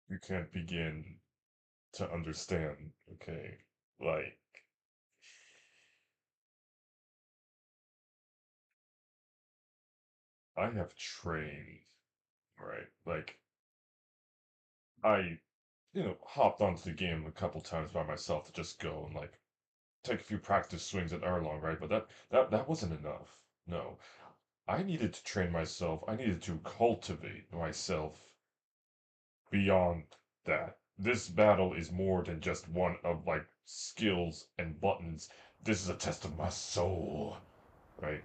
You can't begin to understand, okay? Like, I have trained, right? Like, I, hopped onto the game a couple times by myself to just go and, like, take a few practice swings at Erlong, right? But that wasn't enough. No. I needed to train myself. I needed to cultivate myself beyond that. This battle is more than just one of, like, skills and buttons. This is a test of my soul, right?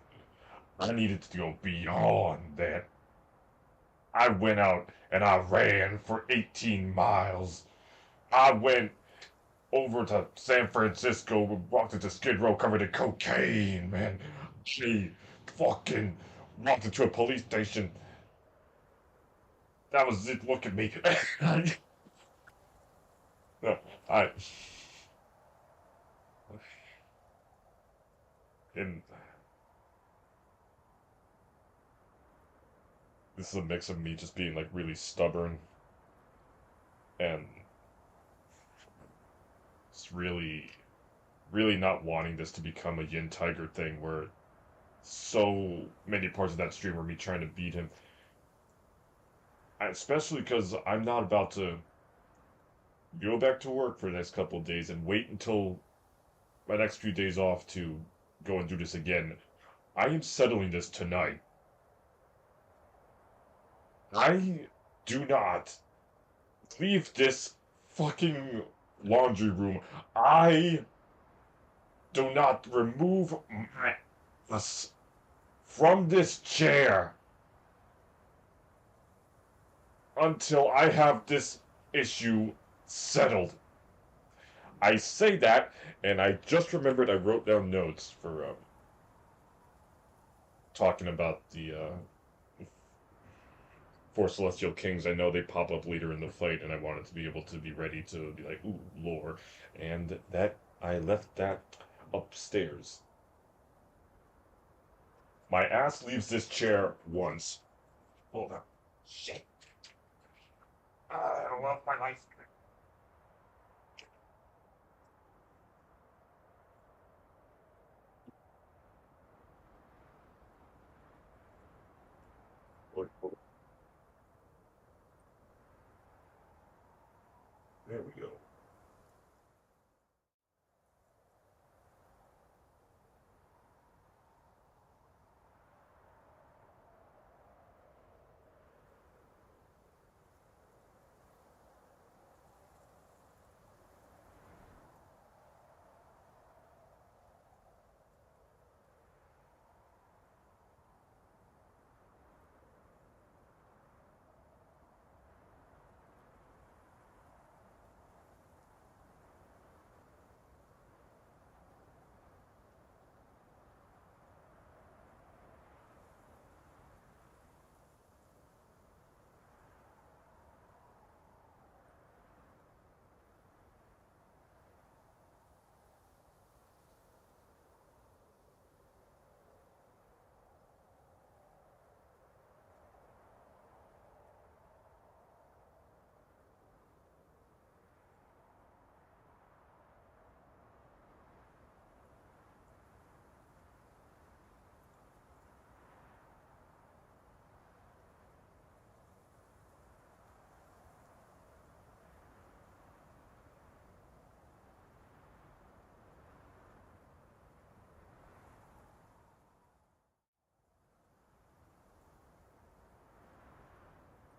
I needed to go beyond that. I went out and I ran for 18 miles. I went over to San Francisco, walked into Skid Row covered in cocaine, man. She fucking walked into a police station. That was it. Look at me. No, I and this is a mix of me just being like really stubborn and just really not wanting this to become a Yin Tiger thing where so many parts of that stream were me trying to beat him. Especially because I'm not about to go back to work for the next couple of days and wait until my next few days off to go and do this again. I am settling this tonight. I do not leave this fucking laundry room. I do not remove my ass from this chair until I have this issue settled. I say that, and I just remembered I wrote down notes for talking about the four Celestial Kings. I know they pop up later in the fight, and I wanted to be able to be ready to be like, ooh, lore. And that, I left that upstairs. My ass leaves this chair once. Hold on. Shit. I love my life. There we go.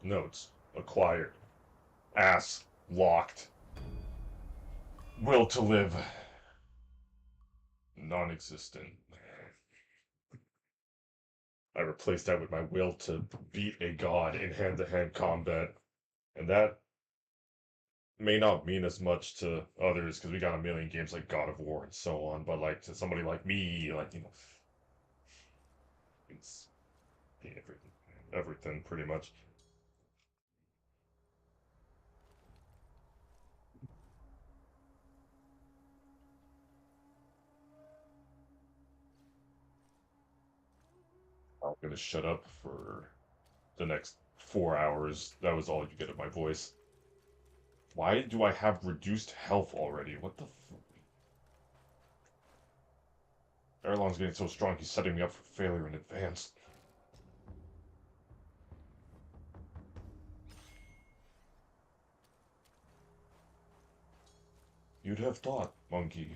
Notes. Acquired. Ass locked. Will to live. Non existent. I replaced that with my will to beat a god in hand to hand combat. And that may not mean as much to others because we got a million games like God of War and so on, but like to somebody like me, like, it's everything, everything pretty much. I'm gonna shut up for the next 4 hours. That was all you get of my voice. Why do I have reduced health already? What the f... Erlong's getting so strong, he's setting me up for failure in advance. You'd have thought, monkey.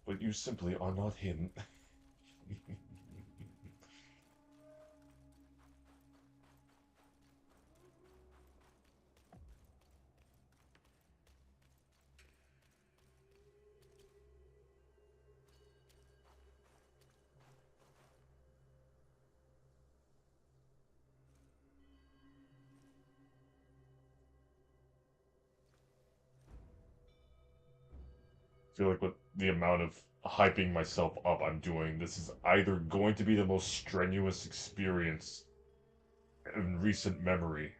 But you simply are not him. I feel like with the amount of hyping myself up I'm doing, this is either going to be the most strenuous experience in recent memory,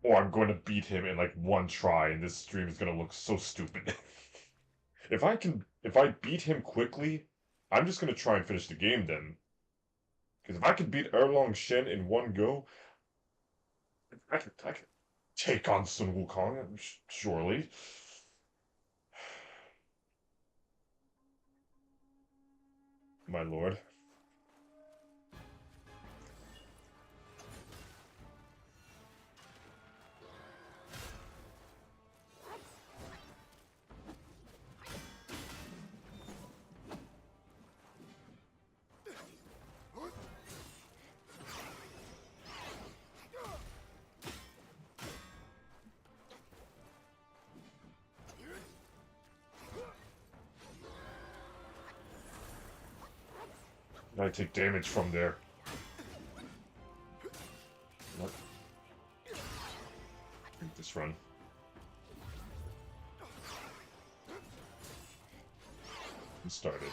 or I'm going to beat him in like one try, and this stream is going to look so stupid. If I beat him quickly, I'm just going to try and finish the game then. Because if I can beat Erlong Shen in one go, I could take on Sun Wukong, surely. My lord. I take damage from there. What? Take this run. It started.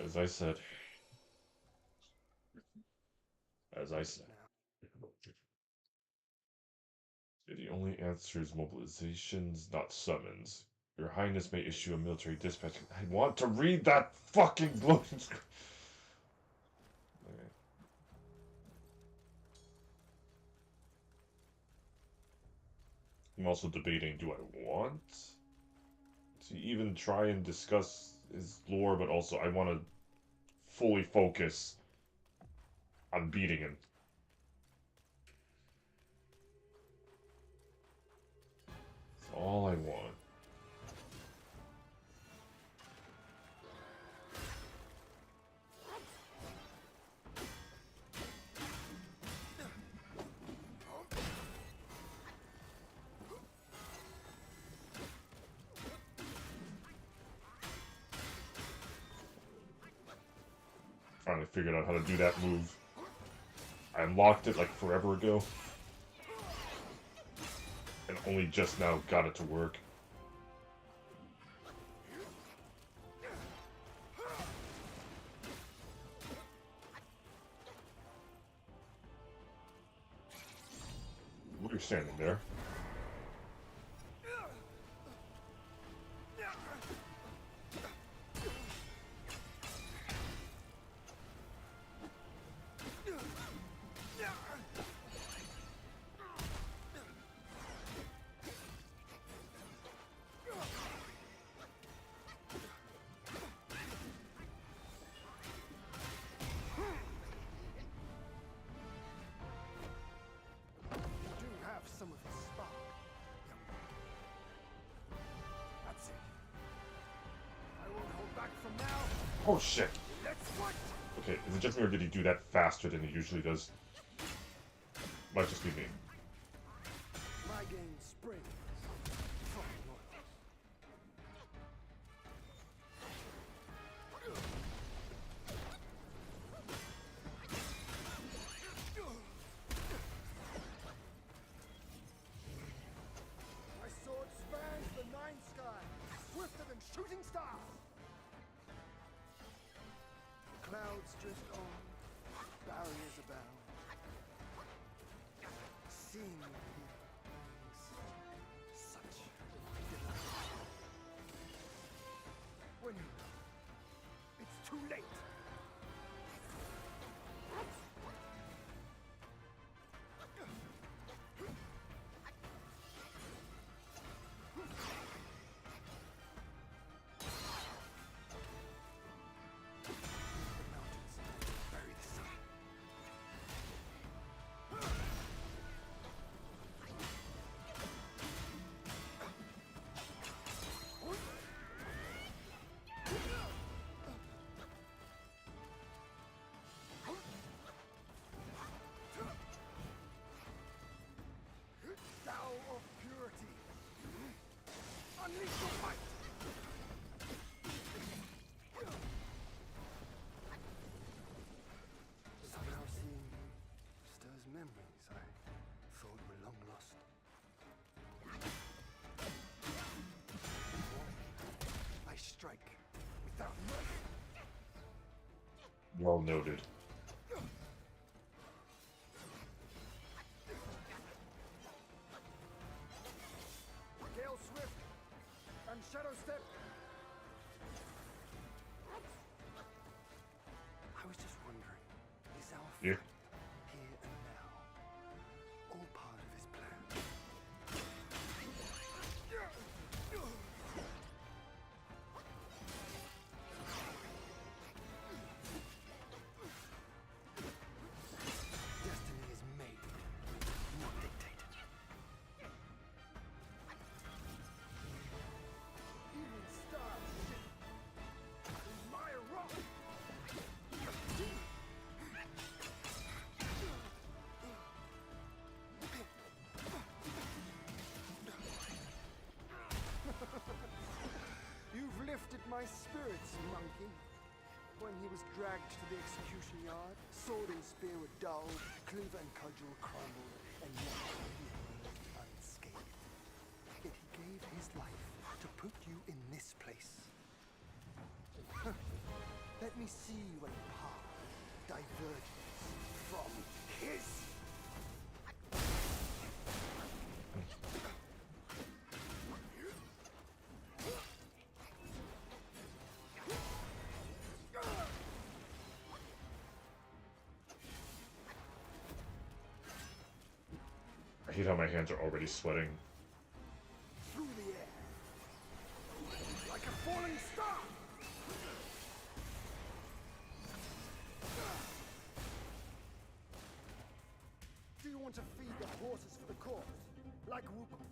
As I said. As I said. The only answer is mobilizations, not summons. Your Highness may issue a military dispatch. I want to read that fucking loading screen. Okay. I'm also debating, do I want to even try and discuss his lore, but also I want to fully focus on beating him. That's all I want. Finally figured out how to do that move. I unlocked it like forever ago. And only just now got it to work. You're standing there. Oh shit! Okay, is it just me or did he do that faster than he usually does? Might just be me. My game springs from loyalty. My sword spans the nine skies, swifter than shooting stars. Clouds drift on, barriers abound. Seeing you here is such delight. When you know, it's too late. The mountains bury the sun. Thou of purity, unleash your might! Somehow seeing you stirs memories I thought were long lost. I strike without mercy. Well noted. Gale Swift and Shadow Step. I was just wondering, is our Yeah. fight here and now all part of his plan? Destiny is made, not dictated. Even stars shift in my wrath. You've lifted my spirits, monkey. When he was dragged to the execution yard, sword and spear were dulled, cleaver and cudgel crumbled, and yet he emerged unscathed. Yet he gave his life to put you in this place. Let me see when power diverges from his. I hate how my hands are already sweating. Through the air, like a falling star. Do you want to feed the horses for the cause, like Wukong?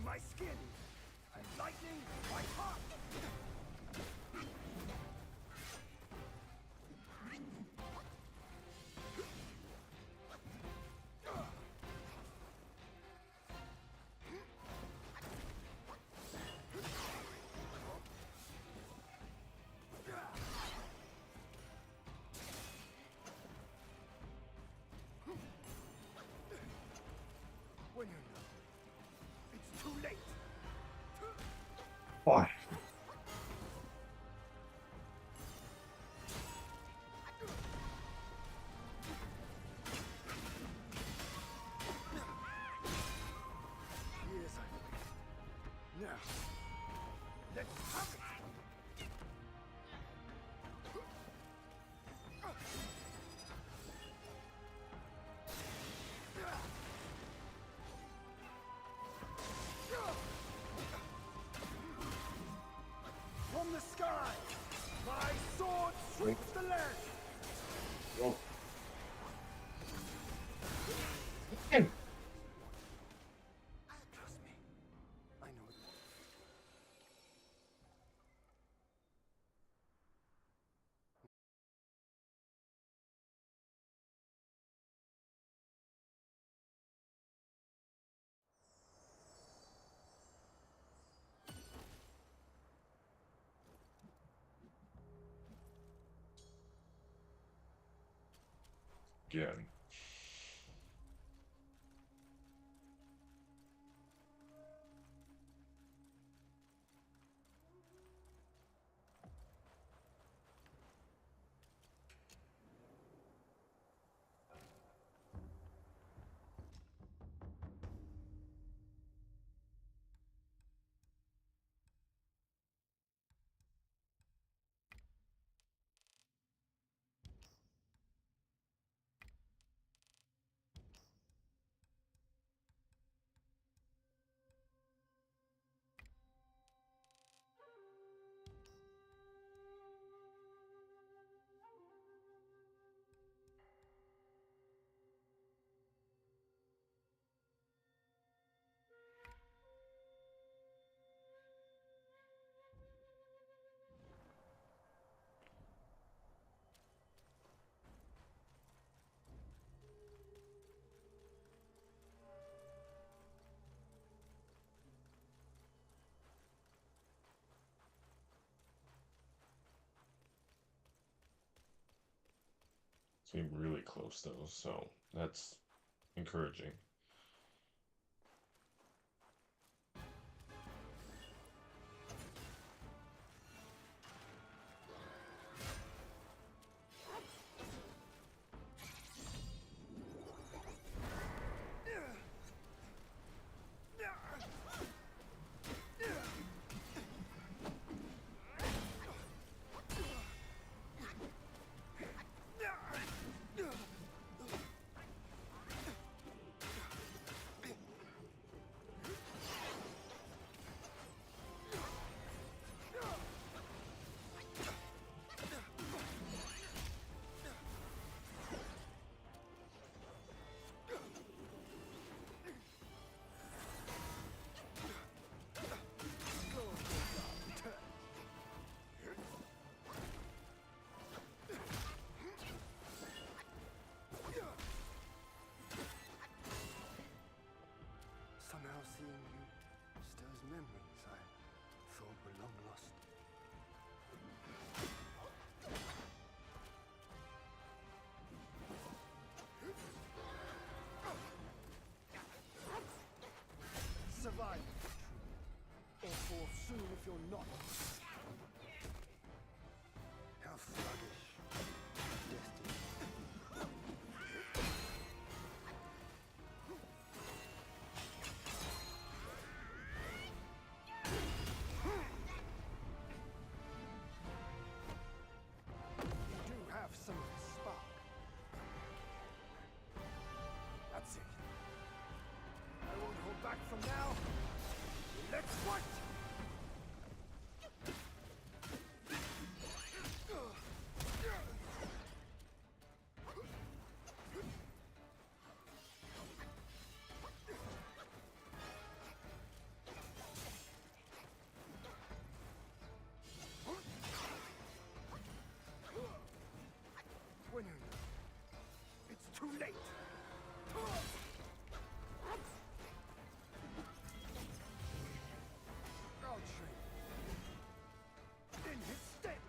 My skin and lightning my heart. When you know, it's too late. Why? Trust me, I know it won't. Again. Seem really close though, so that's encouraging. Somehow seeing you stirs memories I thought were long lost. Survive, or fall soon if you're not. How sluggish. Destiny. You do have some of the spark. That's it. I won't hold back from now. Let's fight! When you know, it's too late. I'll train in his stead.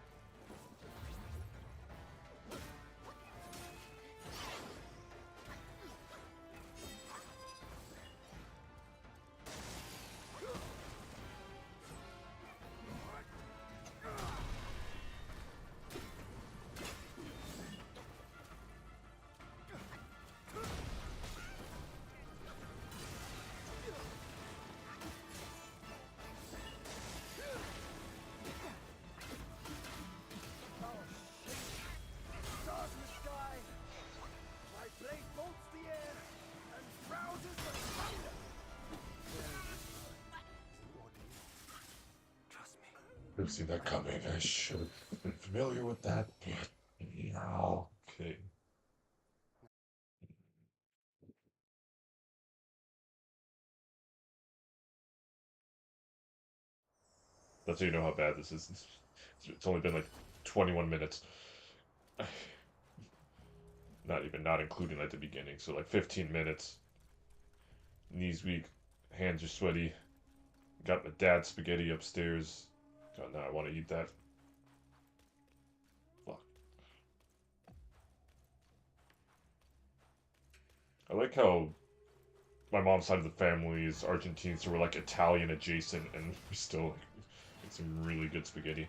Stars in the sky. My blade bolts the air and rouses the thunder. Trust me. Didn't see that coming. I should have been familiar with that, but now. Okay. That's how you know how bad this is. It's only been like 21 minutes. Not including like the beginning. So like 15 minutes. Knees weak, hands are sweaty. Got my dad's spaghetti upstairs. God, now I want to eat that. Fuck. I like how my mom's side of the family is Argentine, so we're like Italian adjacent, and we still make some really good spaghetti.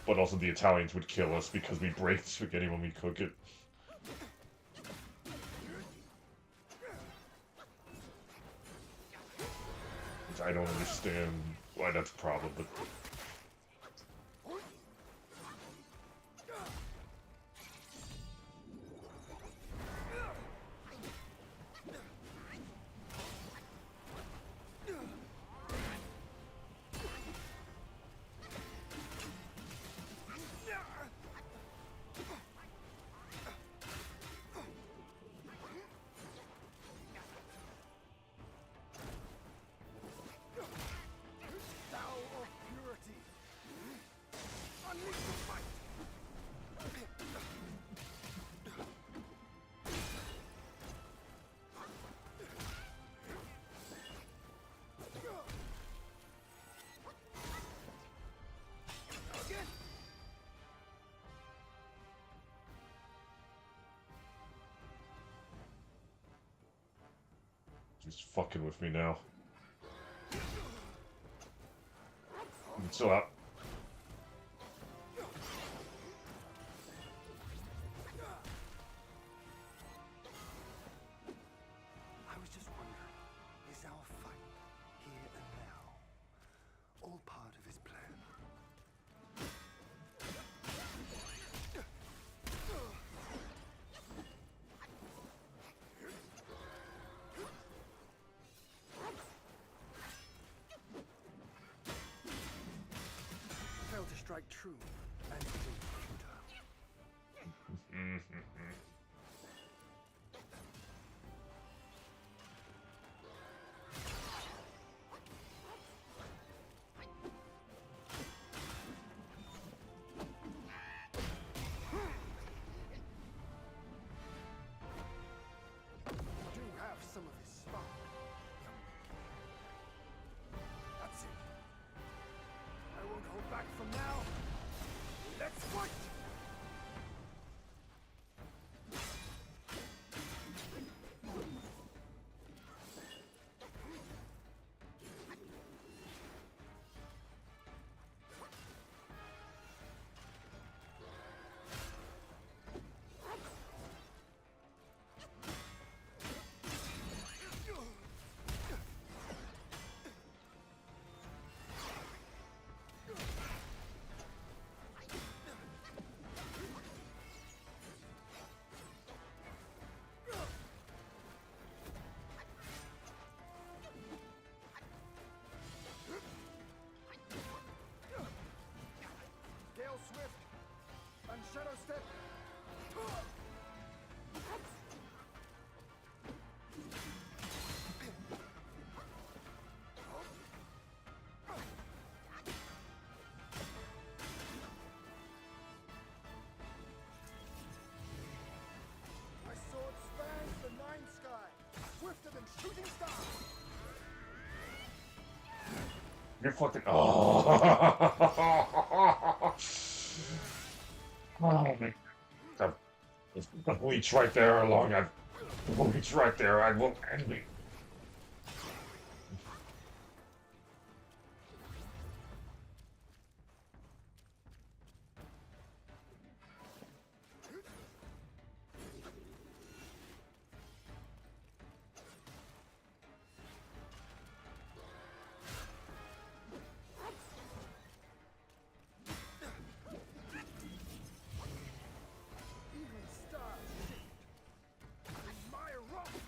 But also the Italians would kill us because we break the spaghetti when we cook it. Which I don't understand why that's a problem, but... He's fucking with me now. It's still out. I was just wondering, is our fight here and now all part of his plan? Failed to strike true and proved futile. Do have some of his spark. That's it. I won't hold back from now. Let's fight! Gale Swift and Shadow Step. My sword spans the nine sky, swifter than shooting stars. You're fucking. Oh. Oh my God. The bleach right there along. The bleach right there. I will end me. Even stars shift. In my wrath.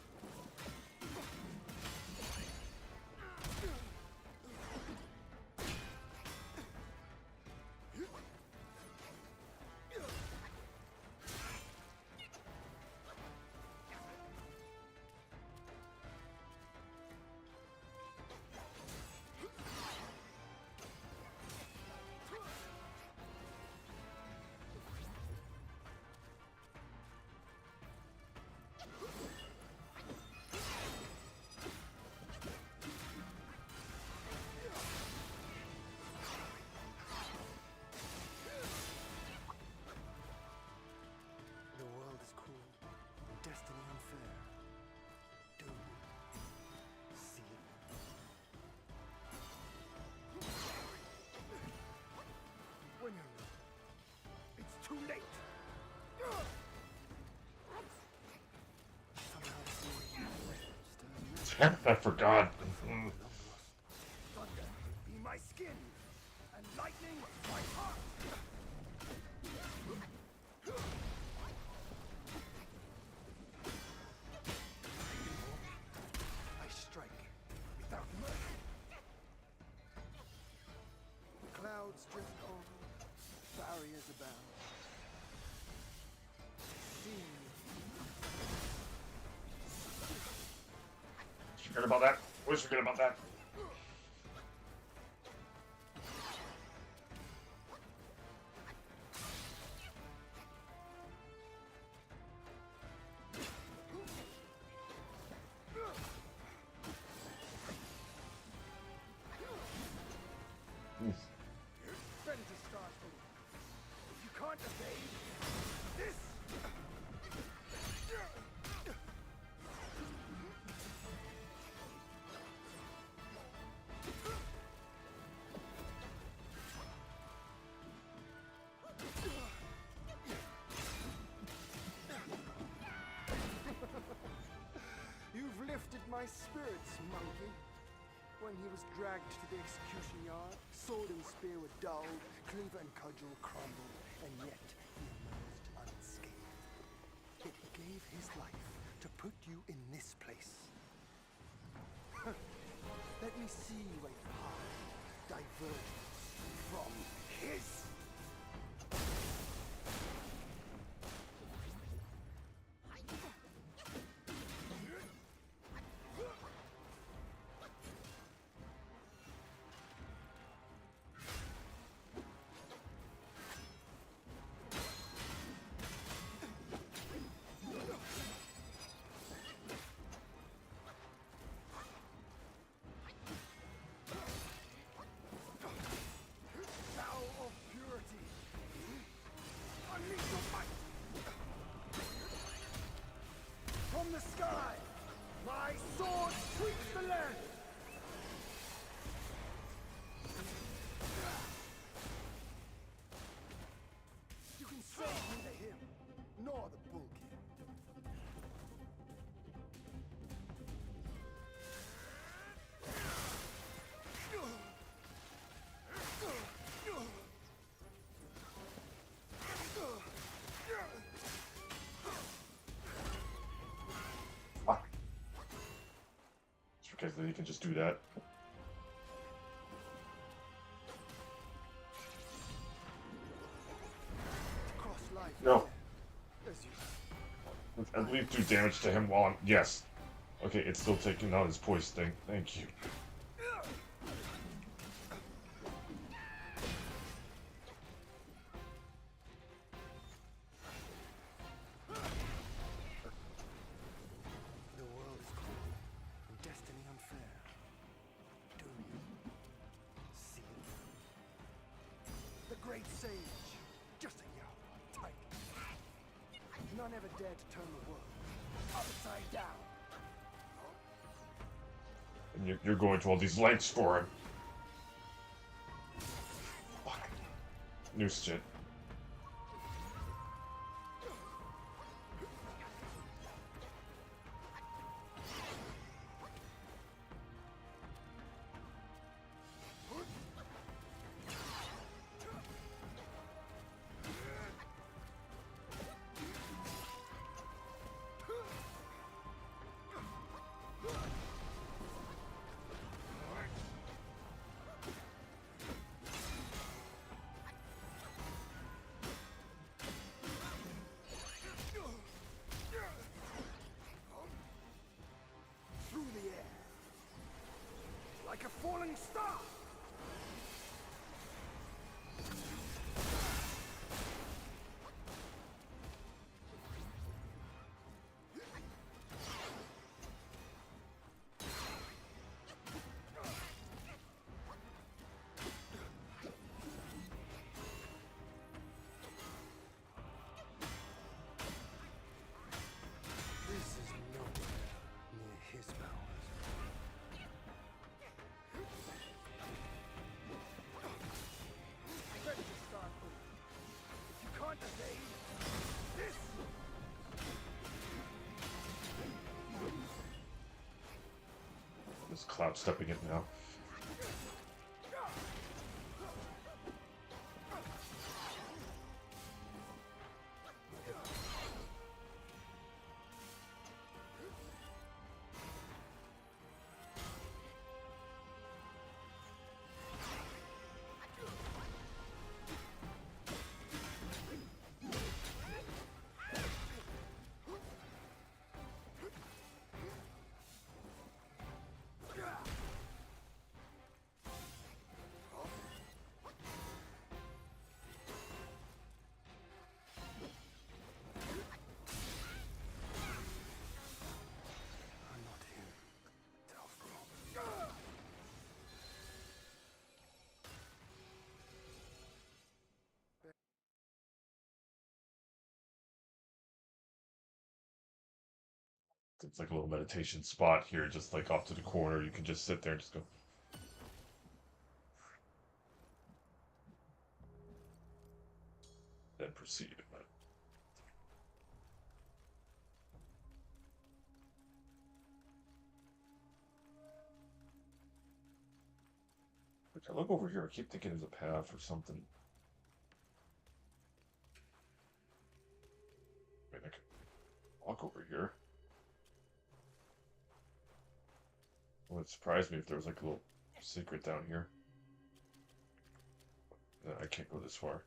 I forgot. Thunder be my skin, and lightning my heart. I strike without mercy. Clouds drift over, barriers abound. See, Forget about that. Always forget about that. ready to start over. If you can't evade this. You've lifted my spirits, monkey. When he was dragged to the execution yard, sword and spear were dulled, cleaver and cudgel crumbled, and yet he emerged unscathed. Yet he gave his life to put you in this place. Let me see where your path diverges from his. From the sky, my sword sweeps the land. You can save neither him nor the bull king. Fuck. It's because then you can just do that. Cross life. No. As you At least do damage to him while I'm... Yes. Okay, it's still taking out his poison thing. Thank you. The world is cruel and destiny unfair. Do you see it? The great sage, just a young tight. None ever dared to turn the world upside down. And you're going to all these lengths for him. Fuck. New shit. Through the air, like a falling star. This is nowhere near his powers. Just cloud stepping it now. I'm not him, Delphro. It's like a little meditation spot here, just like off to the corner. You can just sit there and just go. Then proceed. I look over here. I keep thinking there's a path or something. Maybe I can walk over here. It would surprise me if there was like a little secret down here. I can't go this far.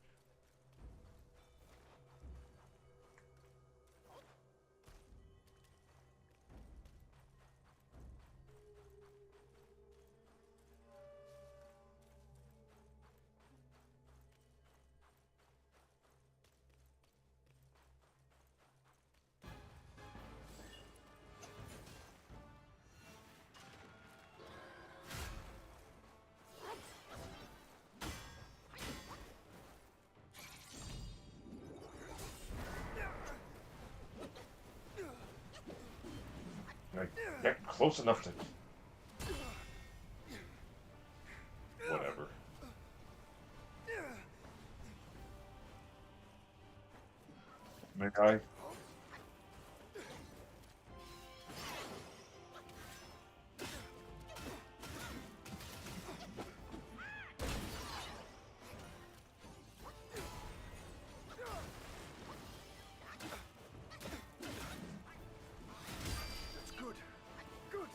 I get close enough to. Whatever. May I? That's good. Good.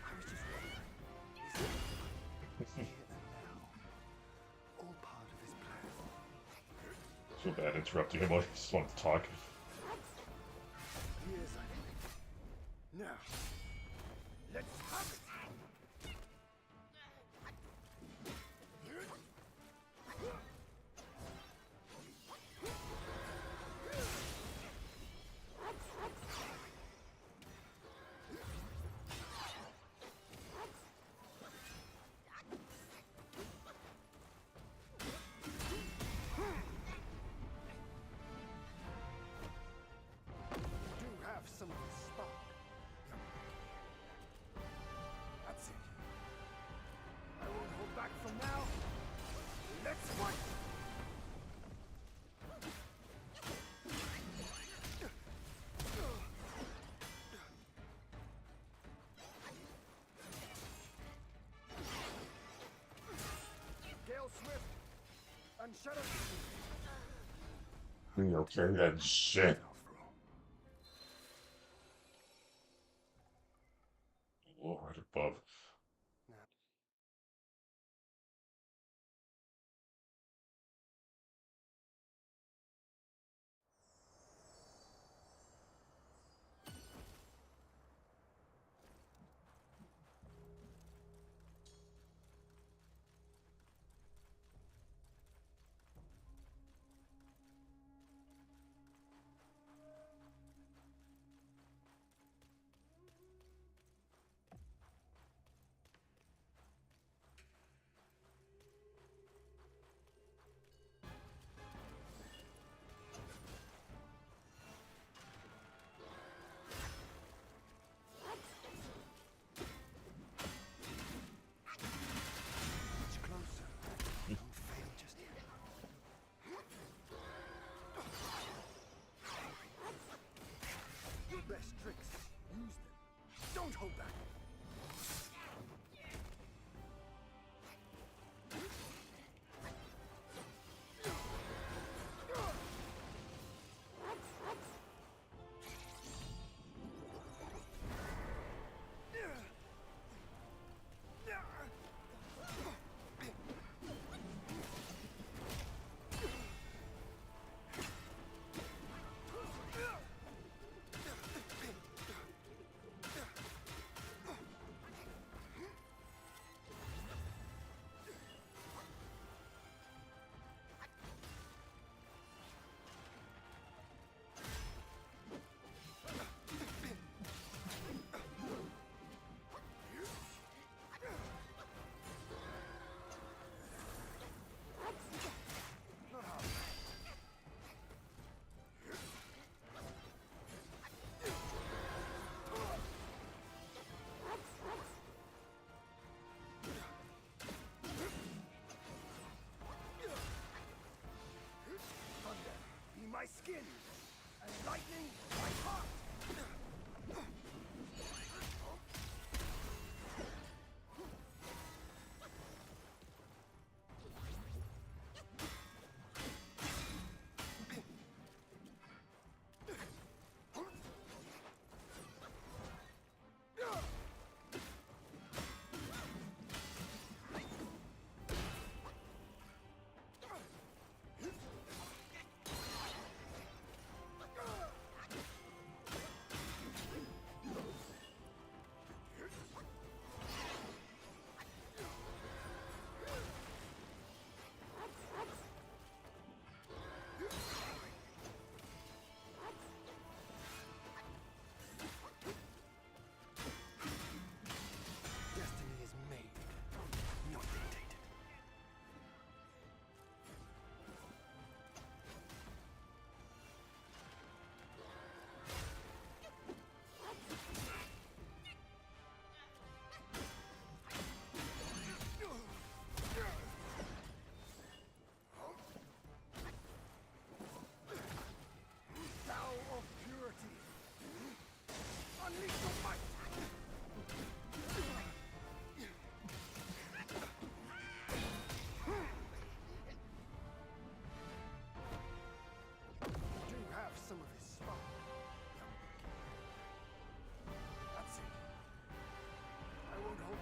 I was just wondering, is it here and now all part of his plan? Feel bad interrupting him. I just wanted to talk. Here's I think. Now, let's have it. Do have some of the spark. That's it. I won't hold back from now. Let's fight! Gale Swift and Shadow Okay, then shit. Oh, right above. Hold back. My skin, and lightning, my heart.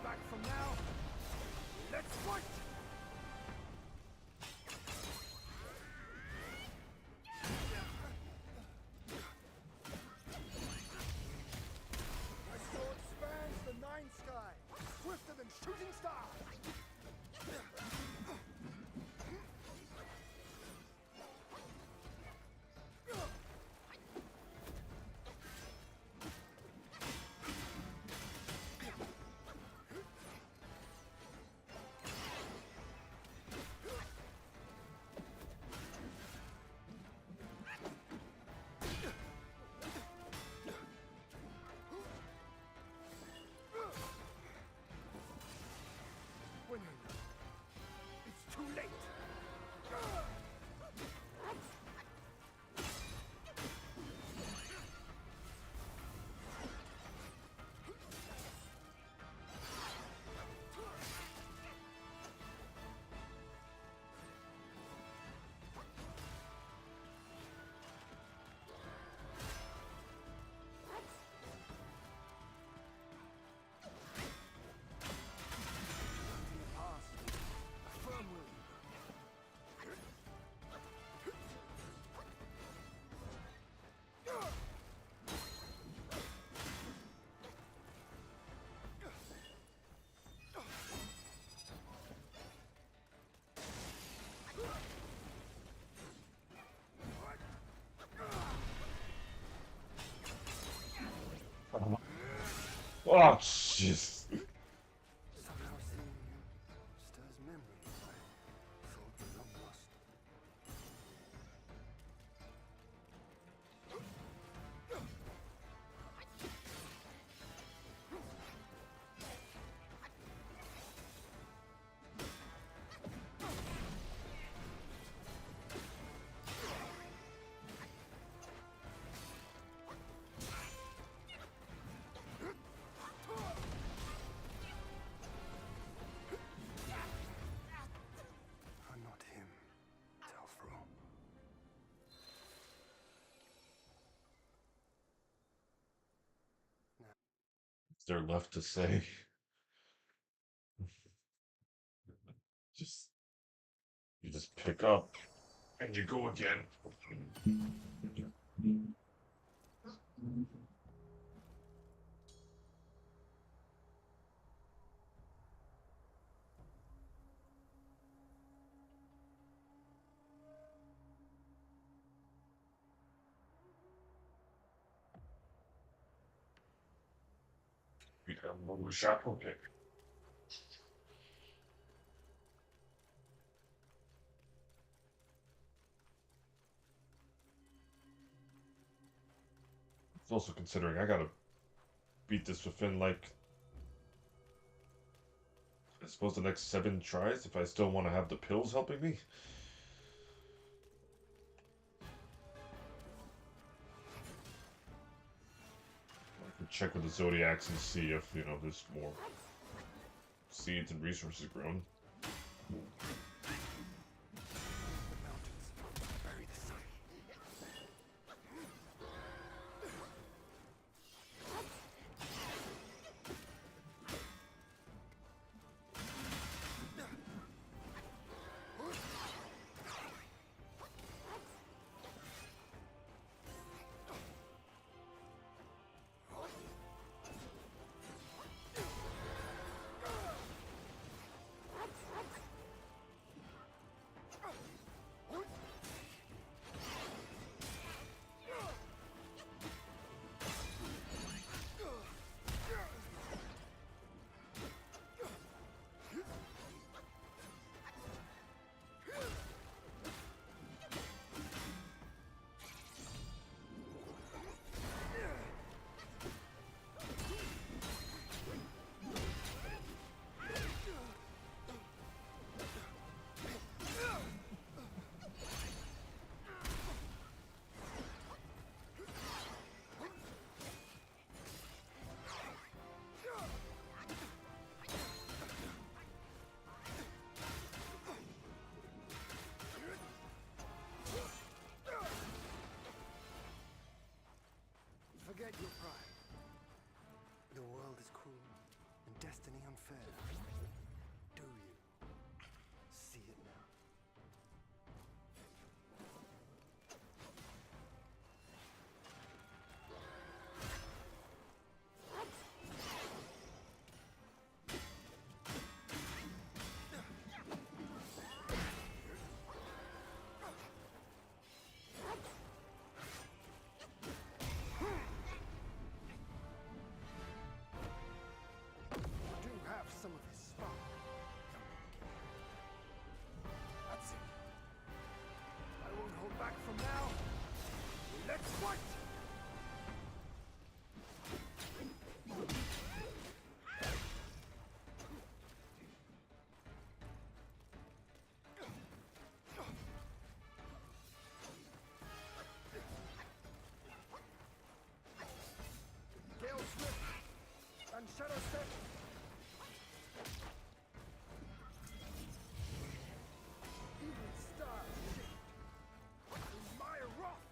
Back from now. Let's fight! My sword spans the nine sky, swifter than shooting stars. It's too late. Oh, jeez. Somehow seeing you stirs memories I thought were long lost. Is there left to say? Just you just pick up and you go again. We have more shot. Okay. It's also considering I gotta beat this within like I suppose the next 7 tries if I still want to have the pills helping me. I can check with the Zodiacs and see if, there's more seeds and resources grown. Forget your pride. The world is cruel and destiny unfair. Do you see it now? Do have some of his spark. That's it. I won't hold back from now. Let's fight! Gale Swift and Shadow Step. Even stars shift in my wrath.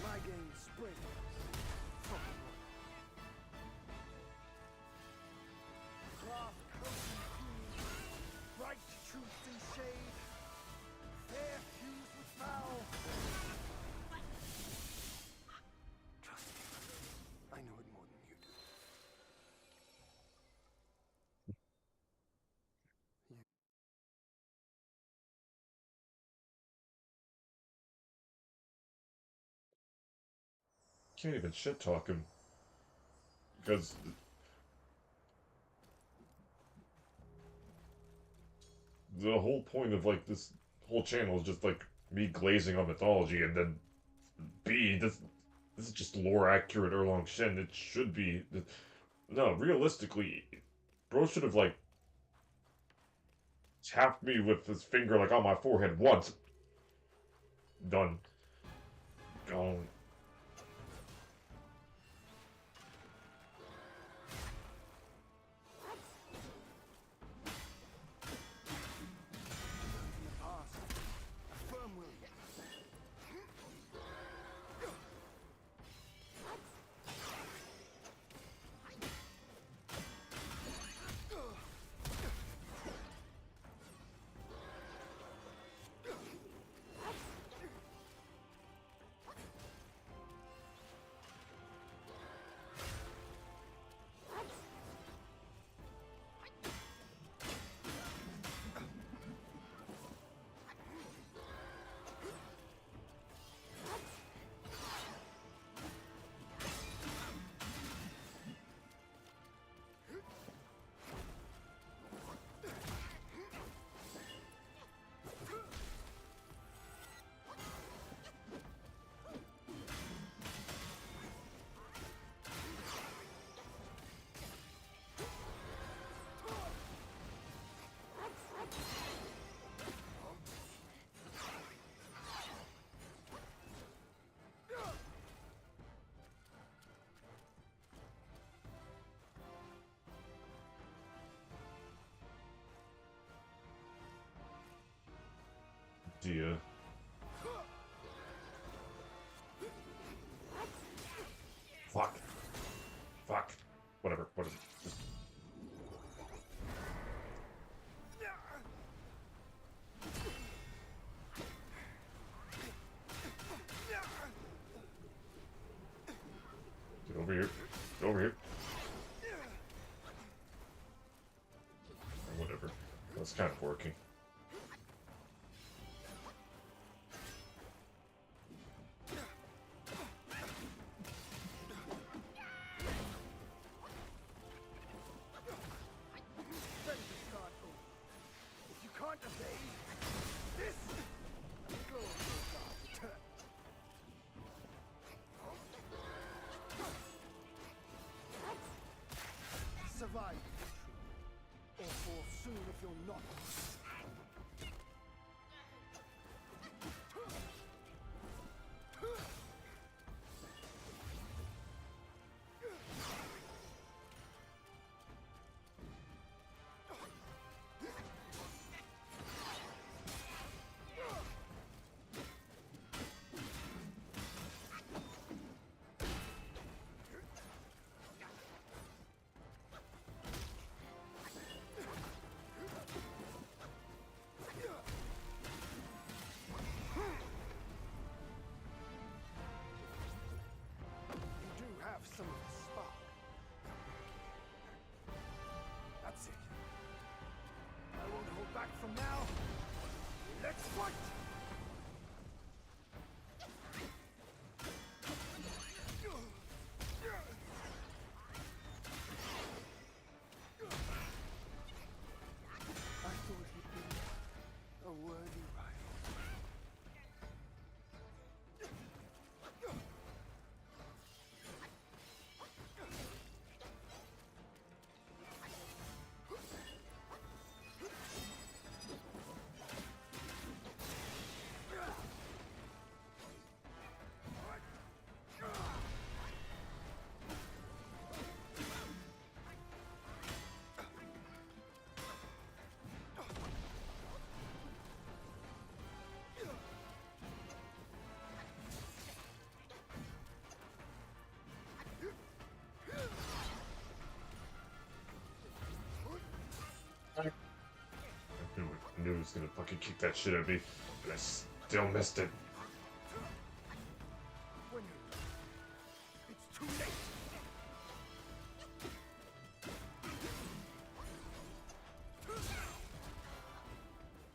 My game springs from the north. Craft cozy hue, bright truth and shade, fair fuse with foul. Trust me, I know it more than you do. Can't even shit talk him because the whole point of like this whole channel is just like me glazing on mythology, and then this is just lore accurate Erlong Shen. It should be no, realistically, bro should have like tapped me with his finger like on my forehead once. Done. Gone. In the past, a firm will. Dear. Fuck. Fuck. Whatever. Whatever. Just... Get over here. Get over here. Or whatever. That's kind of working. Ready to start over. If you can't obey, this glory will God return. Survive if you're true, or fall soon if you're not. You do have some of the spark. That's it. I won't hold back from now. Let's fight! I thought he'd be a worthy rival. I knew he was gonna fucking kick that shit at me, but I still missed it. When you're done, it's too late.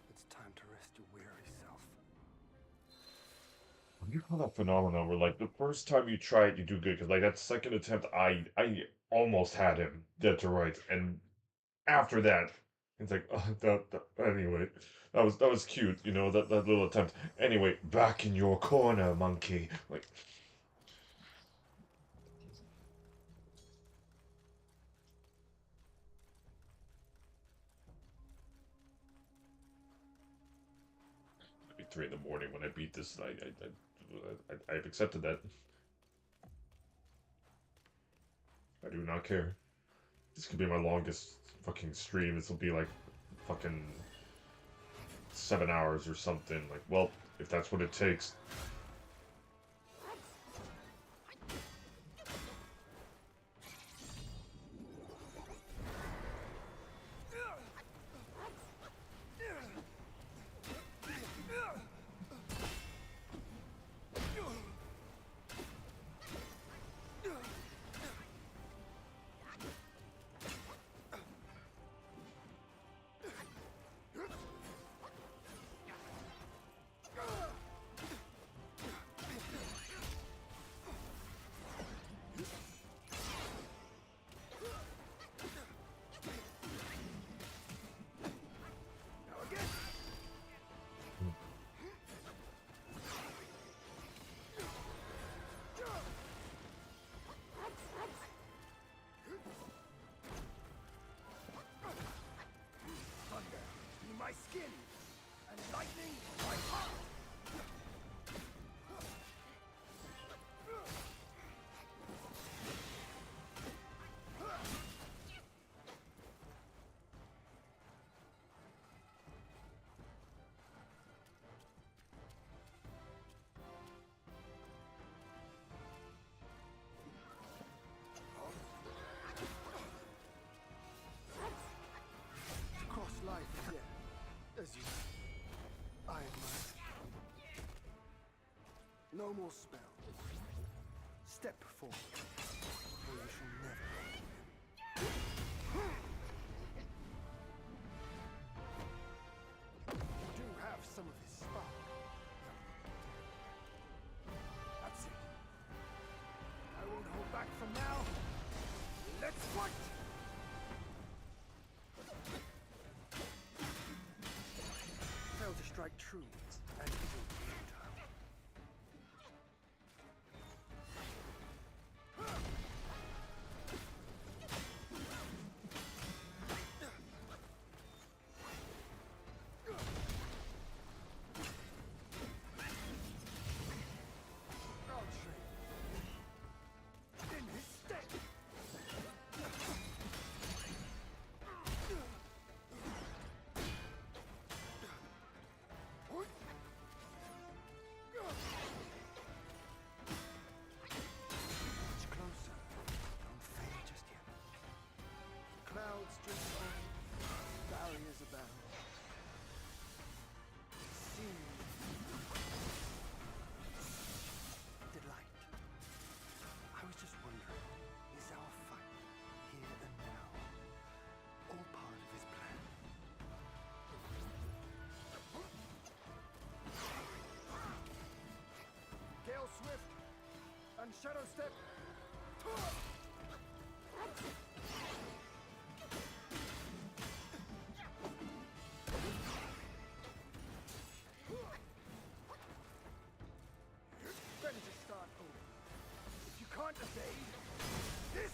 It's time to rest your weary self. You call that phenomenon where like the first time you try it, you do good because like that second attempt, I almost had him dead to rights, and after that, it's like anyway, that was cute, you know that little attempt. Anyway, back in your corner, monkey. Like 3 in the morning when I beat this. I've accepted that. I do not care. This could be my longest fucking stream. This will be like fucking 7 hours or something. Like, well, if that's what it takes. My skin and lightning my heart. Cross life, yeah. As you I admire. No more spells. Step forward, or you shall never win. You do have some of his spark. That's it. I won't hold back from now. Let's fight! Fail to strike true, and it will be futile. I'll train. In his stead. Much closer. Don't fade just yet. Clouds drift on. Barriers abound. Sea. Delight. I was just wondering, is our fight, here and now, all part of his plan? Gale Swift and Shadow Step. Ready to start over. If you can't evade this.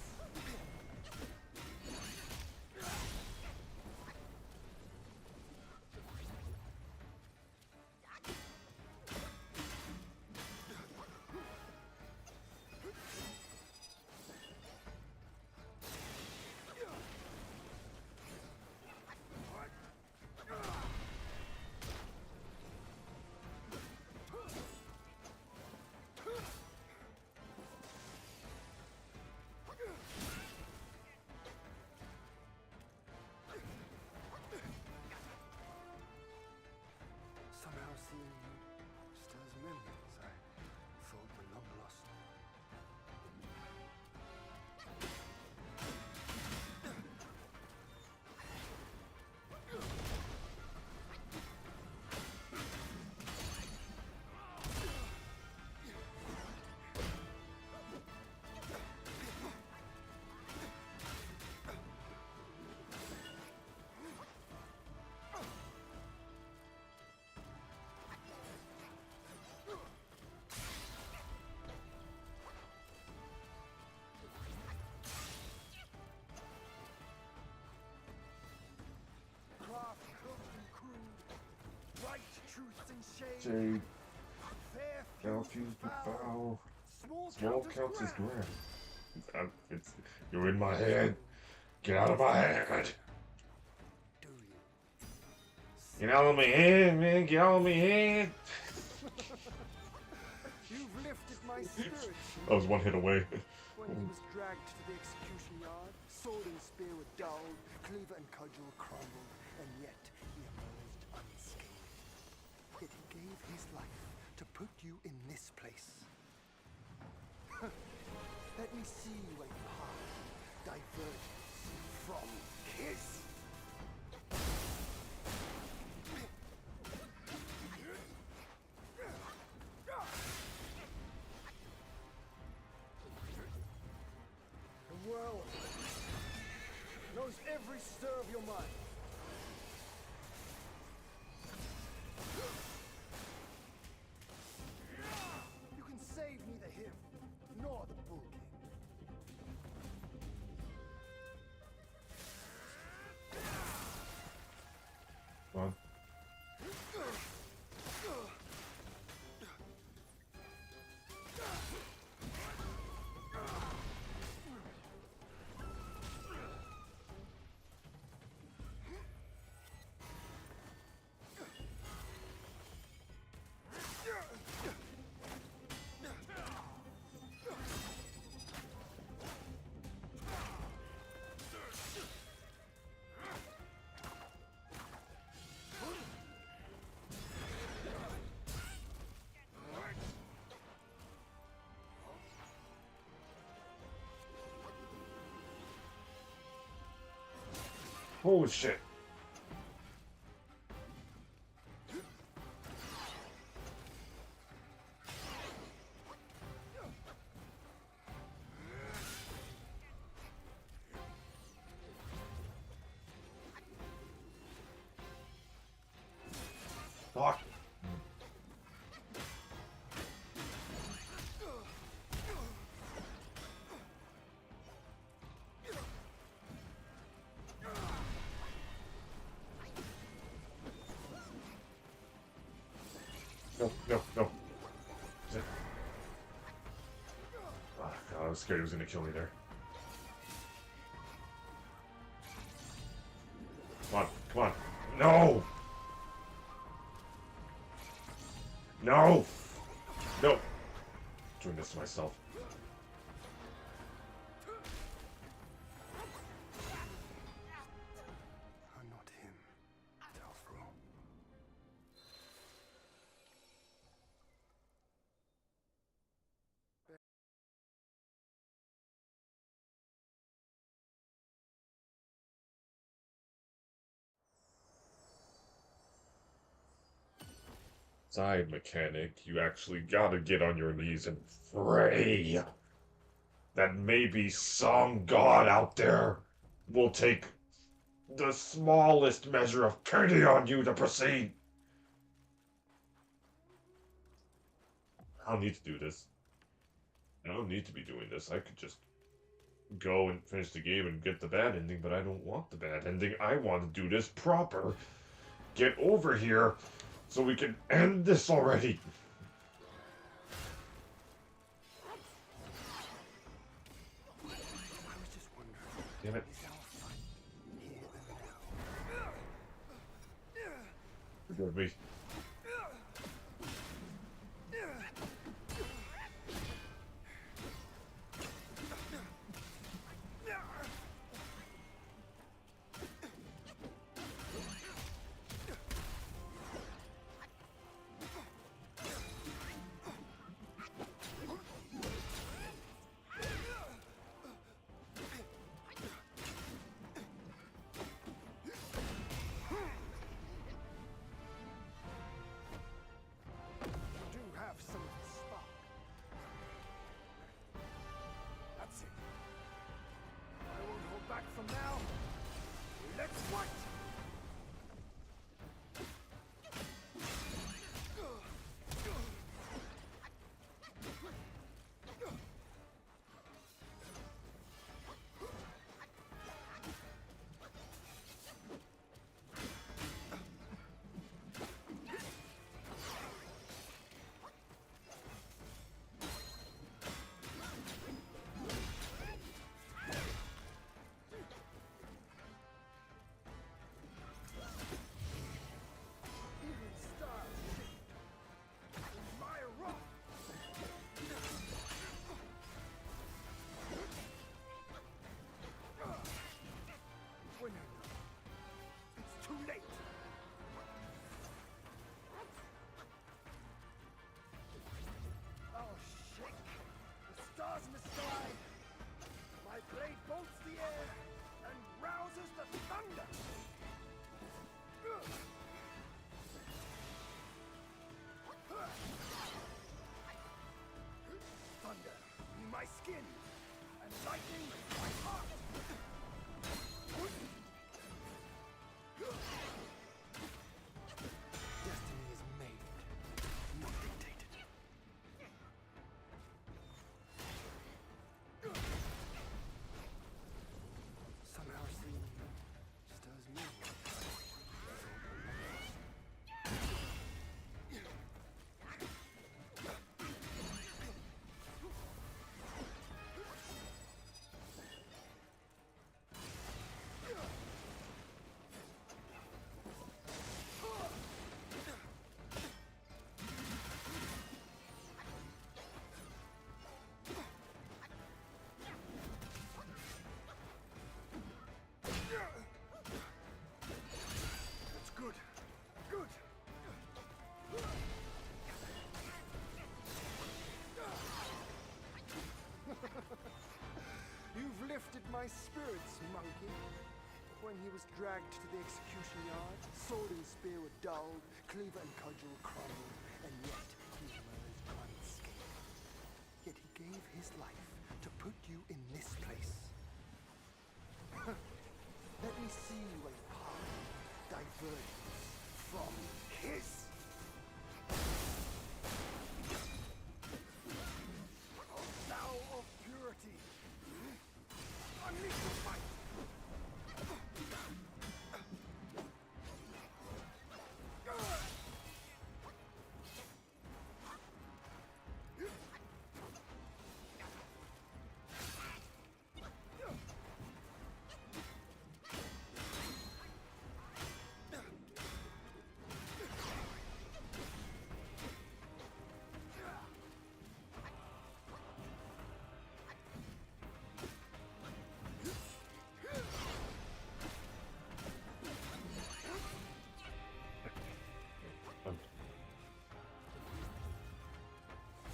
Jade. Fair Now fused fused with with foul. foul. Small Small counts counts as grand. grand. You're in my head. Get out of my head. Do you? Get out of my head, man. Get out of my head. You've lifted my spirits. I was one hit away. When he was dragged to the execution yard, sword and spear were dulled, cleaver and cudgel crumbled, and yet he emerged unscathed. Yet he gave his life to put you in this place. Let me see where your heart diverges from his. The world knows every stir of your mind. You can save neither him nor the Bull King. Come on. Holy shit. Fuck. No, no, no. Is it? Oh, God, I was scared he was gonna kill me there. Come on, come on. No! No! No! Doing this to myself. I'm not him, Telfro. Side mechanic, you actually gotta get on your knees and pray that maybe some god out there will take the smallest measure of pity on you to proceed. I don't need to do this. I don't need to be doing this. I could just go and finish the game and get the bad ending, but I don't want the bad ending. I want to do this proper. Get over here so we can end this already. I was just wondering, Damn it. is our fight here and now? Forgive me. when he was dragged to the execution yard, sword and spear were dulled, cleaver and cudgel crumbled, and yet he emerged unscathed. Yet he gave his life to put you in this place. Let me see where your path diverges from his. Thou of purity, unleash the fight!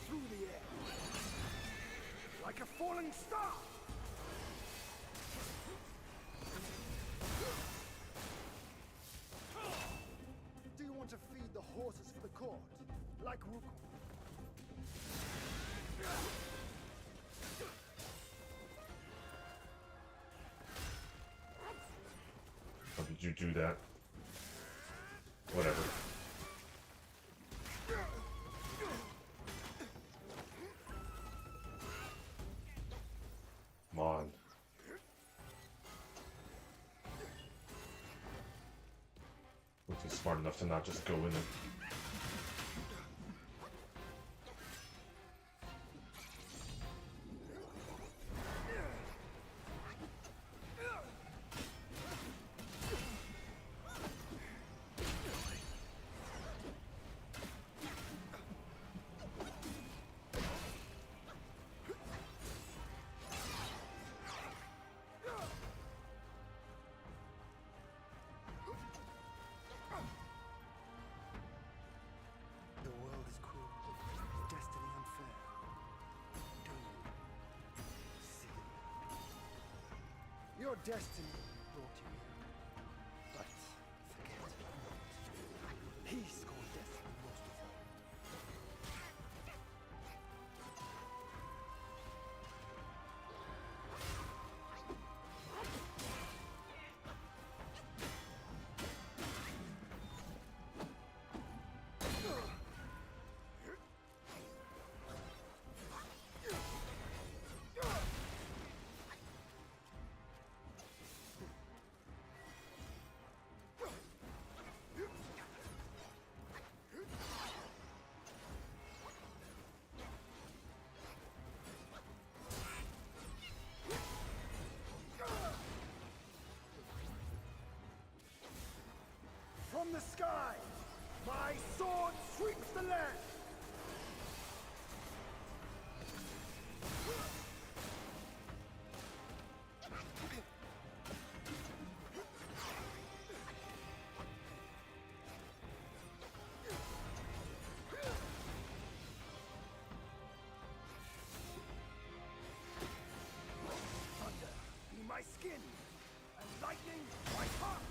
Through the air, like a falling star! Do you want to feed the horses for the court, like Wukong? How did you do that? Whatever. Come on. Wasn't smart enough to not just go in and... The world is cruel, destiny unfair. Do you see it? Your destiny brought you here. But forget not, he scored destiny most of all. From the sky, my sword sweeps the land! Thunder, be my skin, and lightning, my heart!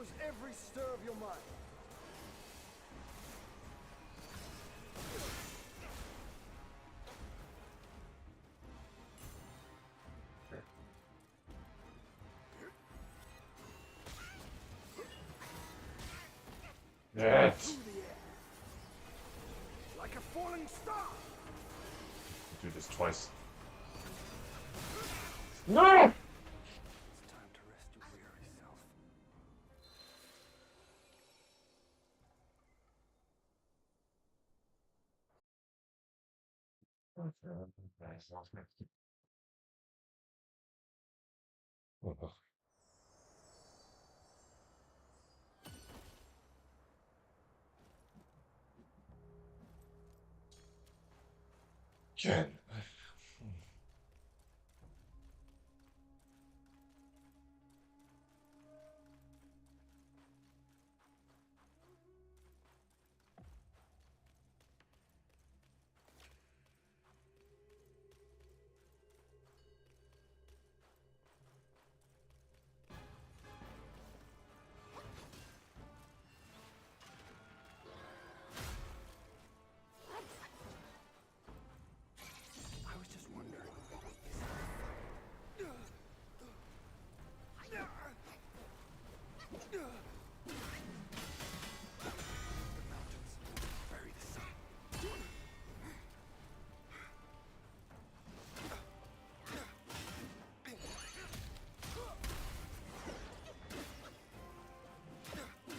use every stir of your mind. Yes. Through the air. Like a falling star. Do this twice. No! It's time to rest your weary self. Jen. I was just wondering, the mountains bury the sun. The world is cruel. Destiny.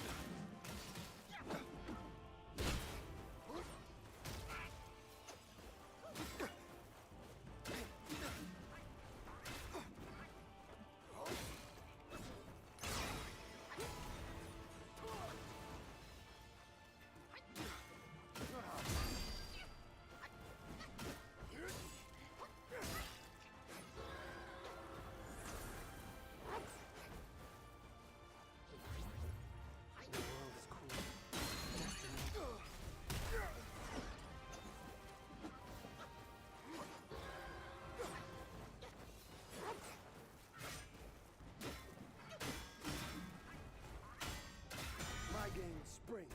My game springs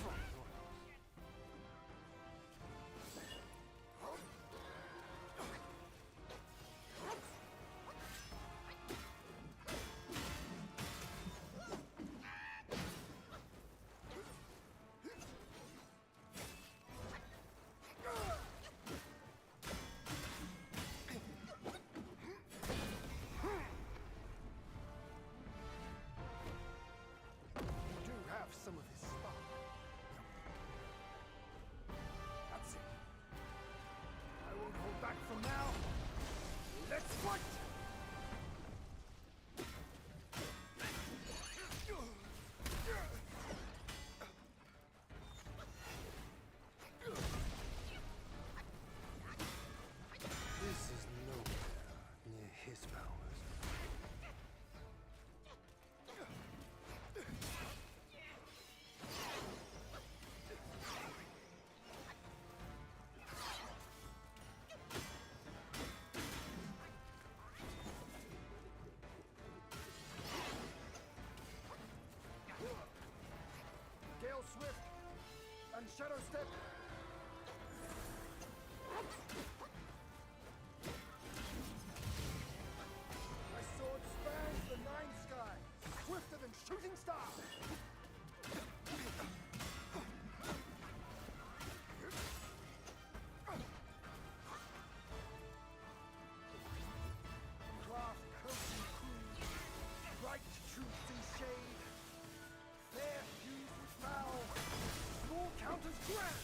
from yours. You do have some of his spark. That's it. I won't hold back from now. Let's fight! This is nowhere near his powers. Gale Swift and Shadow Step. My sword spans the nine skies, swifter than shooting stars. Craft coat and crew, bright truth and shade, fair fused with foul, small counters grand.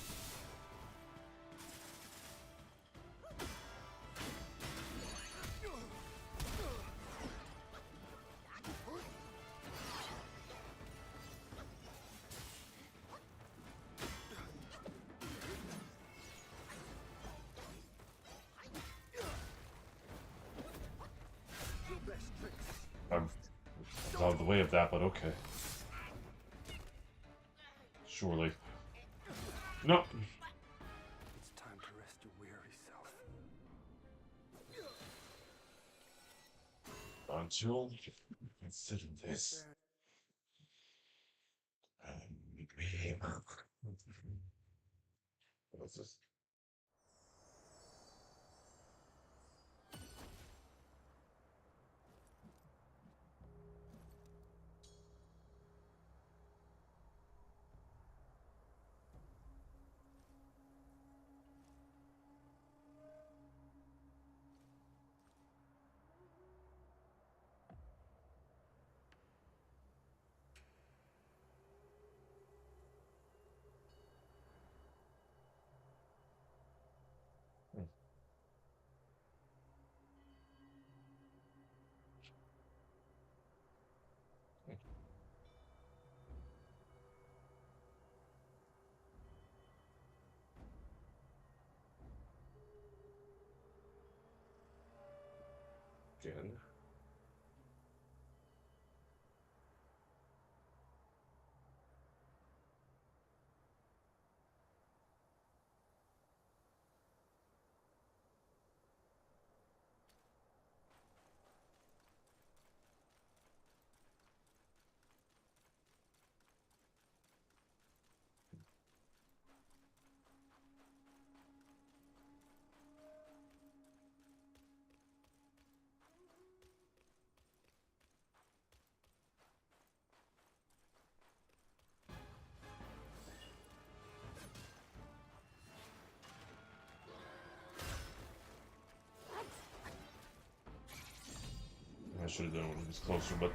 Your best tricks. I'm out of the way of that, but okay. Surely. No. It's time to rest your weary self. Until consider this. What's this? Again. I should have done it when he was closer, but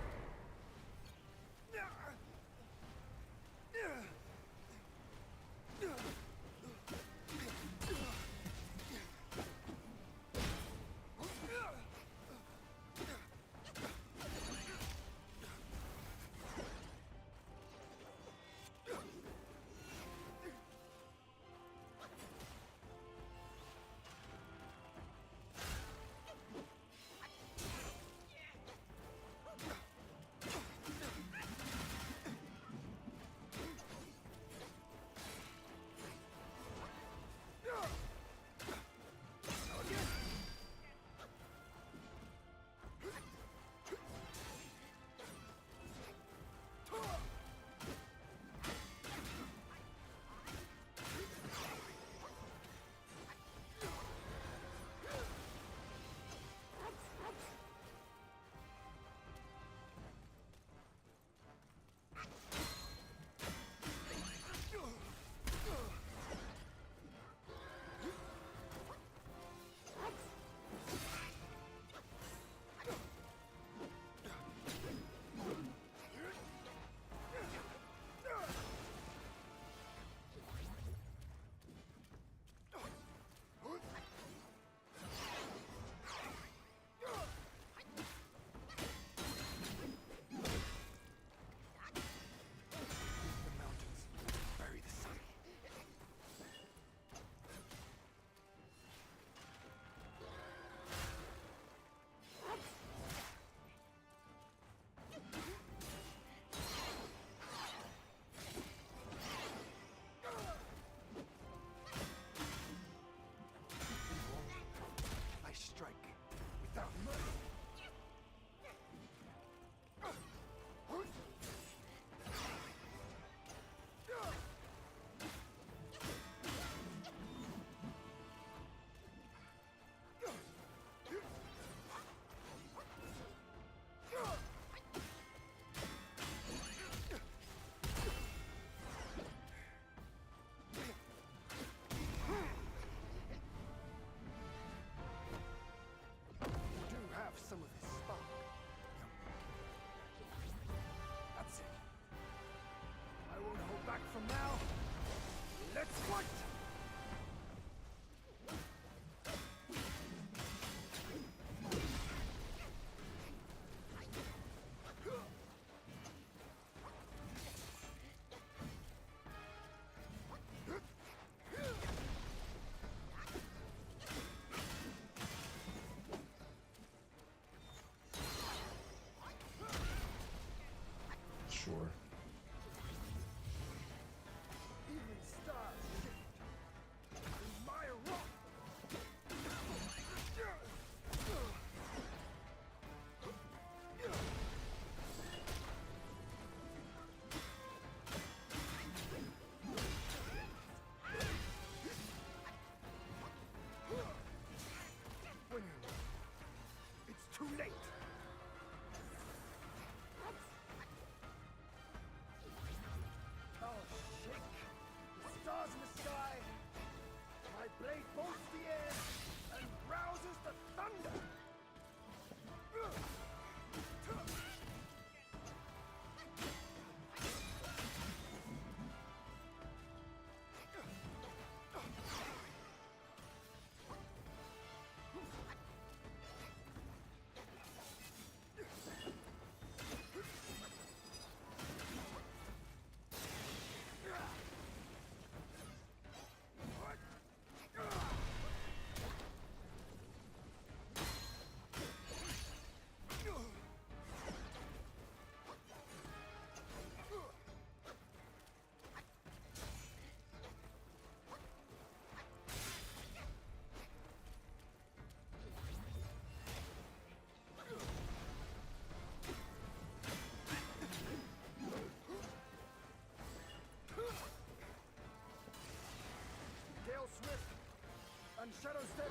And Shadow Step.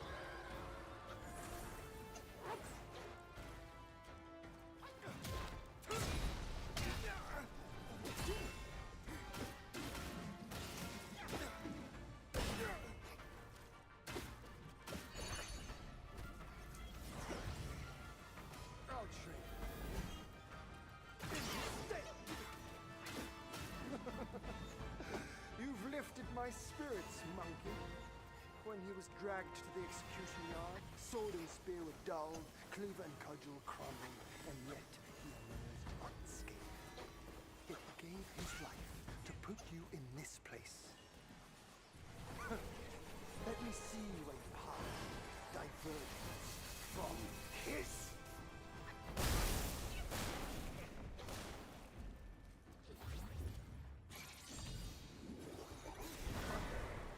I'll trade. You've lifted my spirits, monkey. When he was dragged to the execution yard, sword and spear were dulled, cleaver and cudgel crumbled, and yet he emerged unscathed. It gave his life to put you in this place. Let me see a path diverges from his.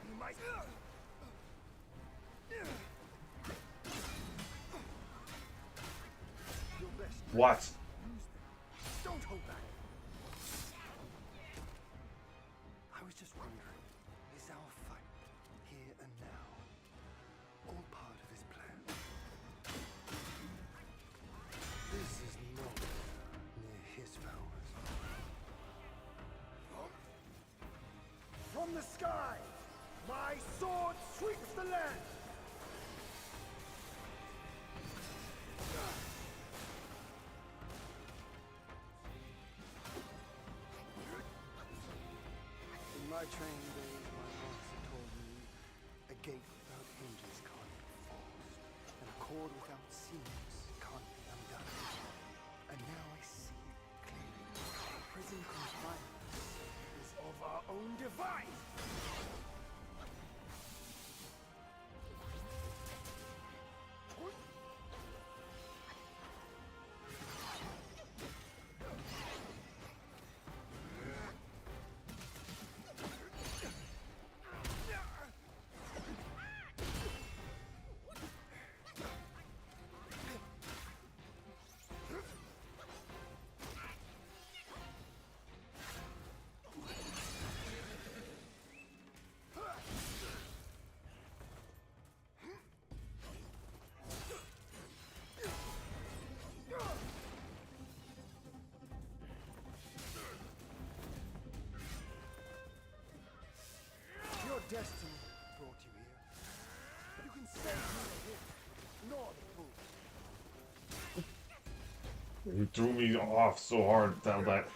He might. Your best. What? Use them. Don't hold back. I was just wondering, is our fight here and now all part of his plan? This is nowhere near his powers. From the sky, my sword sweeps the land. In my training days, my master told me a gate without hinges can't be forced, and a cord without seams can't be undone. And now I see it clearly. Prison confinement is of our own device. Your destiny brought you here. You can save neither him nor the fool. He threw me off so hard that like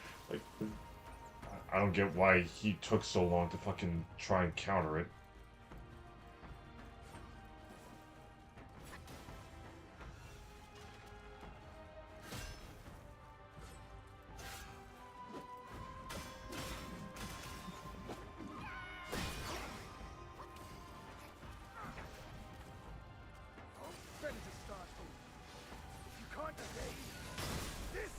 I don't get why he took so long to fucking try and counter it. Better to start over. If you can't evade this.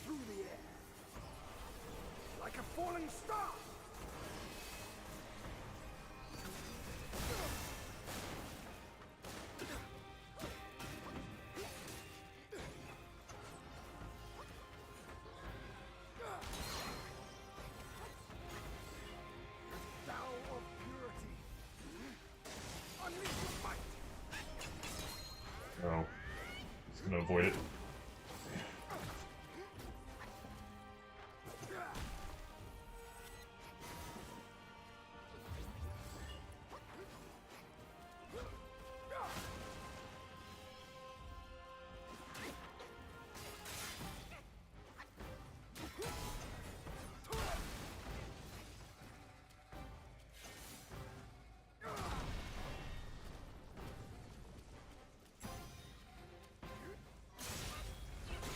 Through the air, like a falling star. Thou of purity, unleash your might. No, he's gonna avoid it.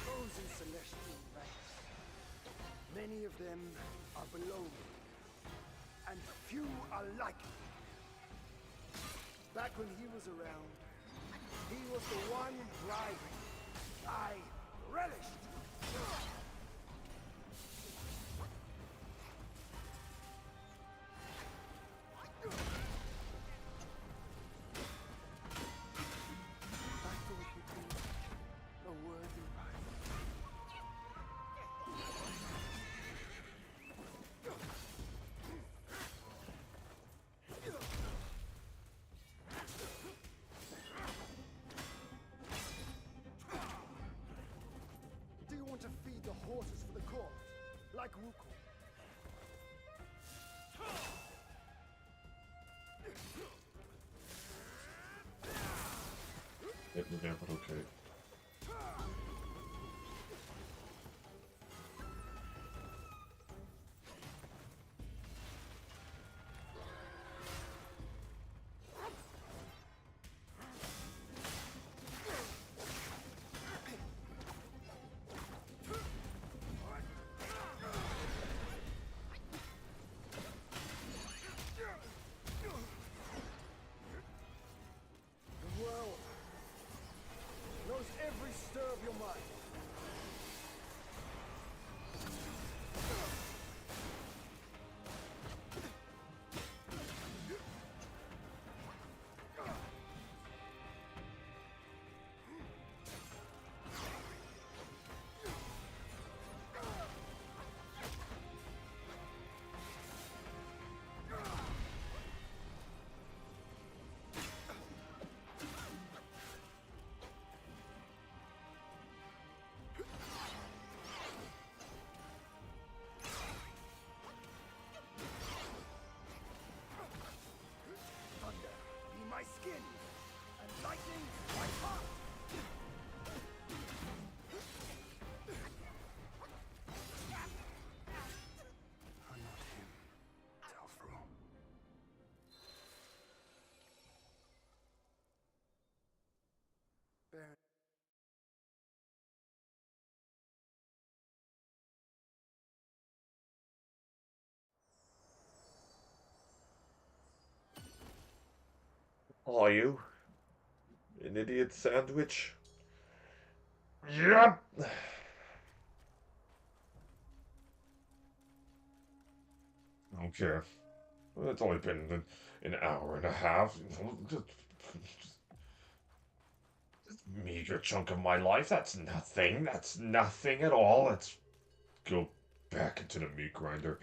Those in celestial ranks, many of them are below me, and few are like me. Back when he was around, He was the one driving. I relished. I thought you'd be a worthy rival. Do you want to feed the horses for the court, like Wukong? Hit me there, but okay. The world knows every stir of your mind. Thunder, be my skin, and lightning, my heart. I'm not him, Telfro. Baron. Are you an idiot sandwich? Yep. I don't care. It's only been an hour and a half. Just meager chunk of my life. That's nothing. That's nothing at all. Let's go back into the meat grinder.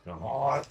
Come on.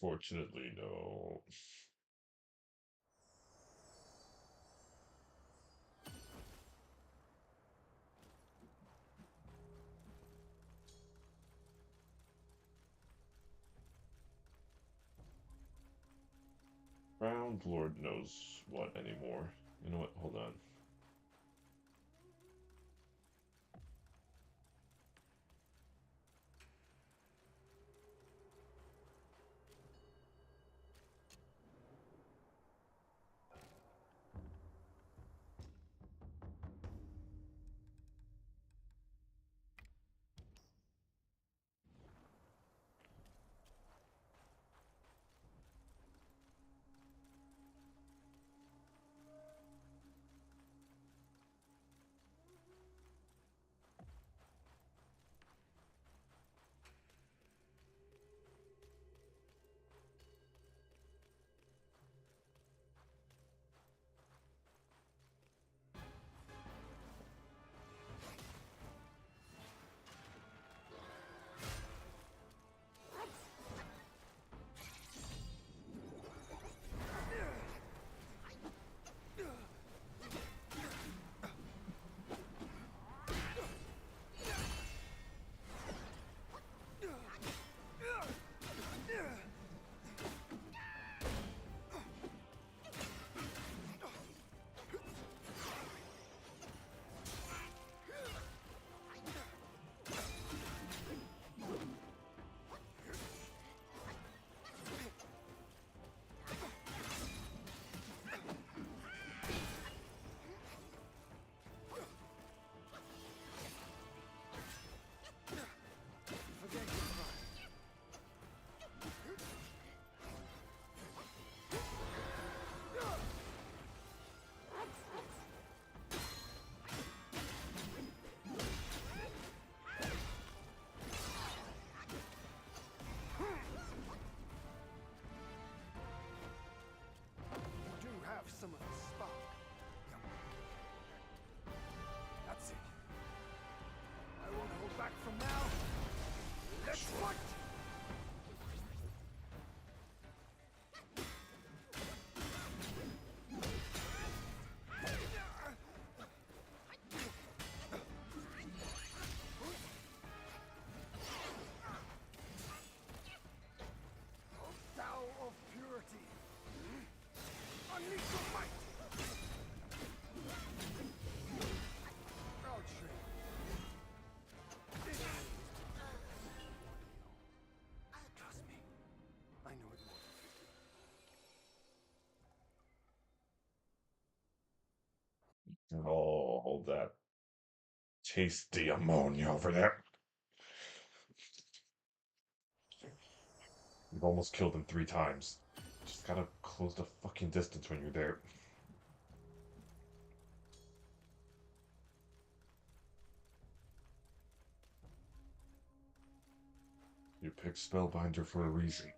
Fortunately, no. Crowned Lord knows what anymore. You know what? Hold on. Some of the spark. That's it. I won't hold back from now. Let's fight! Thou of purity. Unleash your might! I'll train. Trust me, I know it more than you do. Oh, hold that. Taste the ammonia over there. You've almost killed him 3 times. Just gotta close the fucking distance when you're there. You picked Spellbinder for a reason.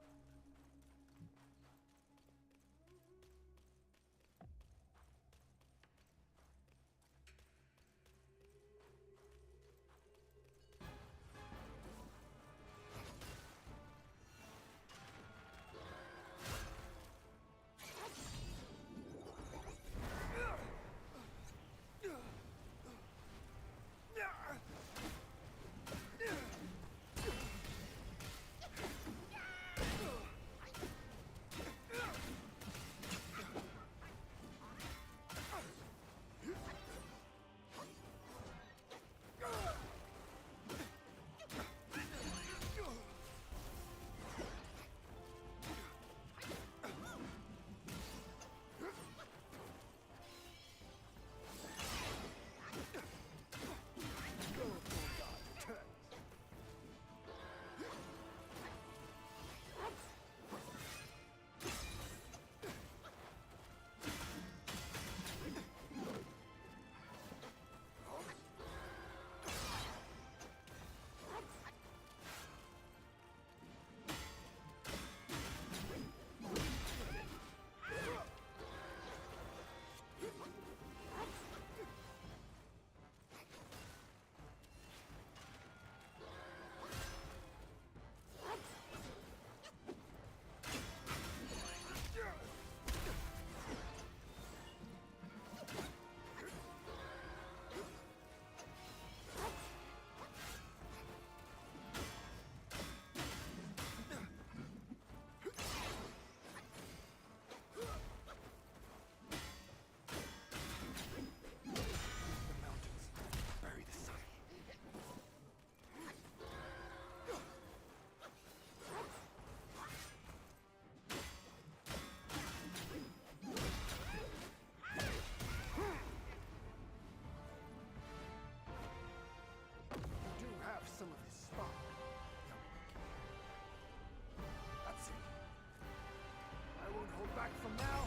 back from now.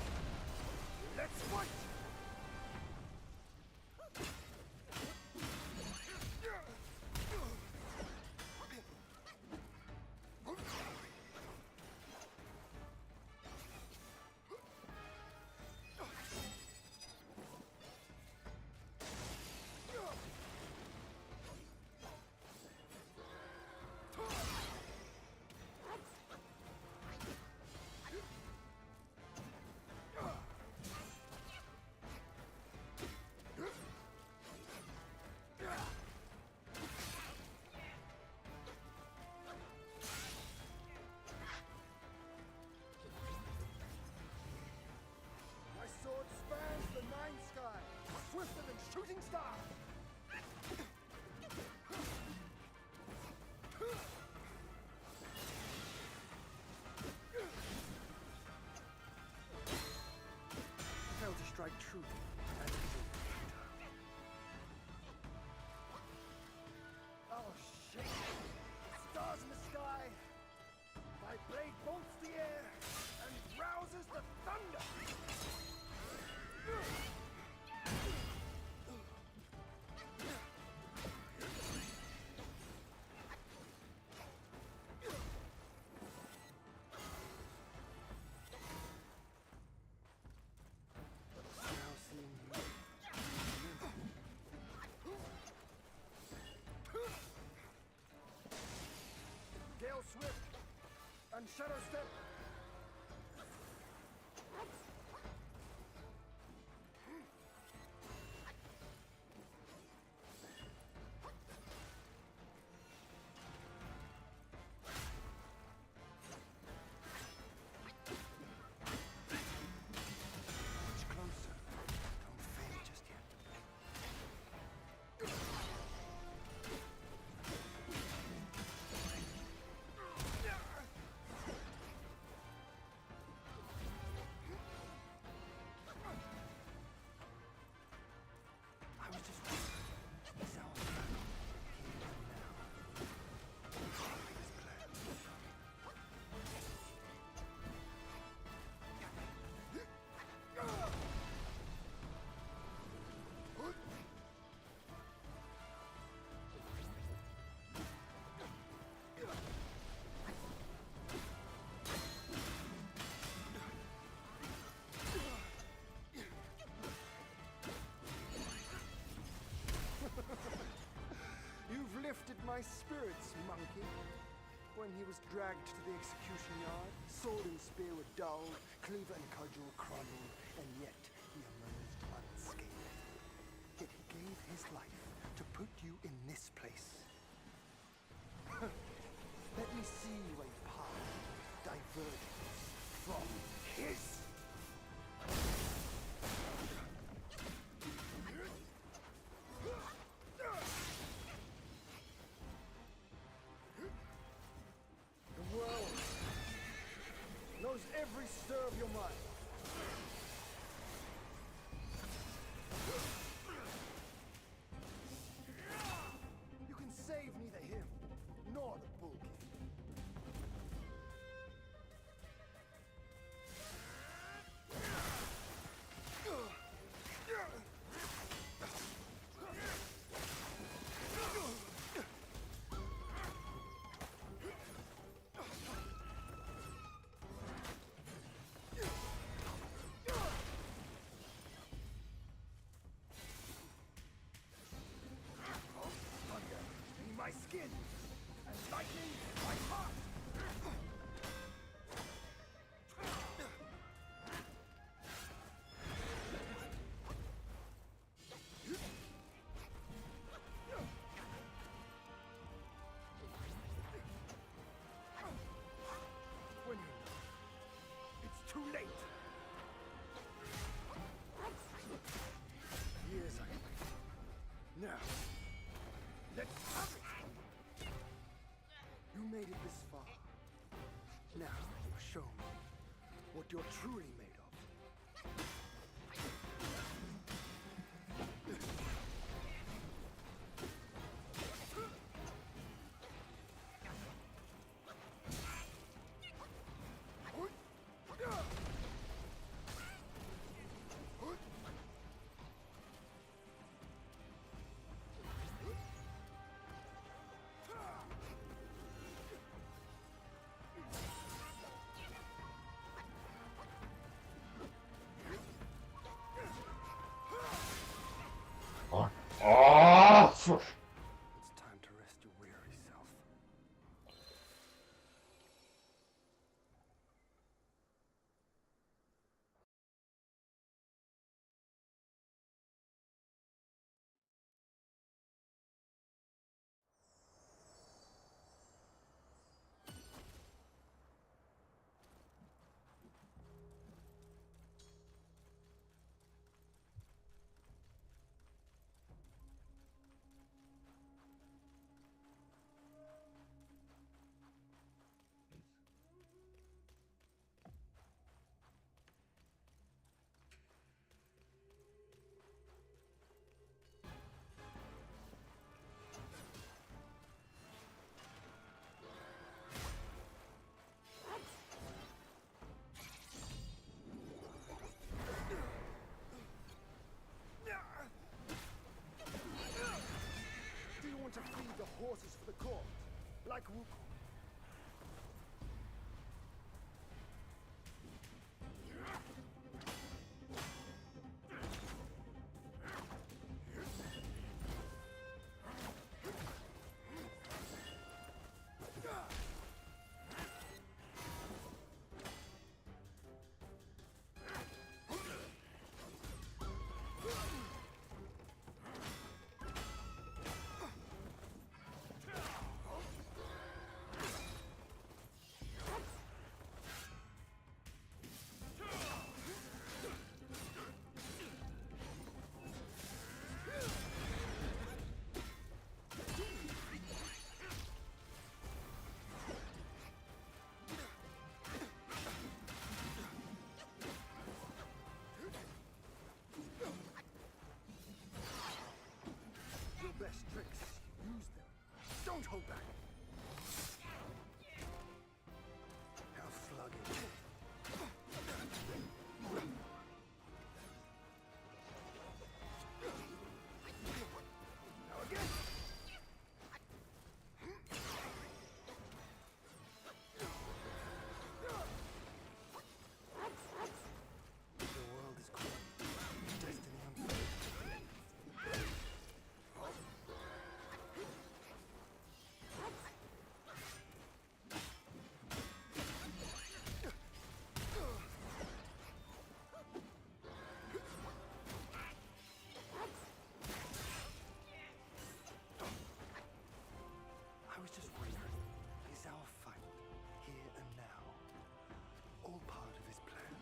Let's fight! My sword spans the nine sky, swifter than shooting star. Fail to strike true and easily. Oh shit! Stars in the sky! My blade bolts the air and rouses the thunder! Now seeing you. Gale Swift and Shadow Step. Much closer. Don't fail just yet. I was just wondering. Is our battle here and now? It's clear. You've lifted my spirits, monkey. When he was dragged to the execution yard, sword and spear were dulled, cleaver and cudgel crumbled, and yet he emerged unscathed. Yet he gave his life to put you in this place. Let me see where your path diverges from his. The world knows every stir of your mind. You can save neither him nor the Bull King. Thunder be my skin, and lightning my heart. When you know, it's too late. Years I waited. Now, let's have it. You made it this far. Now, show me what you're truly made of. It's time to rest your weary self. Do you want to feed the horses for the court, like Wukong? Your best tricks, use them. Don't hold back. Now slug it. Now again. The world is cruel. Destiny unfolding. I was just wondering, is our fight, here and now, all part of his plan?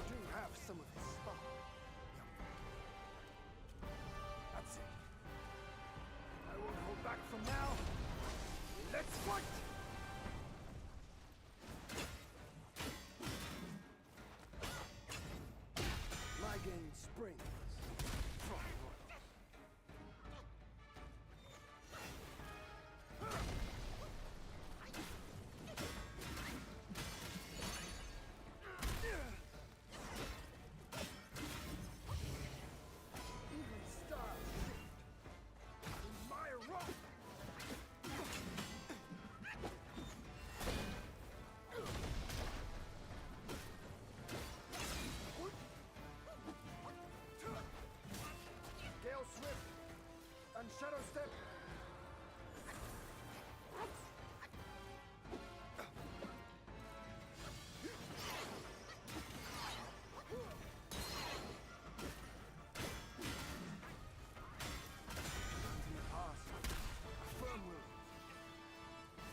Do have some of his spark. That's it. I won't hold back from now. Let's fight! Ligand Springs. Front Royals. Even style shift. In my rock. Gale Swift and Shadow Step. In the past, firm will.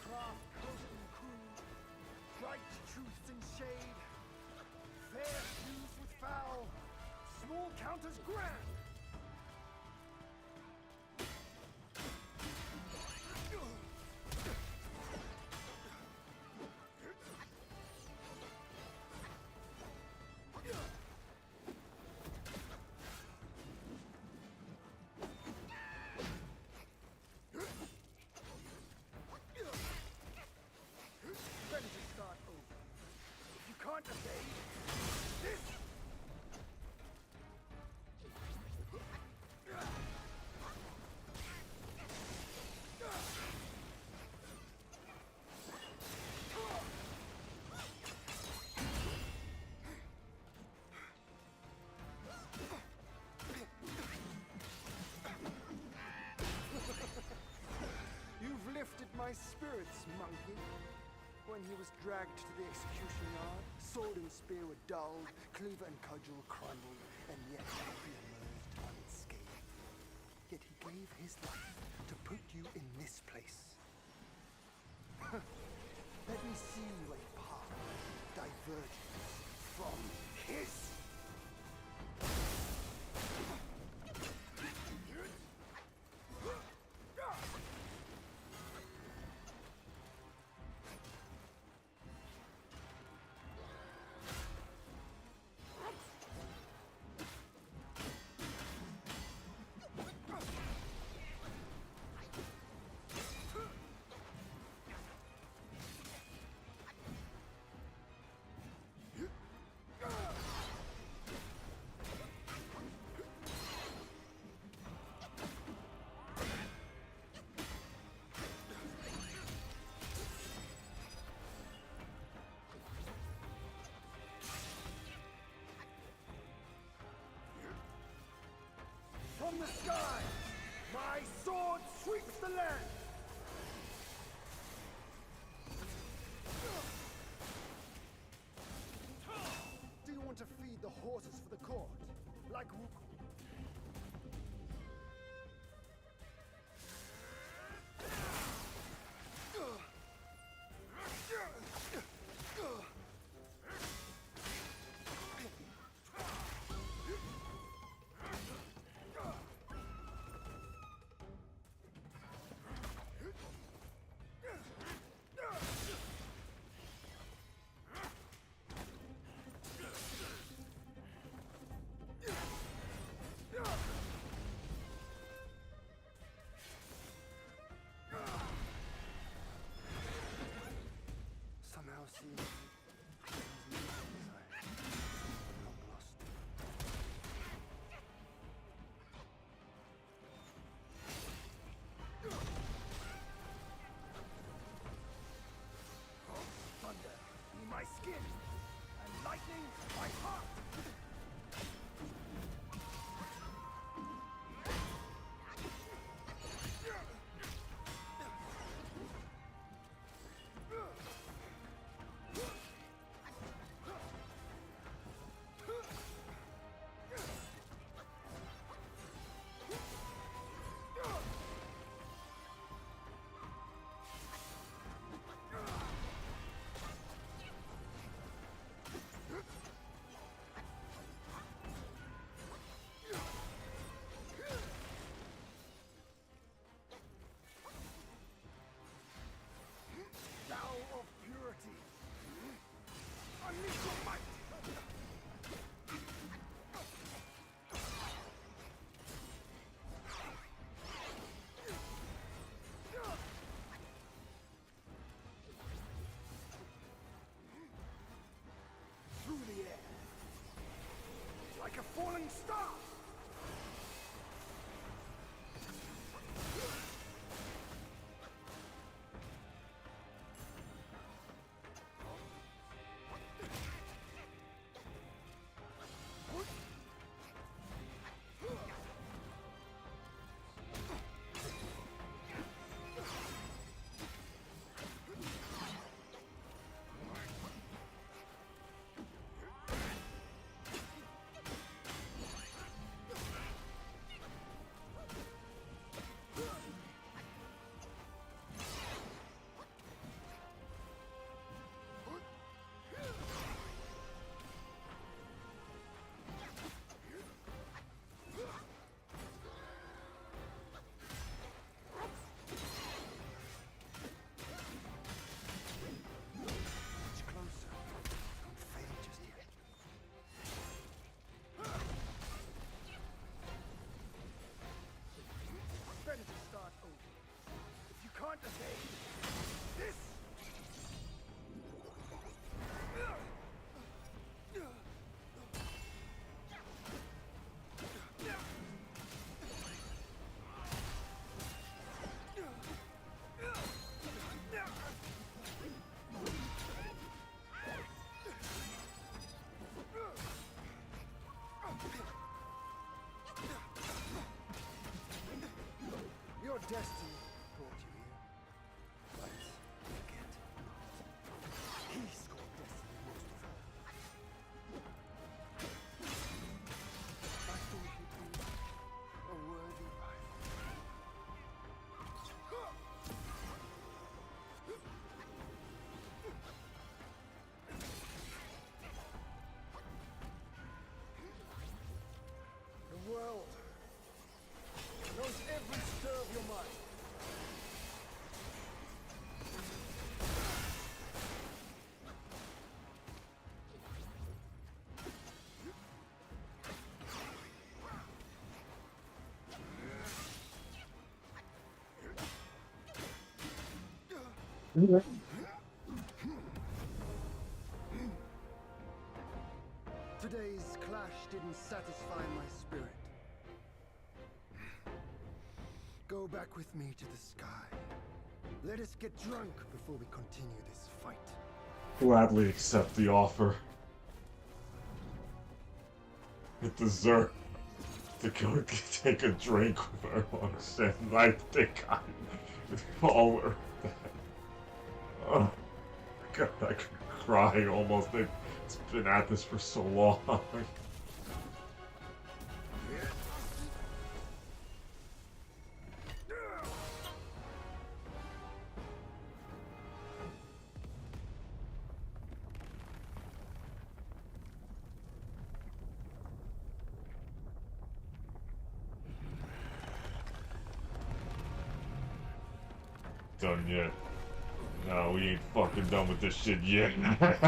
Craft, coast and crew. Bright truths in shade. Fair fuse with foul. Small counters grand. when he was dragged to the execution yard, sword and spear were dulled, cleaver and cudgel crumbled, and yet he emerged unscathed. Yet he gave his life to put you in this place. Let me see a path diverges from his. From the sky, my sword sweeps the land! Do you want to feed the horses for the court? Like Wukong? Somehow seems I'm lost. Thunder in my skin, and lightning my heart. Thou of purity, unleash your might! Through the air, like a falling star! Today's clash didn't satisfy my spirit. Go back with me to the sky. Let us get drunk before we continue this fight. Gladly accept the offer. It deserves to go take a drink with her on and I think I'm all worth that. Oh god, I could cry almost. It's been at this for so long. Done yet. No, we ain't fucking done with this shit yet. None has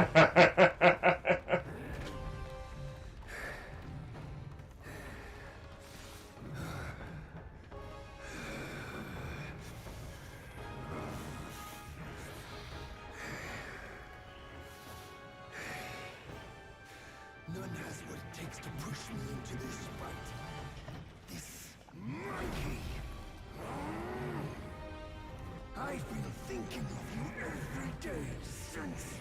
what it takes to push me into this fight. This monkey. I've been thinking of you every day since.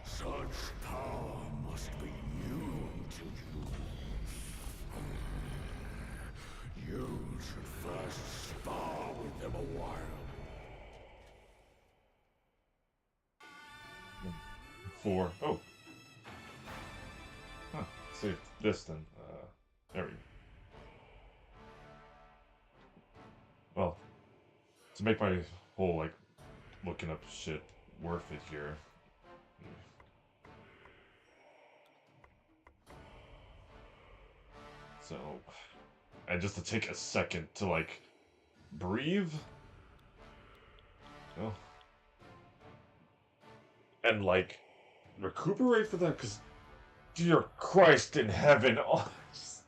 Such power must be new to you. You should first spar with them a while. Four. Oh. Huh. Save this then. There we go. Well, to make my whole, like, looking up shit worth it here. So, and just to take a second to, like, breathe. Oh. And, like, recuperate for that, because, dear Christ in heaven, oh, it's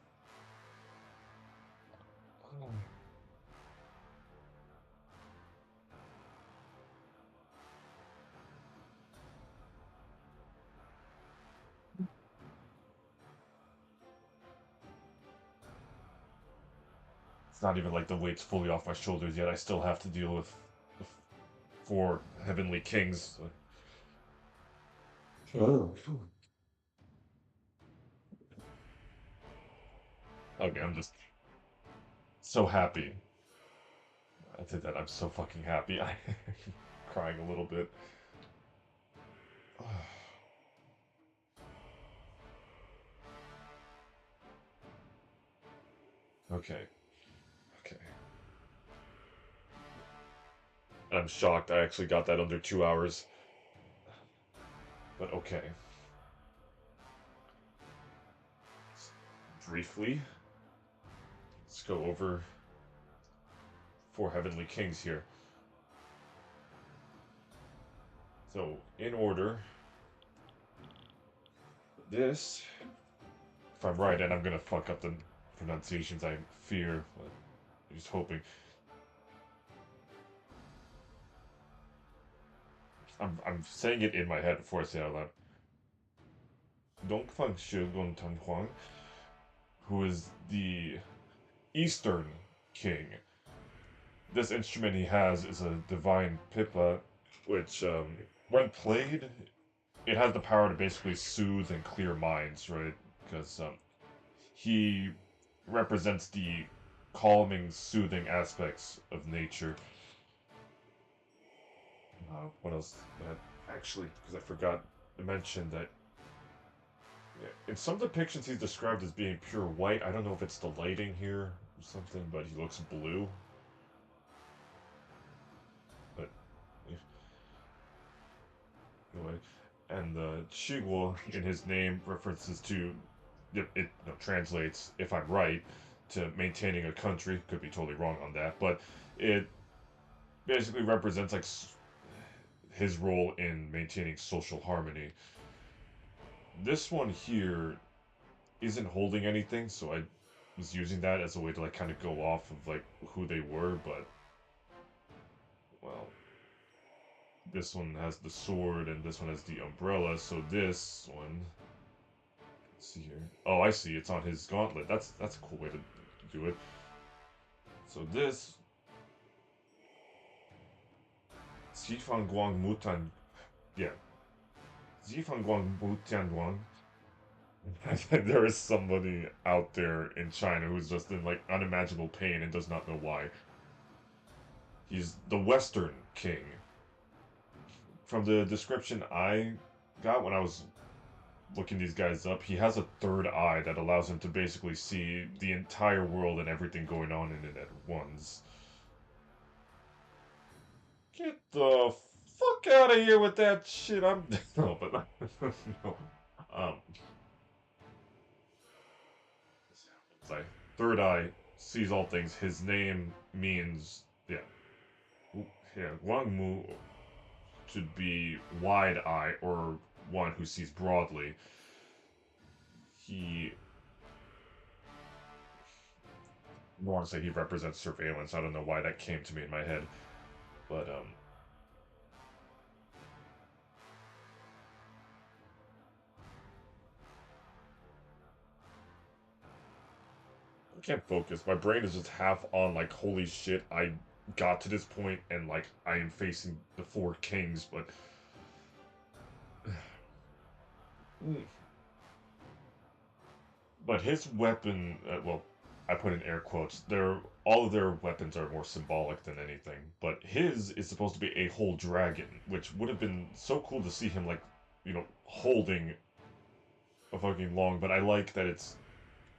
not even like the weight's fully off my shoulders yet. I still have to deal with the 4 heavenly kings. Okay, I'm just so happy. I did that. I'm so fucking happy. I'm crying a little bit. Okay. Okay. I'm shocked I actually got that under 2 hours. But okay. Briefly, let's go over 4 heavenly kings here. So, in order, this, if I'm right, and I'm gonna fuck up the pronunciations, I fear, but I'm just hoping. I'm saying it in my head before I say it out loud. Dongfang Shogun Tanhuang, who is the Eastern King. This instrument he has is a divine pipa, which, when played, it has the power to basically soothe and clear minds, right? Because he represents the calming, soothing aspects of nature. What else? Actually, because I forgot to mention that in some depictions he's described as being pure white. I don't know if it's the lighting here or something, but he looks blue. But anyway, And the Shiguo in his name references to it translates, if I'm right, to maintaining a country. Could be totally wrong on that, but it basically represents like his role in maintaining social harmony. This one here isn't holding anything, so I was using that as a way to like kind of go off of like who they were, but well, this one has the sword and this one has the umbrella, so this one, let's see here. Oh, I see, it's on his gauntlet. That's a cool way to do it. So this Xifang Guang Mutan, yeah, Xifang Guang Mutianguang. There is somebody out there in China who's just in like unimaginable pain and does not know why. He's the Western King. From the description I got when I was looking these guys up, he has a third eye that allows him to basically see the entire world and everything going on in it at once. Get the fuck out of here with that shit. I'm no, but no. Um, sorry. Third eye sees all things. His name means yeah. Wang Mu should be wide eye or one who sees broadly. He I want to say he represents surveillance. I don't know why that came to me in my head, but I can't focus. My brain is just half on like, holy shit, I got to this point and like I am facing the four kings, but but his weapon, well, I put in air quotes. All of their weapons are more symbolic than anything, but his is supposed to be a whole dragon, which would have been so cool to see him like, holding a fucking long. But I like that it's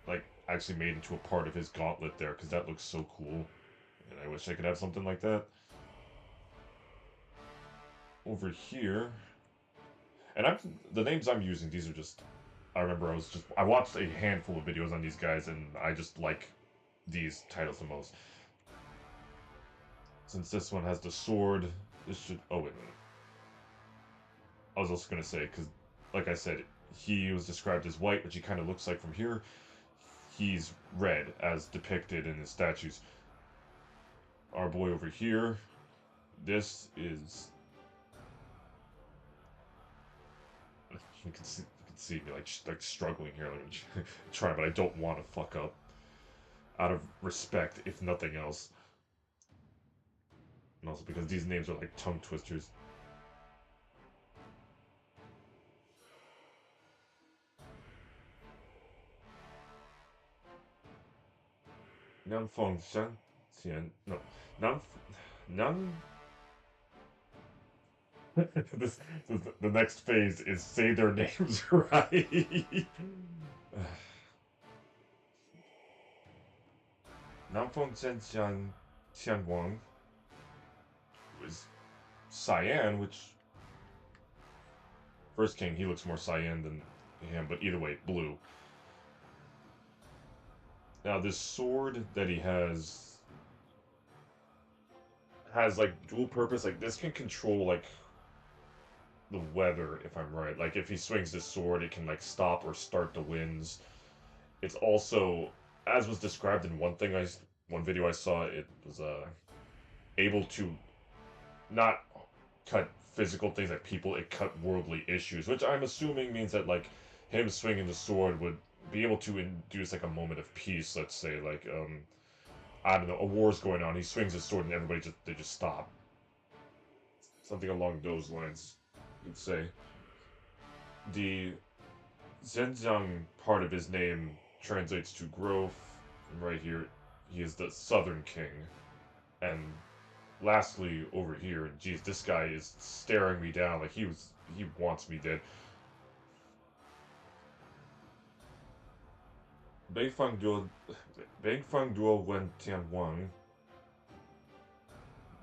like actually made into a part of his gauntlet there because that looks so cool, and I wish I could have something like that. Over here, and the names I'm using. These are just I remember I watched a handful of videos on these guys and I just like these titles the most. Since this one has the sword, this should. Oh wait a minute. I was also gonna say because, like I said, he was described as white, which he kind of looks like from here. He's red as depicted in his statues. Our boy over here, this is. You can see me like struggling here, like trying, but I don't want to fuck up. Out of respect, if nothing else. And also because these names are like tongue twisters. Nanfeng Shan Xian. No. Nan. Nan. The next phase is say their names right. Nanfeng Shan Xian Wang was cyan, which first king he looks more cyan than him, but either way, blue. Now this sword that he has like dual purpose. Like this can control like the weather, if I'm right. Like if he swings this sword, it can like stop or start the winds. It's also, as was described in one video I saw, it was able to not cut physical things like people, it cut worldly issues, which I'm assuming means that like him swinging the sword would be able to induce like a moment of peace. Let's say like I don't know, a war's going on. He swings his sword and everybody just stop. Something along those lines, you'd say. The Zhenjiang part of his name translates to growth. And right here, he is the Southern King. And lastly, over here, geez, this guy is staring me down like he wants me dead. Beifang Duo Wen Tian Wang.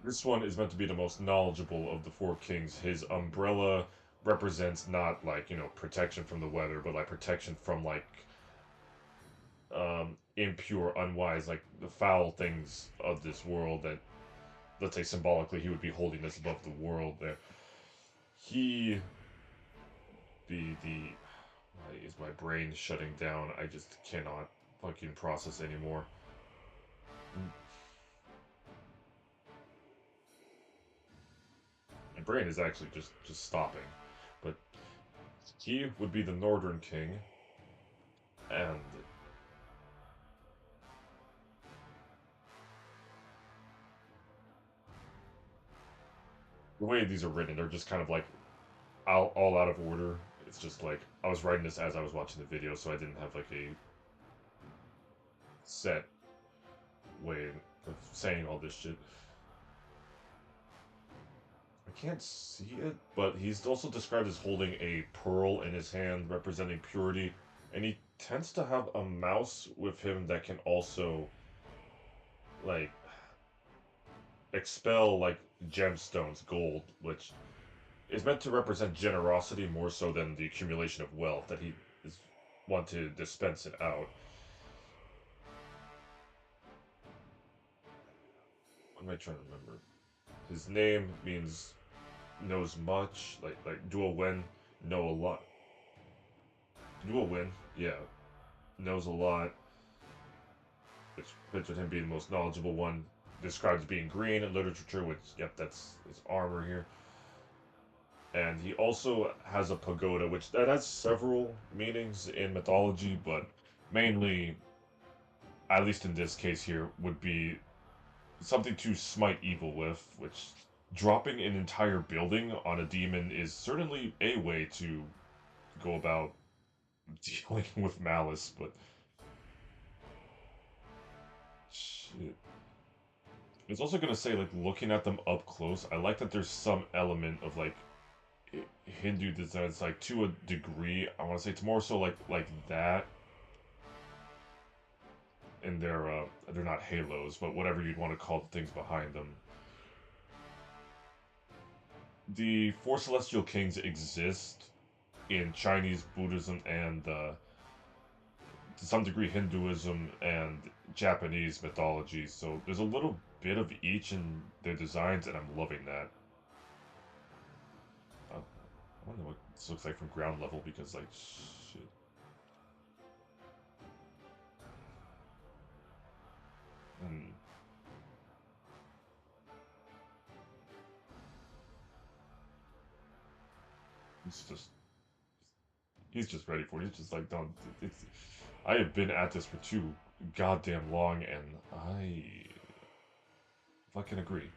This one is meant to be the most knowledgeable of the four kings. His umbrella represents not like, you know, protection from the weather, but like protection from like impure, unwise, like the foul things of this world that, let's say symbolically, he would be holding this above the world there. He the why is my brain shutting down? I just cannot fucking process anymore. My brain is actually just stopping. But he would be the Northern King, and the way these are written, they're just kind of like all out of order. It's just like I was writing this as I was watching the video, so I didn't have like a set way of saying all this shit. I can't see it, but he's also described as holding a pearl in his hand, representing purity, and he tends to have a mouse with him that can also like expel like gemstones, gold, which is meant to represent generosity more so than the accumulation of wealth that he is want to dispense it out. What am I trying to remember? His name means knows much, like dual win, know a lot. Dual win, yeah, knows a lot, which fits with him being the most knowledgeable one. Described as being green in literature, which yep, that's his armor here. And he also has a pagoda, which that has several meanings in mythology, but mainly, at least in this case here, would be something to smite evil with, which dropping an entire building on a demon is certainly a way to go about dealing with malice, but shit. It's also gonna say, like, looking at them up close, I like that there's some element of, like, Hindu designs, like, to a degree. I want to say it's more so like that, and they're not halos, but whatever you'd want to call the things behind them. The four celestial kings exist in Chinese Buddhism and to some degree Hinduism and Japanese mythology. So there's a little bit of each in their designs, and I'm loving that. I don't know what this looks like from ground level because like shit. Hmm. It's just he's just ready for it. He's just like don't. It's I have been at this for too goddamn long, and I fucking agree.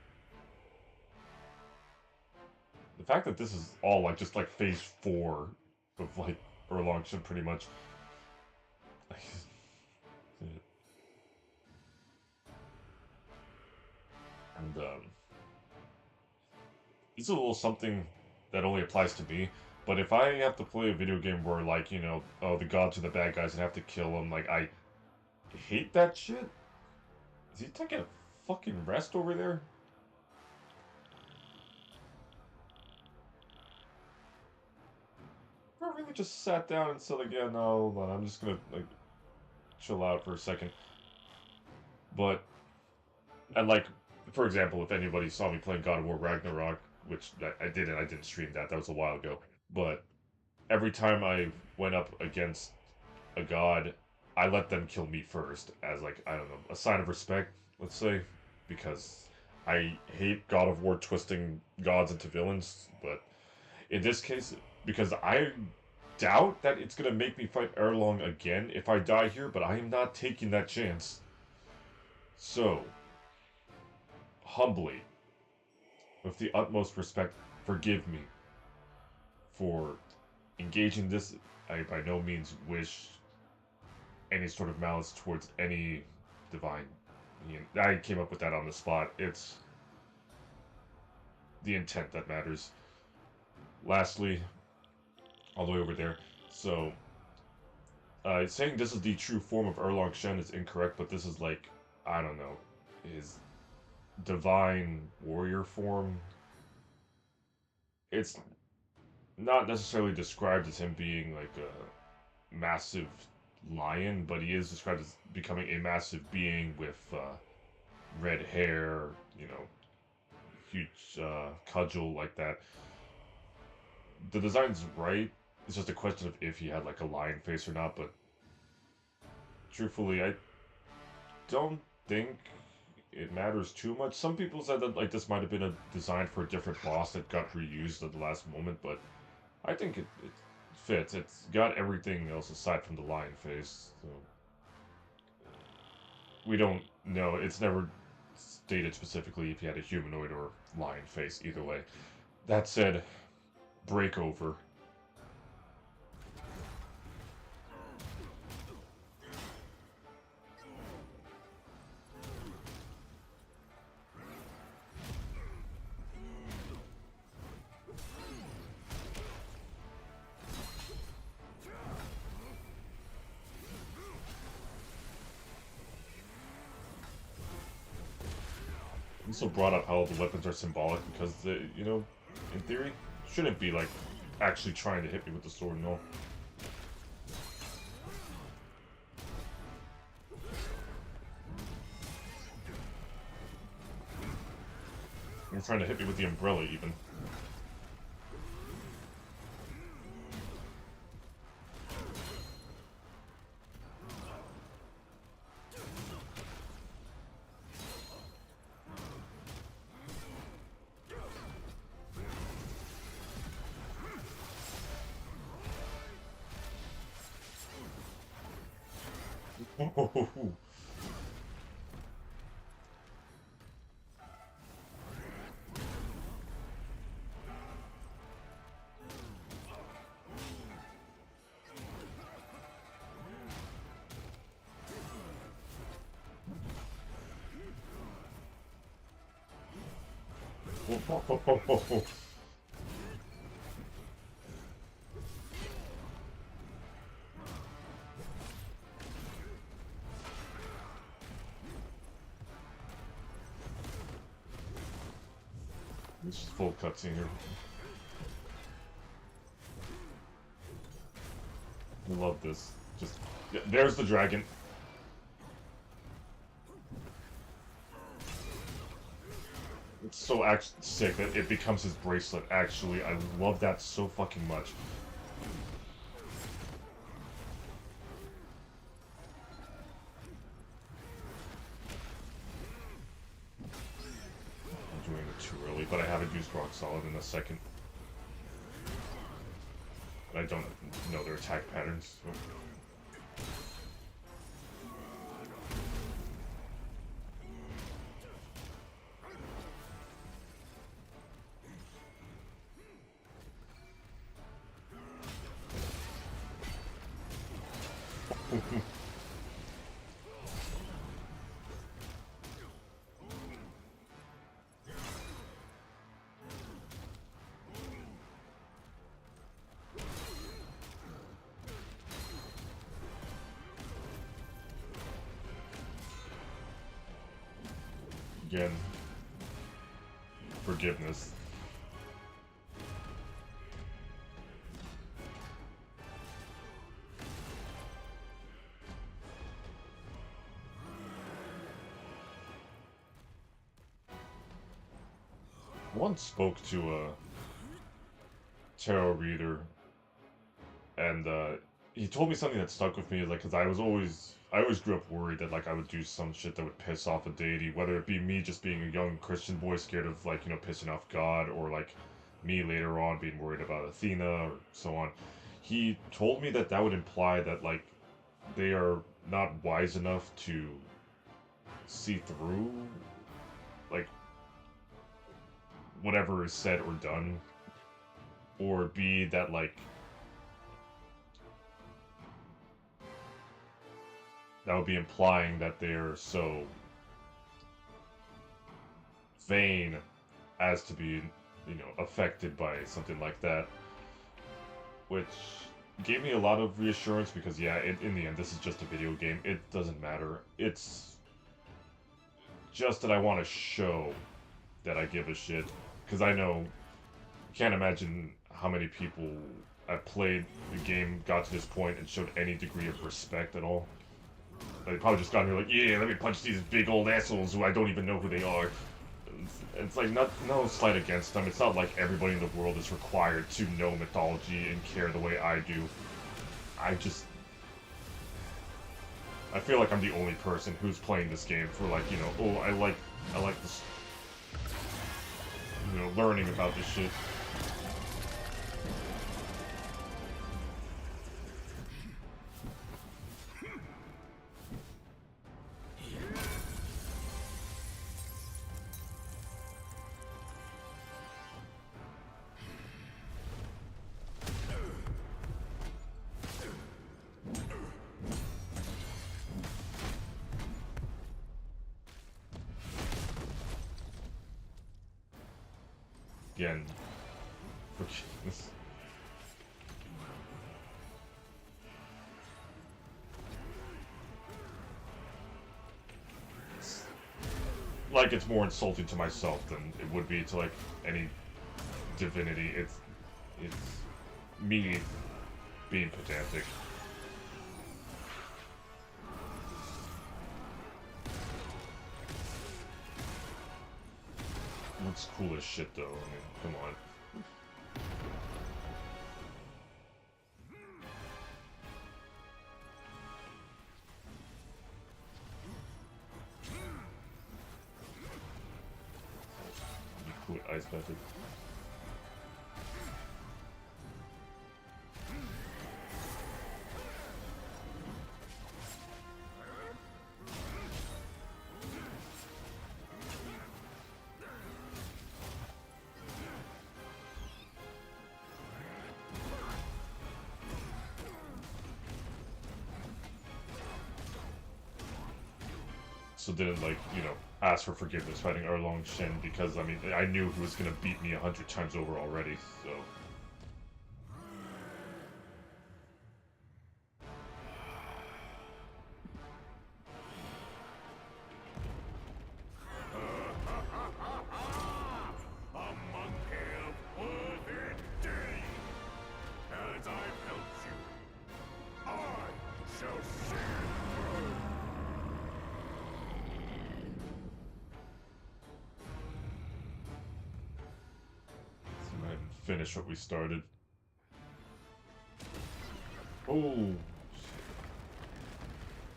The fact that this is all like just like phase 4 of like Erlang should pretty much. And it's a little something that only applies to me. But if I have to play a video game where, like, you know, oh, the gods are the bad guys and have to kill them, like, I hate that shit. Is he taking a fucking rest over there? I really just sat down and said, like, yeah, no, hold on, I'm just gonna, like, chill out for a second. But, and, like, for example, if anybody saw me playing God of War Ragnarok, which I didn't, I didn't stream that, that was a while ago. But every time I went up against a god, I let them kill me first as like I don't know a sign of respect, let's say, because I hate God of War twisting gods into villains. But in this case, because I doubt that it's gonna make me fight Erlong again if I die here, but I am not taking that chance. So humbly, with the utmost respect, forgive me for engaging this. I by no means wish any sort of malice towards any divine being. I came up with that on the spot. It's the intent that matters. Lastly, all the way over there. So, saying this is the true form of Erlong Shen is incorrect, but this is like, I don't know, his divine warrior form. It's not necessarily described as him being like a massive lion, but he is described as becoming a massive being with red hair, you know, huge cudgel like that. The design's right. It's just a question of if he had like a lion face or not. But truthfully, I don't think it matters too much. Some people said that like this might have been a design for a different boss that got reused at the last moment, but I think it fits. It's got everything else aside from the lion face. So we don't know. It's never stated specifically if he had a humanoid or lion face. Either way. That said, Breakover. Also brought up how the weapons are symbolic because they, you know, in theory, shouldn't be like actually trying to hit me with the sword. No, they're trying to hit me with the umbrella even. This is full cutscene here. I love this. Just yeah, there's the dragon. It's so actually sick that it becomes his bracelet. Actually, I love that so fucking much. I'm doing it too early, but I haven't used Rock Solid in a second. I don't know their attack patterns. So. Again, forgiveness. Once spoke to a tarot reader, and he told me something that stuck with me, like, because I always grew up worried that like I would do some shit that would piss off a deity, whether it be me just being a young Christian boy scared of like pissing off God, or like me later on being worried about Athena or so on. He told me that that would imply that like they are not wise enough to see through like whatever is said or done, or be that like that would be implying that they're so vain as to be, affected by something like that. Which gave me a lot of reassurance because, yeah, in the end, this is just a video game. It doesn't matter. It's just that I want to show that I give a shit. Because I know, can't imagine how many people have played the game, got to this point, and showed any degree of respect at all. They probably just got here like, yeah, let me punch these big old assholes who I don't even know who they are. It's like, no slight against them. It's not like everybody in the world is required to know mythology and care the way I do. I feel like I'm the only person who's playing this game for, like, you know, oh, I like this, you know, learning about this shit. Again, forgiveness. Like, it's more insulting to myself than it would be to, like, any divinity. It's me being pedantic. Looks cool as shit, though. I mean, come on. Cool ice method. So didn't, like, you know, ask for forgiveness fighting Erlong Shen because, I mean, I knew he was gonna beat me 100 times over already, so. Finish what we started. Oh,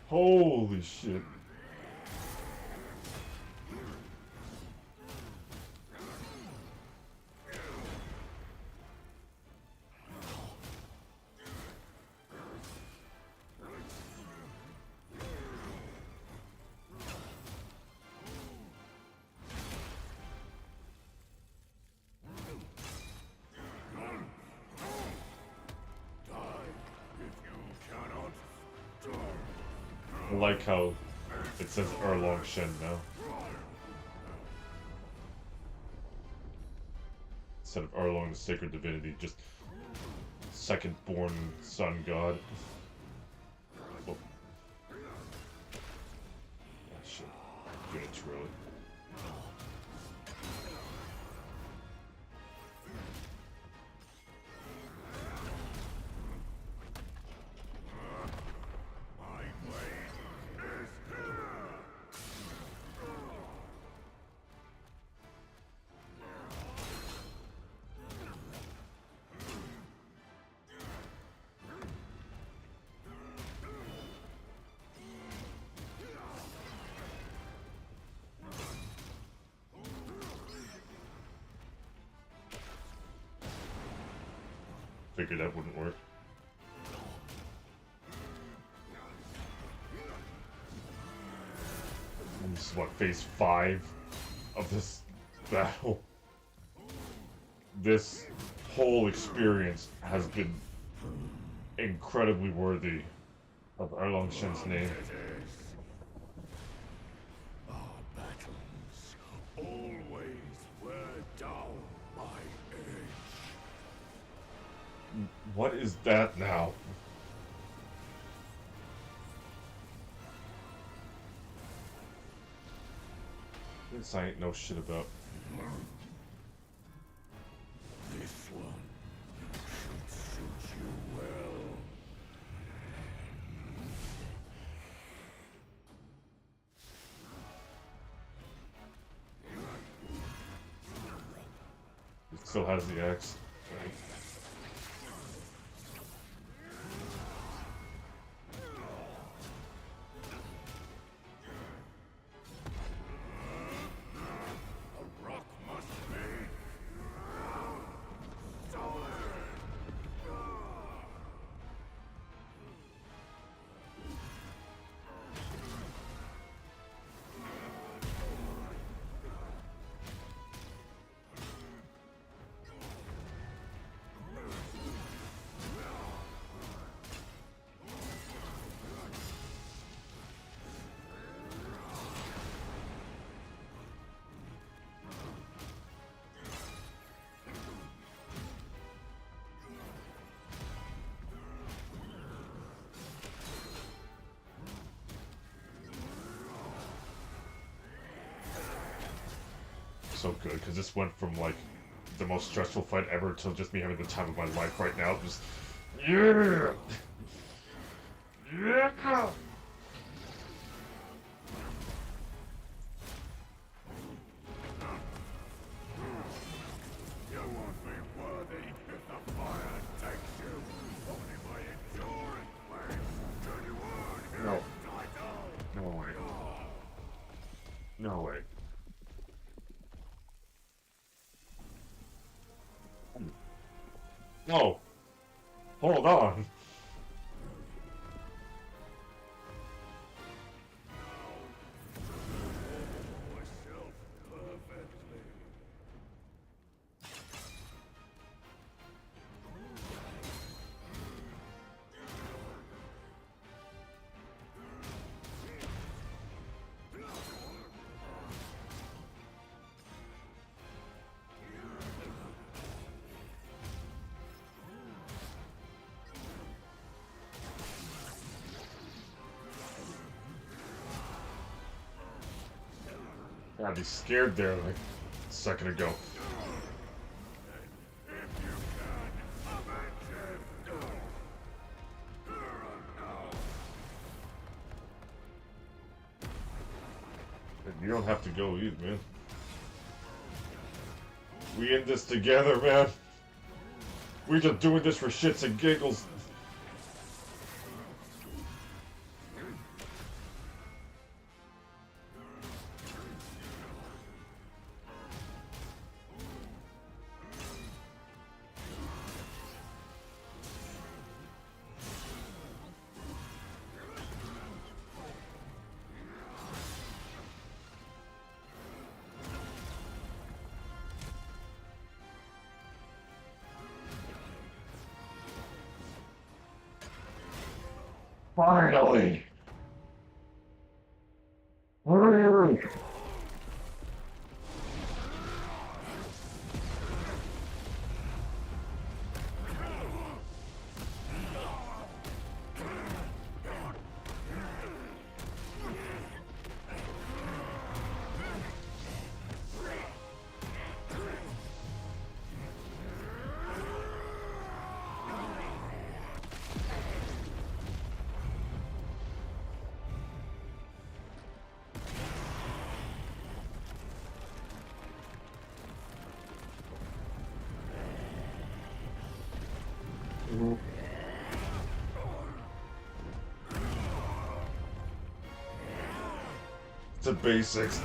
holy shit. I like how it says Erlong Shen now. Instead of Erlong, the sacred divinity, just second-born sun god. Oh. Ah, shit. Doing it too early. Figured that wouldn't work. And this is what, phase 5 of this battle? This whole experience has been incredibly worthy of Erlong Shen's name. Our battles always were down my edge. What is that now? This I ain't know shit about. This one Still has the axe. Right. A rock must be solid. So good, because this went from like the most stressful fight ever to just me having the time of my life right now. Just yeah, yeah. You won't be worthy if the fire takes you. Only by enduring flames can you earn No, his title. no way, no way. No, hold on. Myself perfectly. I'd be scared there like a second ago. If you can, avenge him. Here and now. You don't have to go either, man. We in this together, man. We just doing this for shits and giggles. Finally! The basics.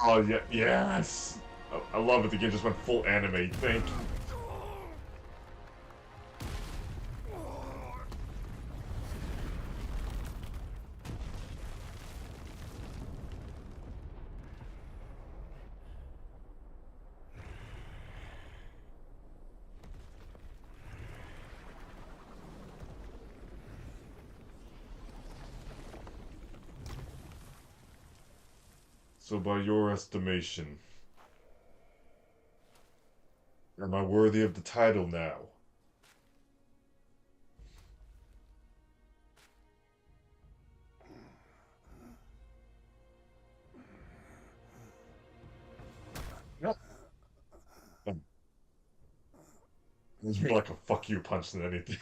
Oh yeah, yes. I love it. The game just went full anime. Thank you. So, by your estimation, am I worthy of the title now? Yep. Um, It's more like a fuck you punch than anything.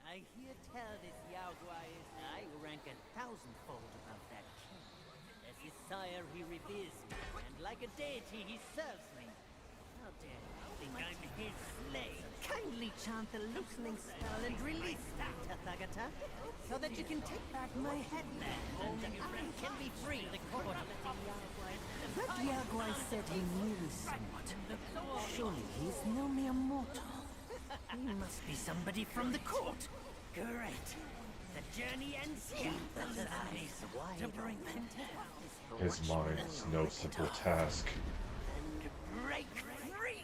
I hear tell this Yao Guai is I rank 1,000-fold above that king. As his sire, he reveres me, and like a deity, he serves me. How dare you think I'm his slave? Kindly chant the loosening spell and release me, Tathagata, so that you can take back my headband and I can be free of the cord. That Yao Guai said he knew somewhat. Surely he's no mere mortal. He must be somebody from the court. Great. The journey ends here. Those eyes to bring them down. His mind's no simple task. And break free.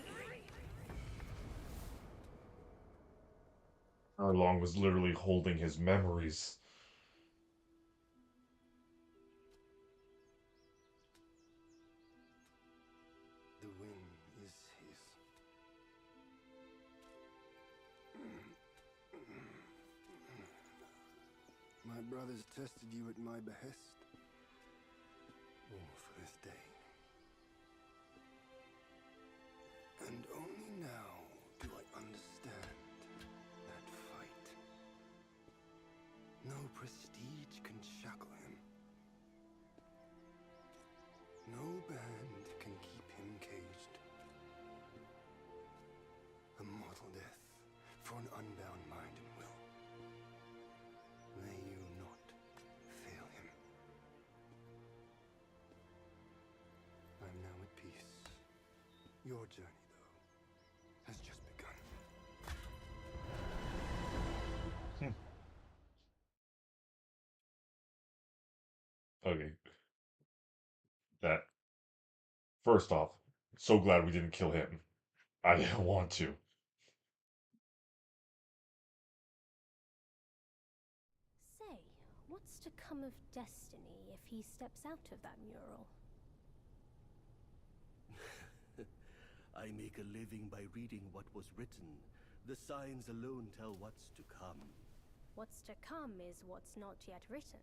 Arlong was literally holding his memories. The win is his. My brothers tested you at my behest. All for this day. And only now do I understand that fight. No prestige can shackle him. No band can keep him caged. A mortal death for an unbound mind and will. May you not fail him. I'm now at peace. Your journey, though, has just begun. Okay. That. First off, so glad we didn't kill him. I didn't want to. Say, what's to come of Destiny if he steps out of that mural? I make a living by reading what was written. The signs alone tell what's to come. What's to come is what's not yet written.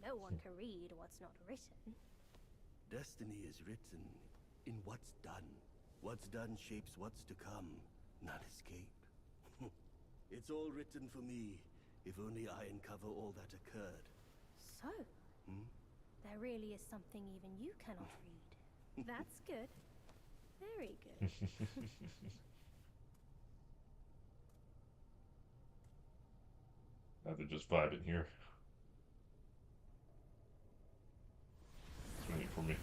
No one can read what's not written. Destiny is written in what's done. What's done shapes what's to come, not escape. It's all written for me, if only I uncover all that occurred. So, there really is something even you cannot read. That's good. Very good. Now they're just vibing here. It's waiting for me.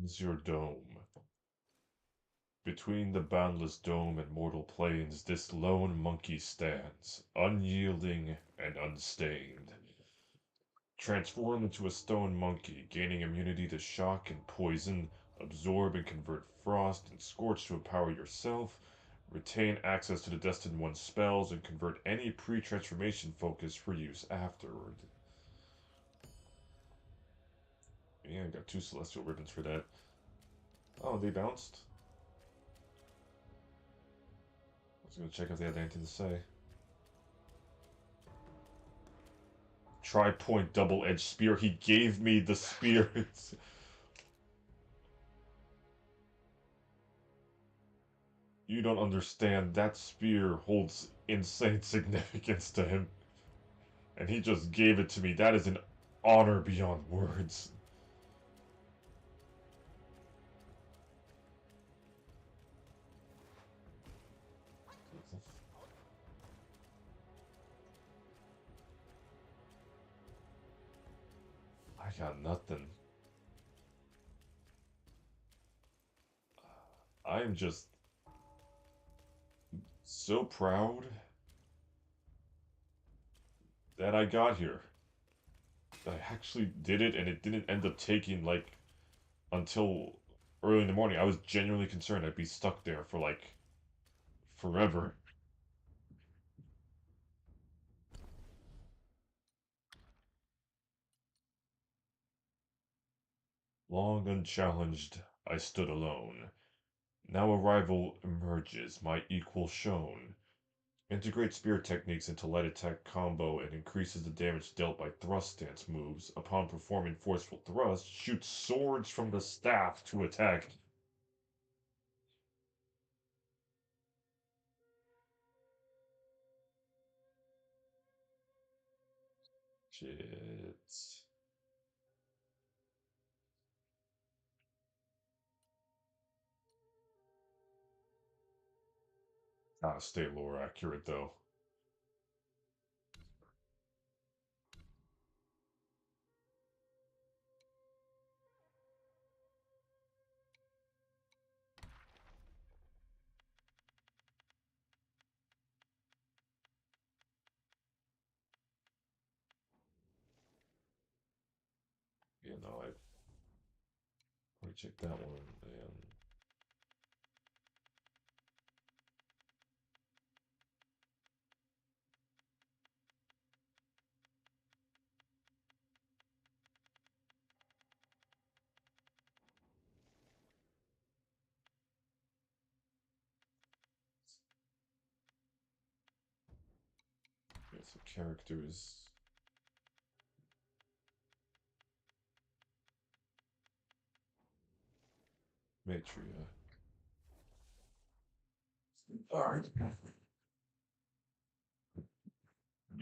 Is your dome. Between the boundless dome and mortal plains, this lone monkey stands, unyielding and unstained. Transform into a stone monkey, gaining immunity to shock and poison, absorb and convert frost and scorch to empower yourself, retain access to the Destined One's spells, and convert any pre-transformation focus for use afterward. Yeah, I got 2 celestial ribbons for that. Oh, they bounced? I was gonna check if they had anything to say. Tri-point double-edged spear. He gave me the spear. You don't understand. That spear holds insane significance to him. And he just gave it to me. That is an honor beyond words. I got nothing. I am just so proud that I got here. I actually did it, and it didn't end up taking like until early in the morning. I was genuinely concerned I'd be stuck there for like forever. Long unchallenged, I stood alone. Now a rival emerges, my equal shown. Integrate spirit techniques into light attack combo and increases the damage dealt by thrust stance moves. Upon performing forceful thrust, shoots swords from the staff to attack. Shit. Gotta stay lore accurate though. You know, let me check that one and okay, so characters. Matria. Alright.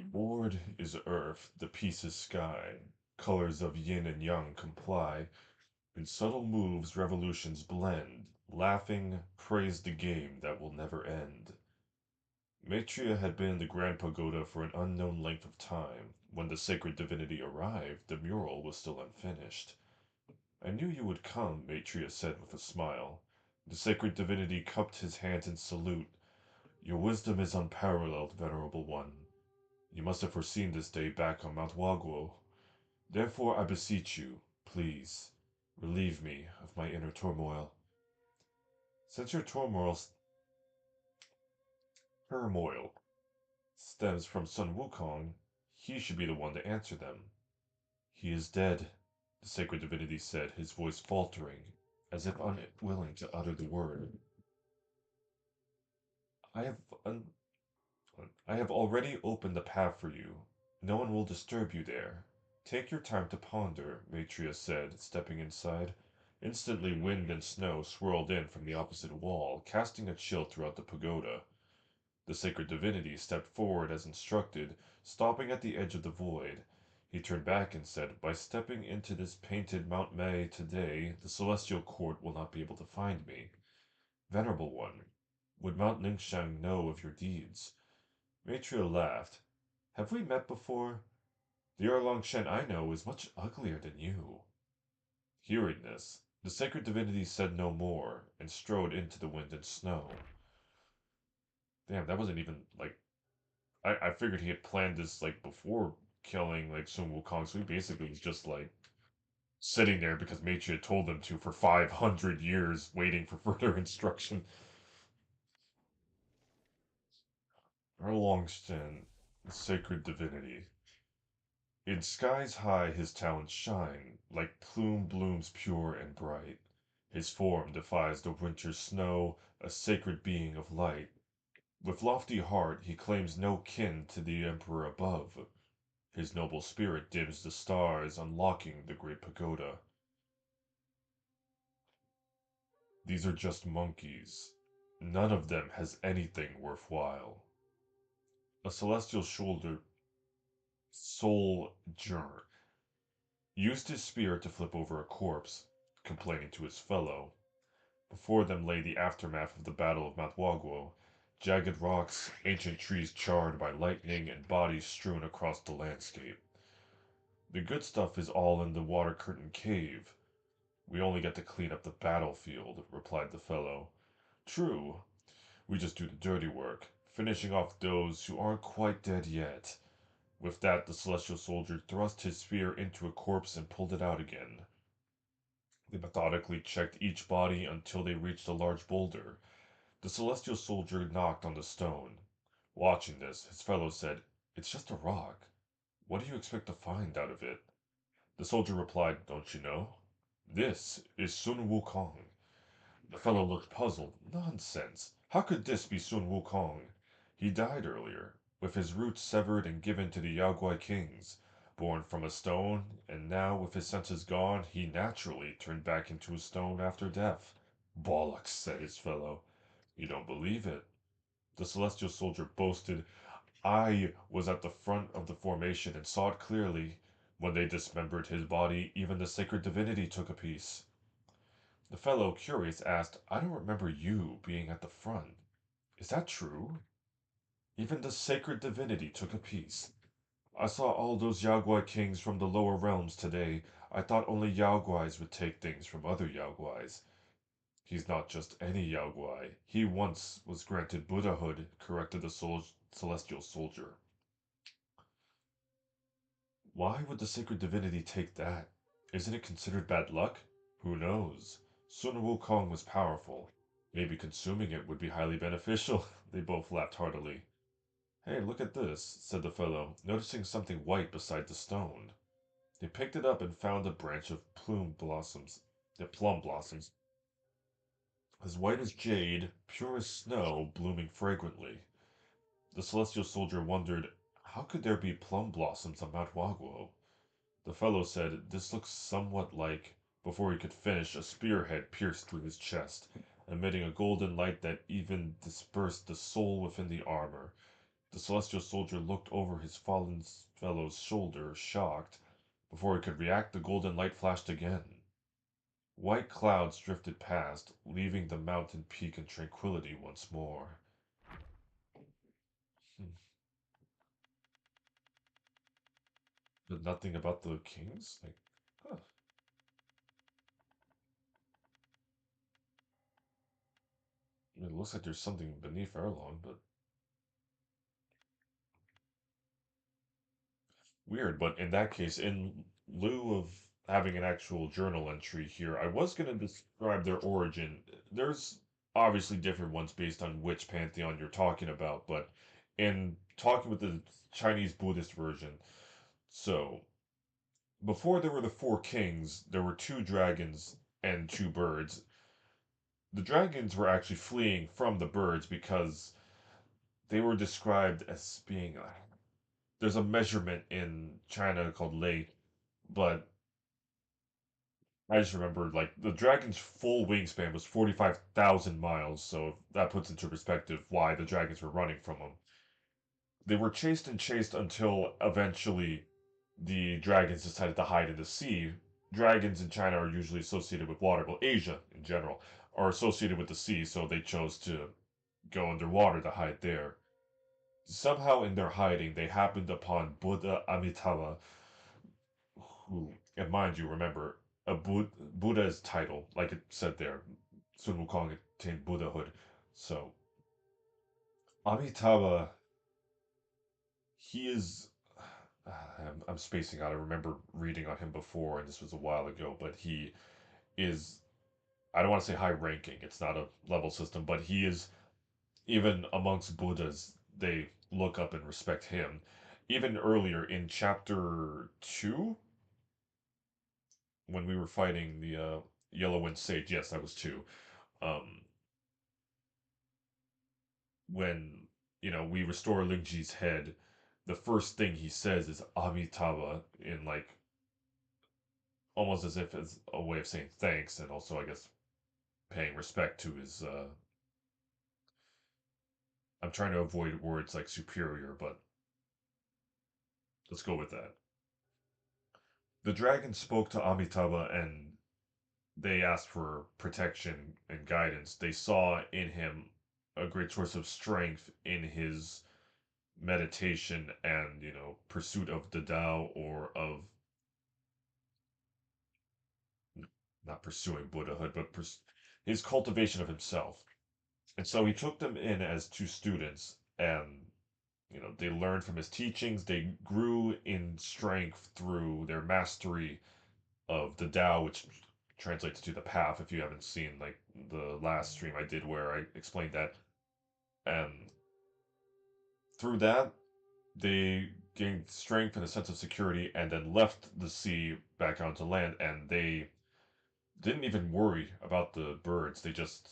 Board is earth, the piece is sky. Colors of yin and yang comply. In subtle moves, revolutions blend. Laughing, praise the game that will never end. Matria had been in the Grand Pagoda for an unknown length of time. When the sacred divinity arrived, the mural was still unfinished. I knew you would come, Matria said with a smile. The sacred divinity cupped his hands in salute. Your wisdom is unparalleled, venerable one. You must have foreseen this day back on Mount Waguo. Therefore I beseech you, please, relieve me of my inner turmoil. Since your turmoil stems from Sun Wukong, he should be the one to answer them. He is dead, the sacred divinity said, his voice faltering, as if unwilling to utter the word. I have un- I have already opened the path for you. No one will disturb you there. Take your time to ponder, Matria said, stepping inside. Instantly wind and snow swirled in from the opposite wall, casting a chill throughout the pagoda. The sacred divinity stepped forward as instructed, stopping at the edge of the void. He turned back and said, by stepping into this painted Mount May today, the celestial court will not be able to find me. Venerable one, would Mount Ningxiang know of your deeds? Matria laughed. Have we met before? The Erlong Shen I know is much uglier than you. Hearing this, the sacred divinity said no more and strode into the wind and snow. Damn, that wasn't even like I figured he had planned this like before killing like Sun Wukong, so he basically was just like sitting there because Matria told him to for 500 years, waiting for further instruction. Erlong Shen, the sacred divinity. In skies high his talents shine, like plume blooms pure and bright. His form defies the winter's snow, a sacred being of light. With lofty heart he claims no kin to the emperor above. His noble spirit dims the stars, unlocking the great pagoda. These are just monkeys. None of them has anything worthwhile. A celestial shoulder soldier used his spear to flip over a corpse, complaining to his fellow. Before them lay the aftermath of the Battle of Mount Waguo, jagged rocks, ancient trees charred by lightning, and bodies strewn across the landscape. The good stuff is all in the water curtain cave. We only get to clean up the battlefield, replied the fellow. True, we just do the dirty work, finishing off those who aren't quite dead yet. With that, the celestial soldier thrust his spear into a corpse and pulled it out again. They methodically checked each body until they reached a large boulder. The celestial soldier knocked on the stone. Watching this, his fellow said, "It's just a rock. What do you expect to find out of it?" The soldier replied, "Don't you know? This is Sun Wukong." The fellow looked puzzled. "Nonsense! How could this be Sun Wukong? He died earlier, with his roots severed and given to the Yaguai kings. Born from a stone, and now with his senses gone, he naturally turned back into a stone after death." "Bollocks," said his fellow. "You don't believe it." The celestial soldier boasted, "I was at the front of the formation and saw it clearly. When they dismembered his body, even the sacred divinity took a piece." The fellow, curious, asked, "I don't remember you being at the front. Is that true?" "Even the sacred divinity took a piece. I saw all those Yaguai kings from the lower realms today. I thought only Yaguais would take things from other Yaguais." "He's not just any Yaguai. He once was granted Buddhahood," corrected the celestial soldier. "Why would the sacred divinity take that? Isn't it considered bad luck?" "Who knows? Sun Wukong was powerful. Maybe consuming it would be highly beneficial." They both laughed heartily. "Hey, look at this," said the fellow, noticing something white beside the stone. They picked it up and found a branch of plum blossoms, as white as jade, pure as snow, blooming fragrantly. The celestial soldier wondered, how could there be plum blossoms on Mount Waguo? The fellow said, "This looks somewhat like—" Before he could finish, a spearhead pierced through his chest, emitting a golden light that even dispersed the soul within the armor. The celestial soldier looked over his fallen fellow's shoulder, shocked. Before he could react, the golden light flashed again. White clouds drifted past, leaving the mountain peak in tranquility once more. Hmm. But nothing about the kings? Huh. It looks like there's something beneath Erlong, but weird. But in that case, in lieu of having an actual journal entry here, I was going to describe their origin. There's obviously different ones based on which pantheon you're talking about, but in talking with the Chinese Buddhist version, so before there were the four kings, there were two dragons and two birds. The dragons were actually fleeing from the birds because they were described as being. There's a measurement in China called lei, but I just remember like the dragon's full wingspan was 45,000 miles, so that puts into perspective why the dragons were running from them. They were chased and chased until eventually the dragons decided to hide in the sea. Dragons in China are usually associated with water. Well, Asia in general are associated with the sea, so they chose to go underwater to hide there. Somehow, in their hiding, they happened upon Buddha Amitabha, who, and mind you, remember, Buddha's title, like it said there, Sun Wukong attained Buddhahood. So, Amitabha, he is. I'm spacing out. I remember reading on him before, and this was a while ago, but he is. I don't want to say high ranking, it's not a level system, but he is, even amongst Buddhas, they look up and respect him. Even earlier in chapter 2, when we were fighting the Yellow Wind Sage, yes, that was 2. Um, when we restore Lingji's head, the first thing he says is Amitabha in like almost as if it's a way of saying thanks, and also I guess paying respect to his. I'm trying to avoid words like superior, but let's go with that. The dragon spoke to Amitabha and they asked for protection and guidance. They saw in him a great source of strength in his meditation and, pursuit of the Tao, or of not pursuing Buddhahood, but his cultivation of himself. And so he took them in as two students, and they learned from his teachings. They grew in strength through their mastery of the Tao, which translates to the path. If you haven't seen like the last stream I did where I explained that, and through that they gained strength and a sense of security, and then left the sea back onto land, and they didn't even worry about the birds. They just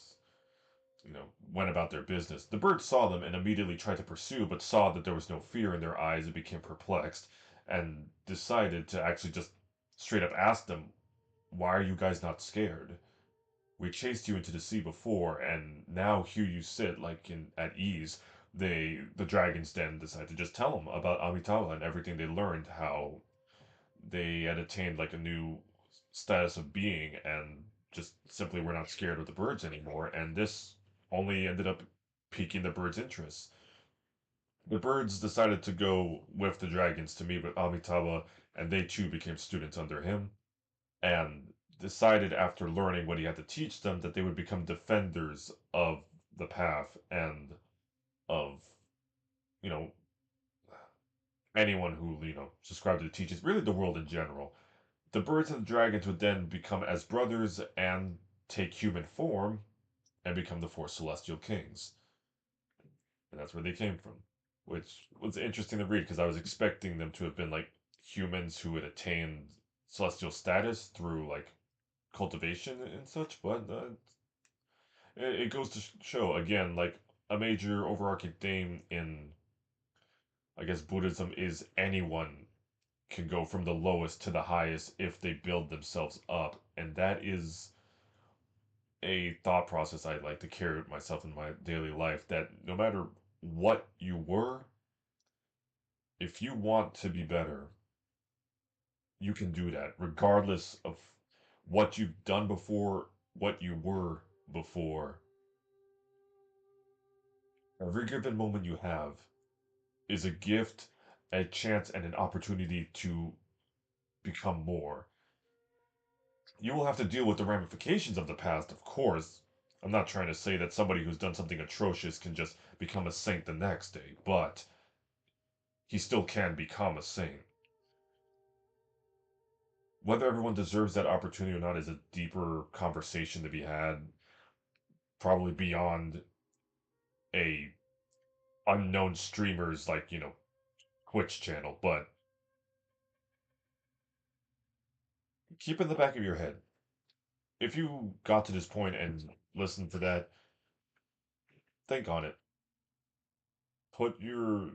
went about their business. The birds saw them and immediately tried to pursue, but saw that there was no fear in their eyes and became perplexed, and decided to actually just straight up ask them, "Why are you guys not scared? We chased you into the sea before, and now here you sit like in at ease." The dragons then decided to just tell them about Amitabha and everything they learned, how they had attained like a new status of being, and just simply were not scared of the birds anymore. And this only ended up piquing the birds' interest. The birds decided to go with the dragons to meet with Amitabha, and they too became students under him, and decided after learning what he had to teach them that they would become defenders of the path and of, you know, anyone who, subscribed to the teachings, really the world in general. The birds and the dragons would then become as brothers and take human form and become the four celestial kings. And that's where they came from, which was interesting to read because I was expecting them to have been like humans who had attained celestial status through like cultivation and such, but it goes to show again, like a major overarching theme in, I guess, Buddhism is anyone can go from the lowest to the highest if they build themselves up, and that is a thought process I like to carry with myself in my daily life. That no matter what you were, if you want to be better, you can do that, regardless of what you've done before, what you were before. Every given moment you have is a gift, a chance, and an opportunity to become more. You will have to deal with the ramifications of the past, of course. I'm not trying to say that somebody who's done something atrocious can just become a saint the next day, but he still can become a saint. Whether everyone deserves that opportunity or not is a deeper conversation to be had, probably beyond a unknown streamer's like, Twitch channel, but keep in the back of your head. If you got to this point and listened to that, think on it. Put your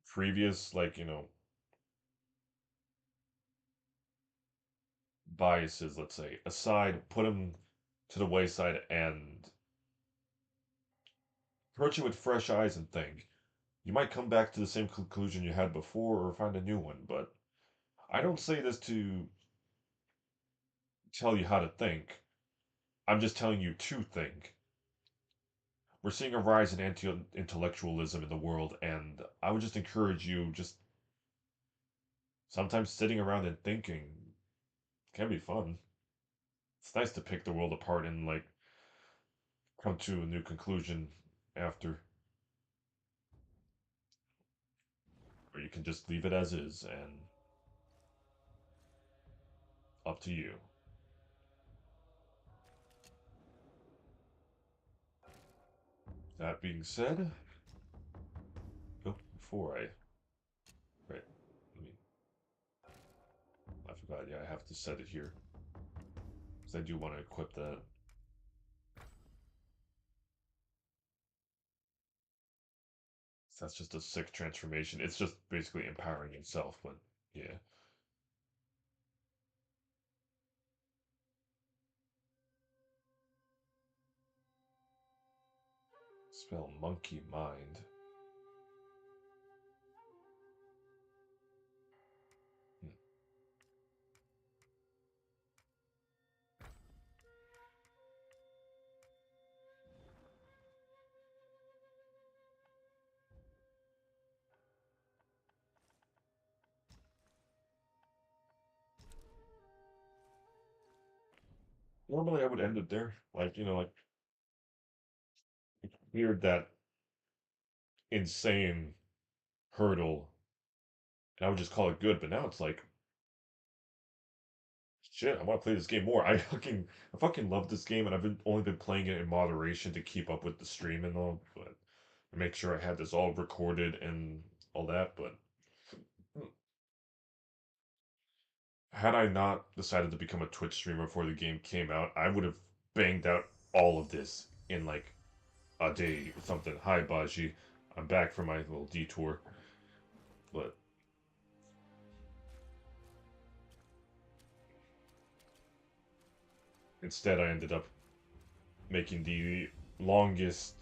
previous, like, biases, let's say, aside, put them to the wayside, and approach it with fresh eyes and think. You might come back to the same conclusion you had before or find a new one, but I don't say this to tell you how to think. I'm just telling you to think. We're seeing a rise in anti-intellectualism in the world, and I would just encourage you, just sometimes sitting around and thinking can be fun. It's nice to pick the world apart and like come to a new conclusion after, or you can just leave it as is and up to you. That being said, oh, before I, right, let me, I forgot, yeah, I have to set it here, because I do want to equip that. That's just a sick transformation. It's just basically empowering yourself, but yeah. Spell monkey mind. Hmm. Normally I would end it there. Like, it's weird that insane hurdle, and I would just call it good. But now it's like, shit, I want to play this game more. I fucking love this game, and only been playing it in moderation to keep up with the stream and all, but make sure I had this all recorded and all that. But had I not decided to become a Twitch streamer before the game came out, I would have banged out all of this in like a day or something. Hi, Baji. I'm back from my little detour. But instead, I ended up making the longest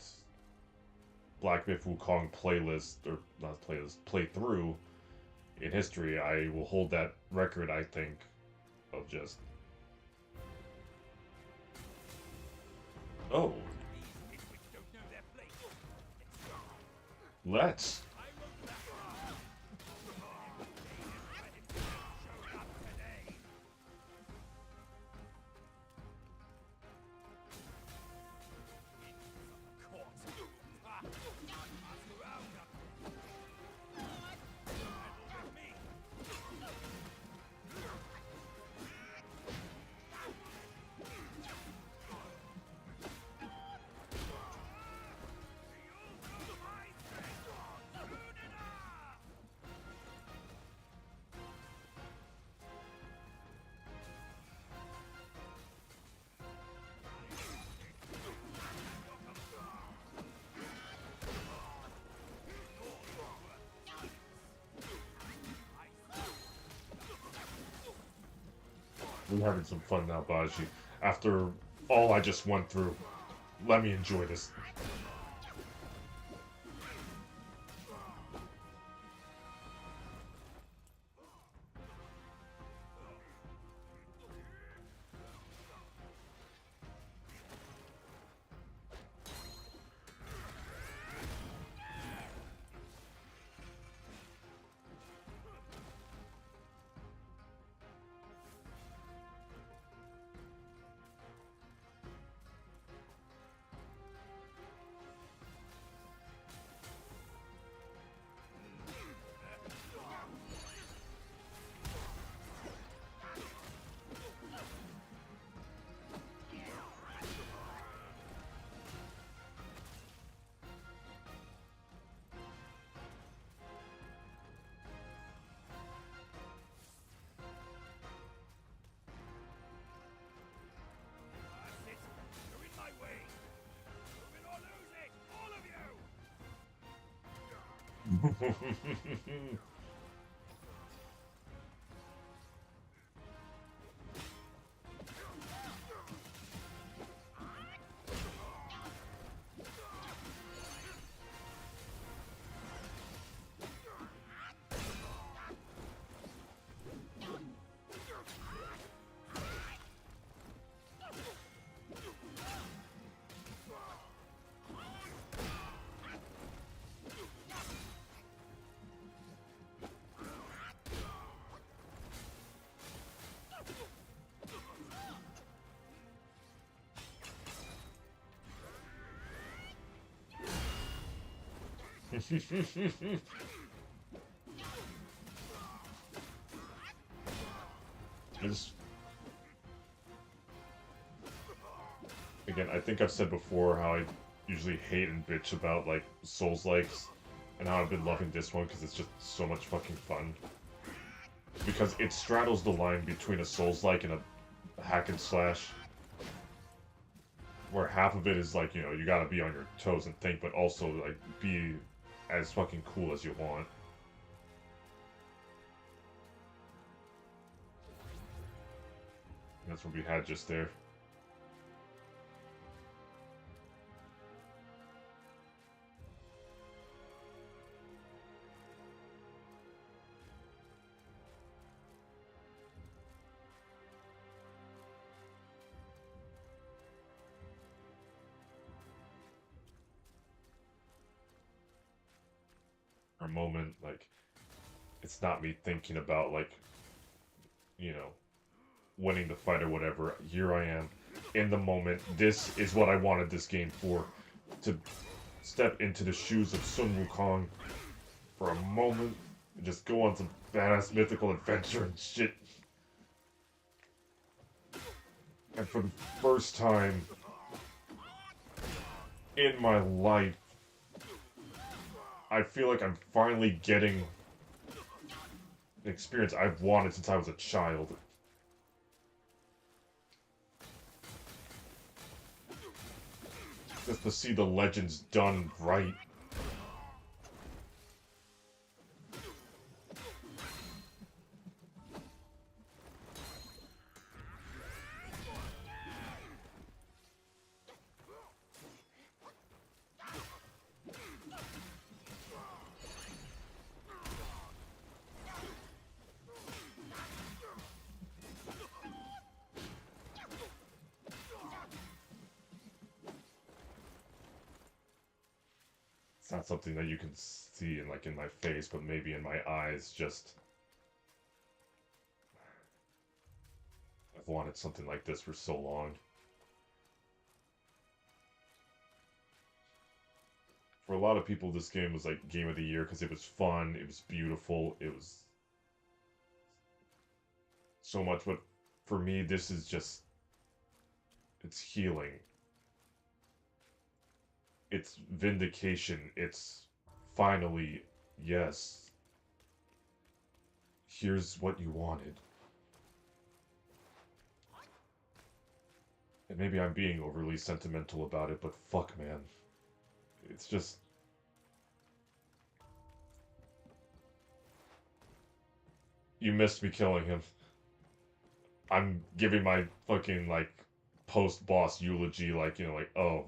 Black Myth Wukong playlist, or not playlist, playthrough in history. I will hold that record, I think, of just. Oh. Let's. We're having some fun now, Baji. After all I just went through, let me enjoy this. Just, again, I think I've said before how I usually hate and bitch about like Souls-likes, and how I've been loving this one because it's just so much fucking fun. Because it straddles the line between a Souls-like and a hack and slash, where half of it is like, you know, you gotta be on your toes and think, but also like be as fucking cool as you want. That's what we had just there. Our moment, like, it's not me thinking about, like, you know, winning the fight or whatever. Here I am, in the moment. This is what I wanted this game for. To step into the shoes of Sun Wukong for a moment and just go on some badass mythical adventure and shit. And for the first time in my life, I feel like I'm finally getting an experience I've wanted since I was a child. Just to see the legends done right. It's not something that you can see in, like, in my face, but maybe in my eyes, just... I've wanted something like this for so long. For a lot of people, this game was, like, Game of the Year because it was fun, it was beautiful, it was... so much, but for me, this is just... it's healing. It's vindication. It's finally, yes. Here's what you wanted. And maybe I'm being overly sentimental about it, but fuck, man. It's just... you missed me killing him. I'm giving my fucking, like, post-boss eulogy, like, you know, like, oh,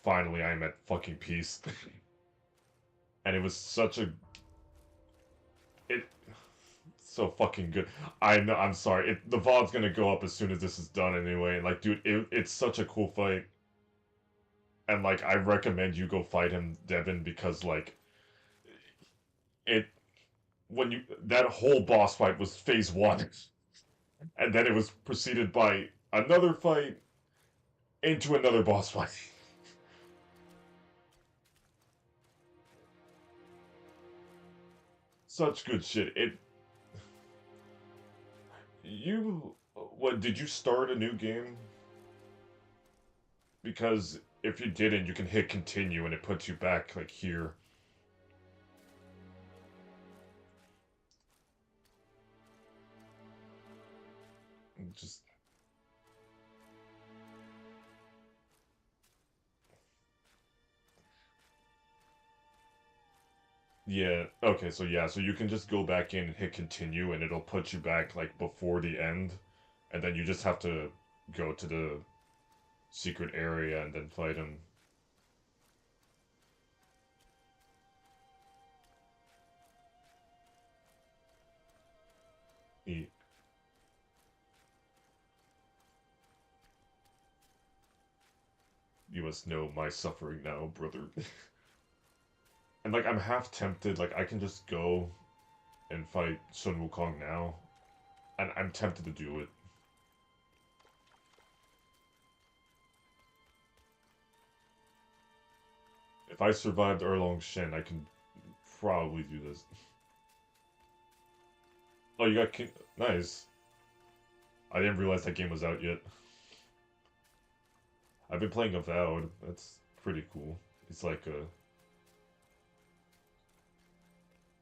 finally I'm at fucking peace. And it was such a... so fucking good. I know, I'm sorry. The VOD's gonna go up as soon as this is done anyway. Like, dude, it's such a cool fight. And, like, I recommend you go fight him, Devin, because, like... when you... that whole boss fight was phase 1. And then it was preceded by another fight into another boss fight. Such good shit. What, did you start a new game? Because if you didn't, you can hit continue and it puts you back, like, here. Just... yeah, okay, so yeah, so you can just go back in and hit continue and it'll put you back, like, before the end. And then you just have to go to the secret area and then fight him. You must know my suffering now, brother. And, like, I'm half tempted, like, I can just go and fight Sun Wukong now. And I'm tempted to do it. If I survived Erlong Shen, I can probably do this. Oh, you got King... nice. I didn't realize that game was out yet. I've been playing Avowed. That's pretty cool. It's like a...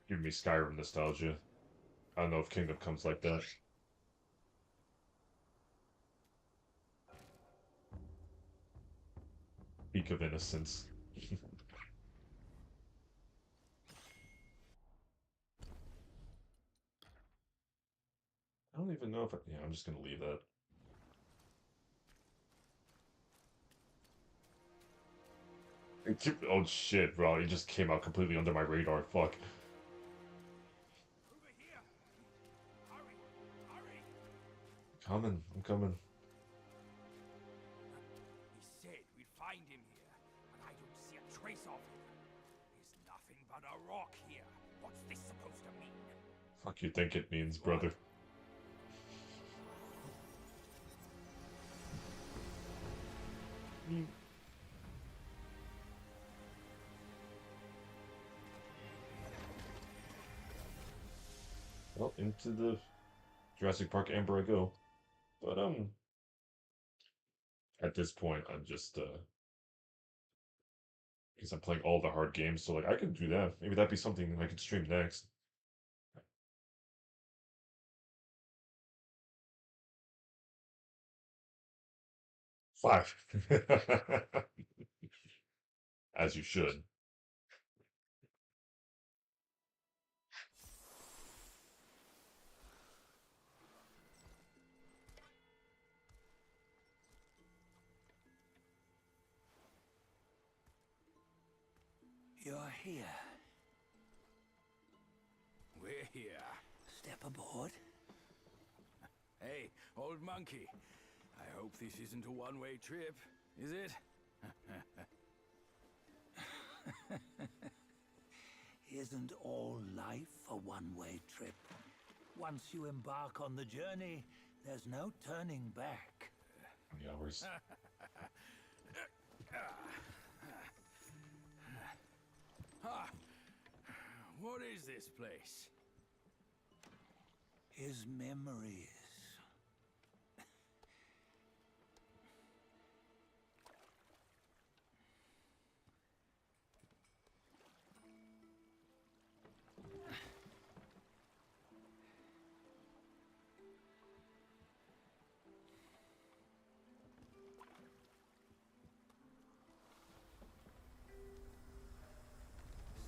give me Skyrim nostalgia. I don't know if Kingdom Comes like that. Peak of innocence. I don't even know if yeah, I'm just gonna leave that. Oh shit, bro, he just came out completely under my radar, fuck. Over here! Hurry! Hurry! I'm coming. He said we'd find him here, but I don't see a trace of him. There's nothing but a rock here. What's this supposed to mean? Fuck you think it means, brother. Well, into the Jurassic Park Amber I go. But at this point, I'm just because I'm playing all the hard games, so like I could do that. Maybe that'd be something I could stream next. Five, as you should. You're here. We're here. Step aboard. Hey, old monkey. I hope this isn't a one-way trip, is it? Isn't all life a one-way trip? Once you embark on the journey, there's no turning back. Yeah, where's Ah, what is this place? His memories.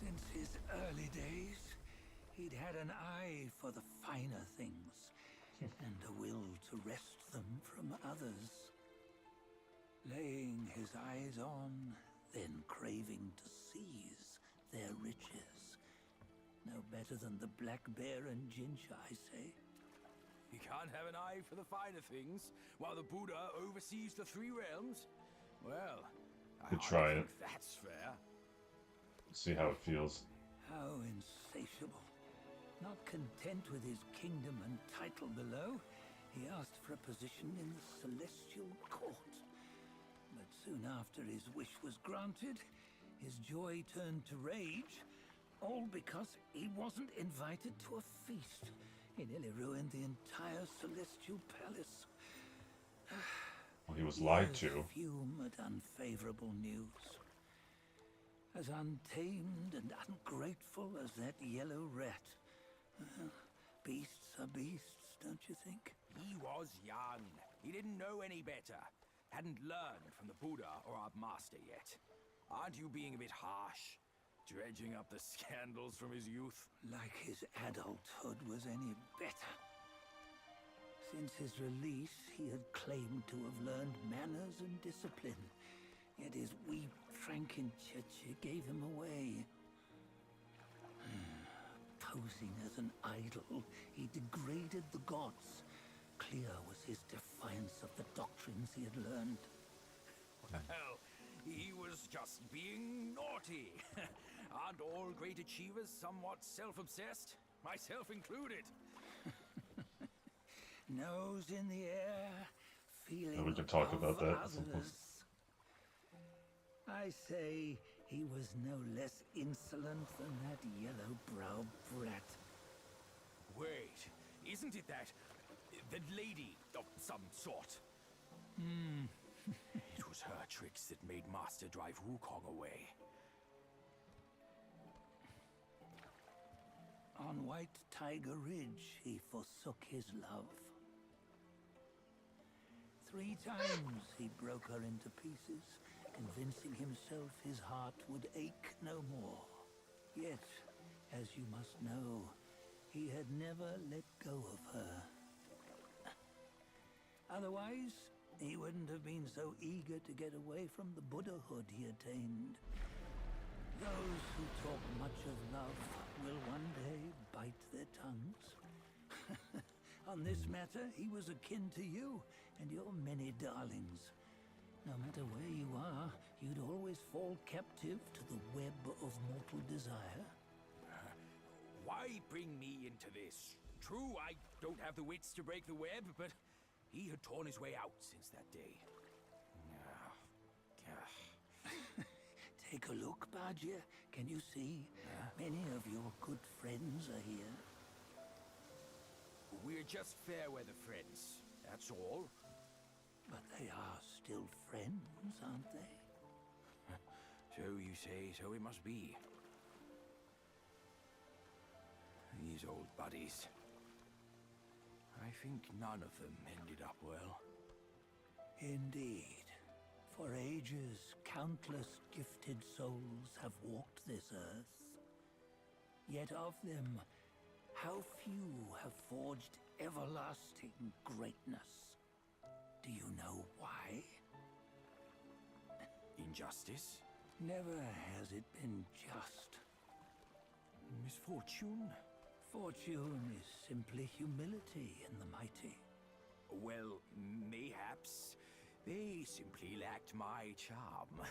Since his early days, he'd had an eye for the finer things, and a will to wrest them from others. Laying his eyes on, then craving to seize their riches. No better than the black bear and Jinch, I say. You can't have an eye for the finer things, while the Buddha oversees the three realms? Well, I Could try hardly it. think that's fair. See how it feels. How insatiable. Not content with his kingdom and title below, he asked for a position in the celestial court. But soon after his wish was granted, his joy turned to rage, all because he wasn't invited to a feast. He nearly ruined the entire celestial palace. Well, he was lied Years to. fume at unfavorable news. As untamed and ungrateful as that yellow rat. Well, beasts are beasts, don't you think? He was young. He didn't know any better. Hadn't learned from the Buddha or our master yet. Aren't you being a bit harsh? Dredging up the scandals from his youth? Like his adulthood was any better. Since his release, he had claimed to have learned manners and discipline. Yet his weak Frankenchurch gave him away. Posing as an idol, he degraded the gods. Clear was his defiance of the doctrines he had learned. Well, he was just being naughty. Aren't all great achievers somewhat self-obsessed? Myself included. Nose in the air, feeling We can talk above about that at some point. others. I say he was no less insolent than that yellow-browed brat. Wait, isn't it that lady of some sort? It was her tricks that made Master drive Wukong away. On White Tiger Ridge, he forsook his love. 3 times he broke her into pieces, convincing himself his heart would ache no more. Yet, as you must know, he had never let go of her. Otherwise, he wouldn't have been so eager to get away from the Buddhahood he attained. Those who talk much of love will one day bite their tongues. On this matter, he was akin to you and your many darlings. No matter where you are, you'd always fall captive to the web of mortal desire. Why bring me into this? True, I don't have the wits to break the web, but he had torn his way out since that day. Take a look, Bajia. Can you see? Many of your good friends are here. We're just fair weather friends, that's all. But they are still friends, aren't they? So you say, so it must be. These old buddies. I think none of them ended up well. Indeed. For ages, countless gifted souls have walked this earth. Yet of them, how few have forged everlasting greatness? Do you know why? Injustice? Never has it been just. Misfortune? Fortune is simply humility in the mighty. Well, mayhaps. They simply lacked my charm.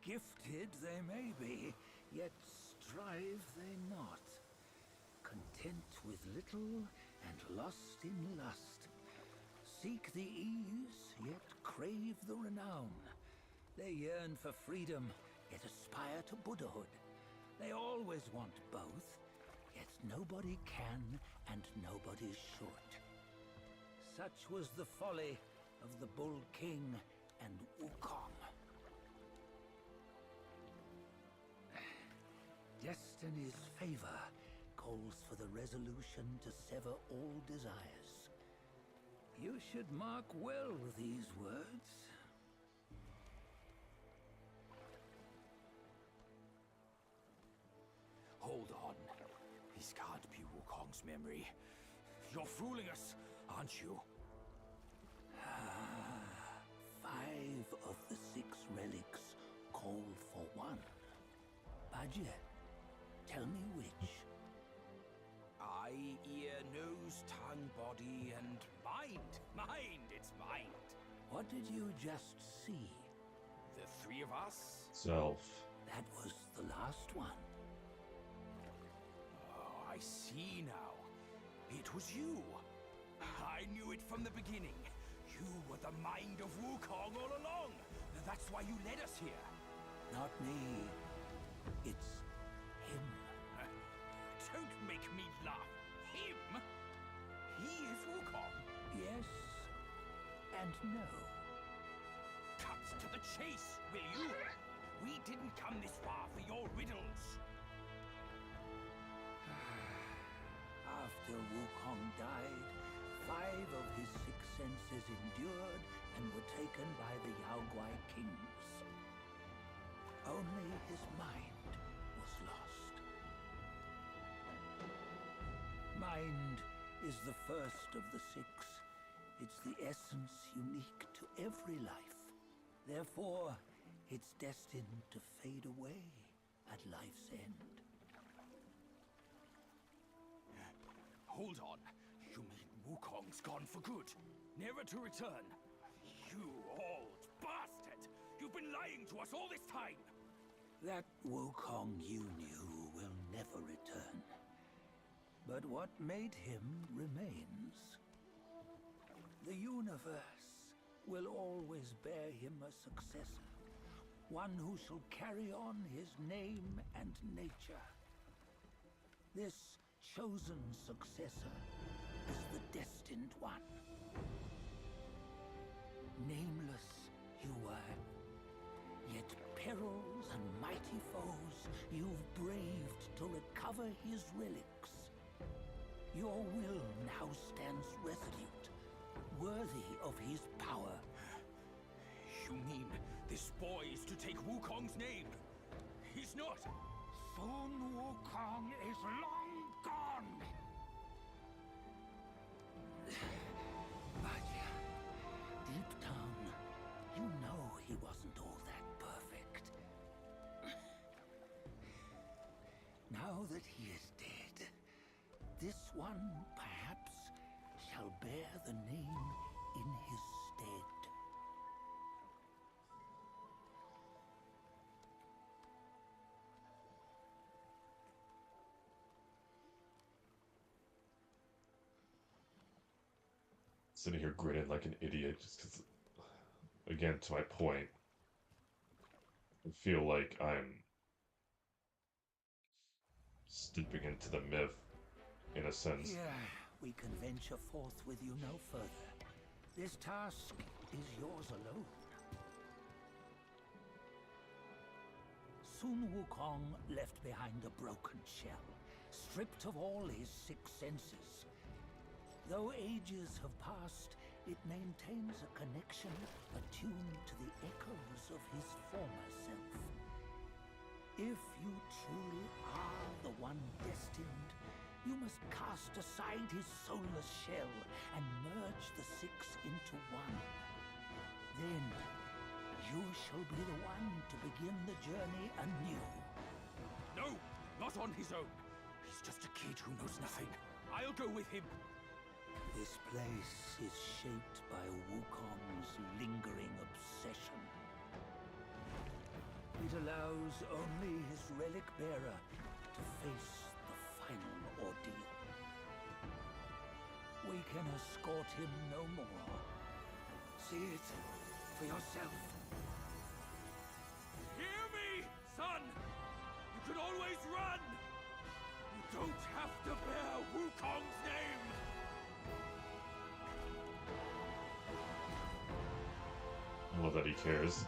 Gifted they may be, yet strive they not. Content with little and lost in lust. Seek the ease, yet crave the renown. They yearn for freedom, yet aspire to Buddhahood. They always want both, yet nobody can and nobody's short. Such was the folly of the Bull King and Wukong. Destiny's favor calls for the resolution to sever all desires. You should mark well these words. Hold on. This can't be Wukong's memory. You're fooling us, aren't you? 5 of the 6 relics call for one. Bajie, tell me which. Eye, ear, nose, tongue, body, and mind. Mind, it's mind. What did you just see? The 3 of us? Self. That was the last one. Oh, I see now. It was you. I knew it from the beginning. You were the mind of Wukong all along. That's why you led us here. Not me. It's him. Don't make me laugh. Him? He is Wukong. Yes and no. Cut to the chase, will you? We didn't come this far for your riddles. After Wukong died, 5 of his 6 senses endured and were taken by the Yaoguai kings. Only his mind was lost. Mind is the first of the 6. It's the essence unique to every life. Therefore, it's destined to fade away at life's end. Hold on. You mean Wukong's gone for good? Never to return? You old bastard! You've been lying to us all this time! That Wukong you knew will never return. But what made him remains. The universe will always bear him a successor. One who shall carry on his name and nature. This chosen successor is the destined one. Nameless you were, yet perils and mighty foes you've braved to recover his relics. Your will now stands resolute, worthy of his power. You mean this boy is to take Wukong's name? He's not! Sun Wukong is long gone! But deep down, you know he wasn't all that perfect. Now that he is dead, this one perhaps shall bear the name in his stead. Sitting here grinning like an idiot just because, again, to my point, I feel like I'm steeping into the myth in a sense. Here, we can venture forth with you no further. This task is yours alone. Soon Wukong left behind a broken shell, stripped of all his six senses. Though ages have passed, it maintains a connection attuned to the echoes of his former self. If you truly are the one destined, you must cast aside his soulless shell and merge the six into one. Then, you shall be the one to begin the journey anew. No, not on his own. He's just a kid who knows nothing. I'll go with him. This place is shaped by Wukong's lingering obsession. It allows only his relic bearer to face the final ordeal. We can escort him no more. See it for yourself. Hear me, son! You can always run! You don't have to bear Wukong's name! I love that he cares.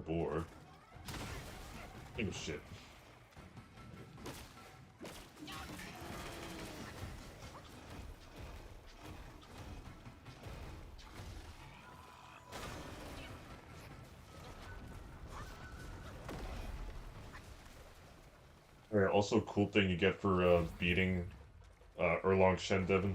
Or oh shit. Alright, also a cool thing you get for beating Erlong Shendevin.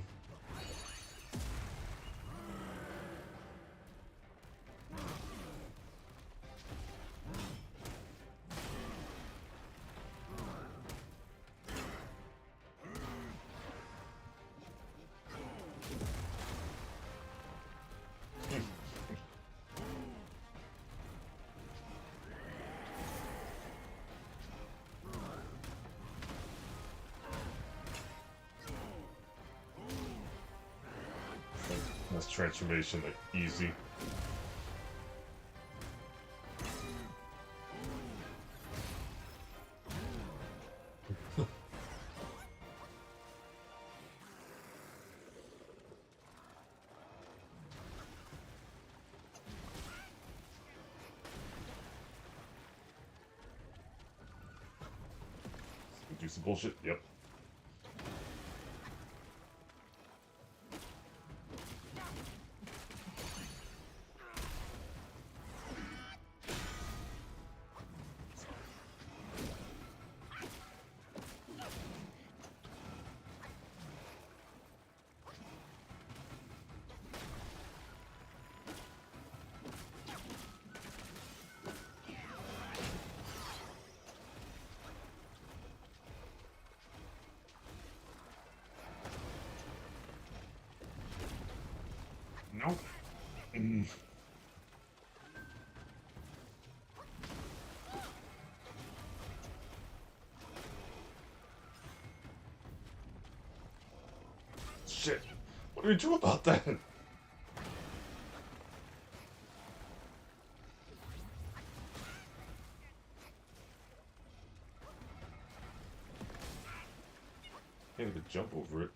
That's transformation, like, easy. Do some bullshit, yep. Nope. Shit. What do we do about that? Can't even jump over it.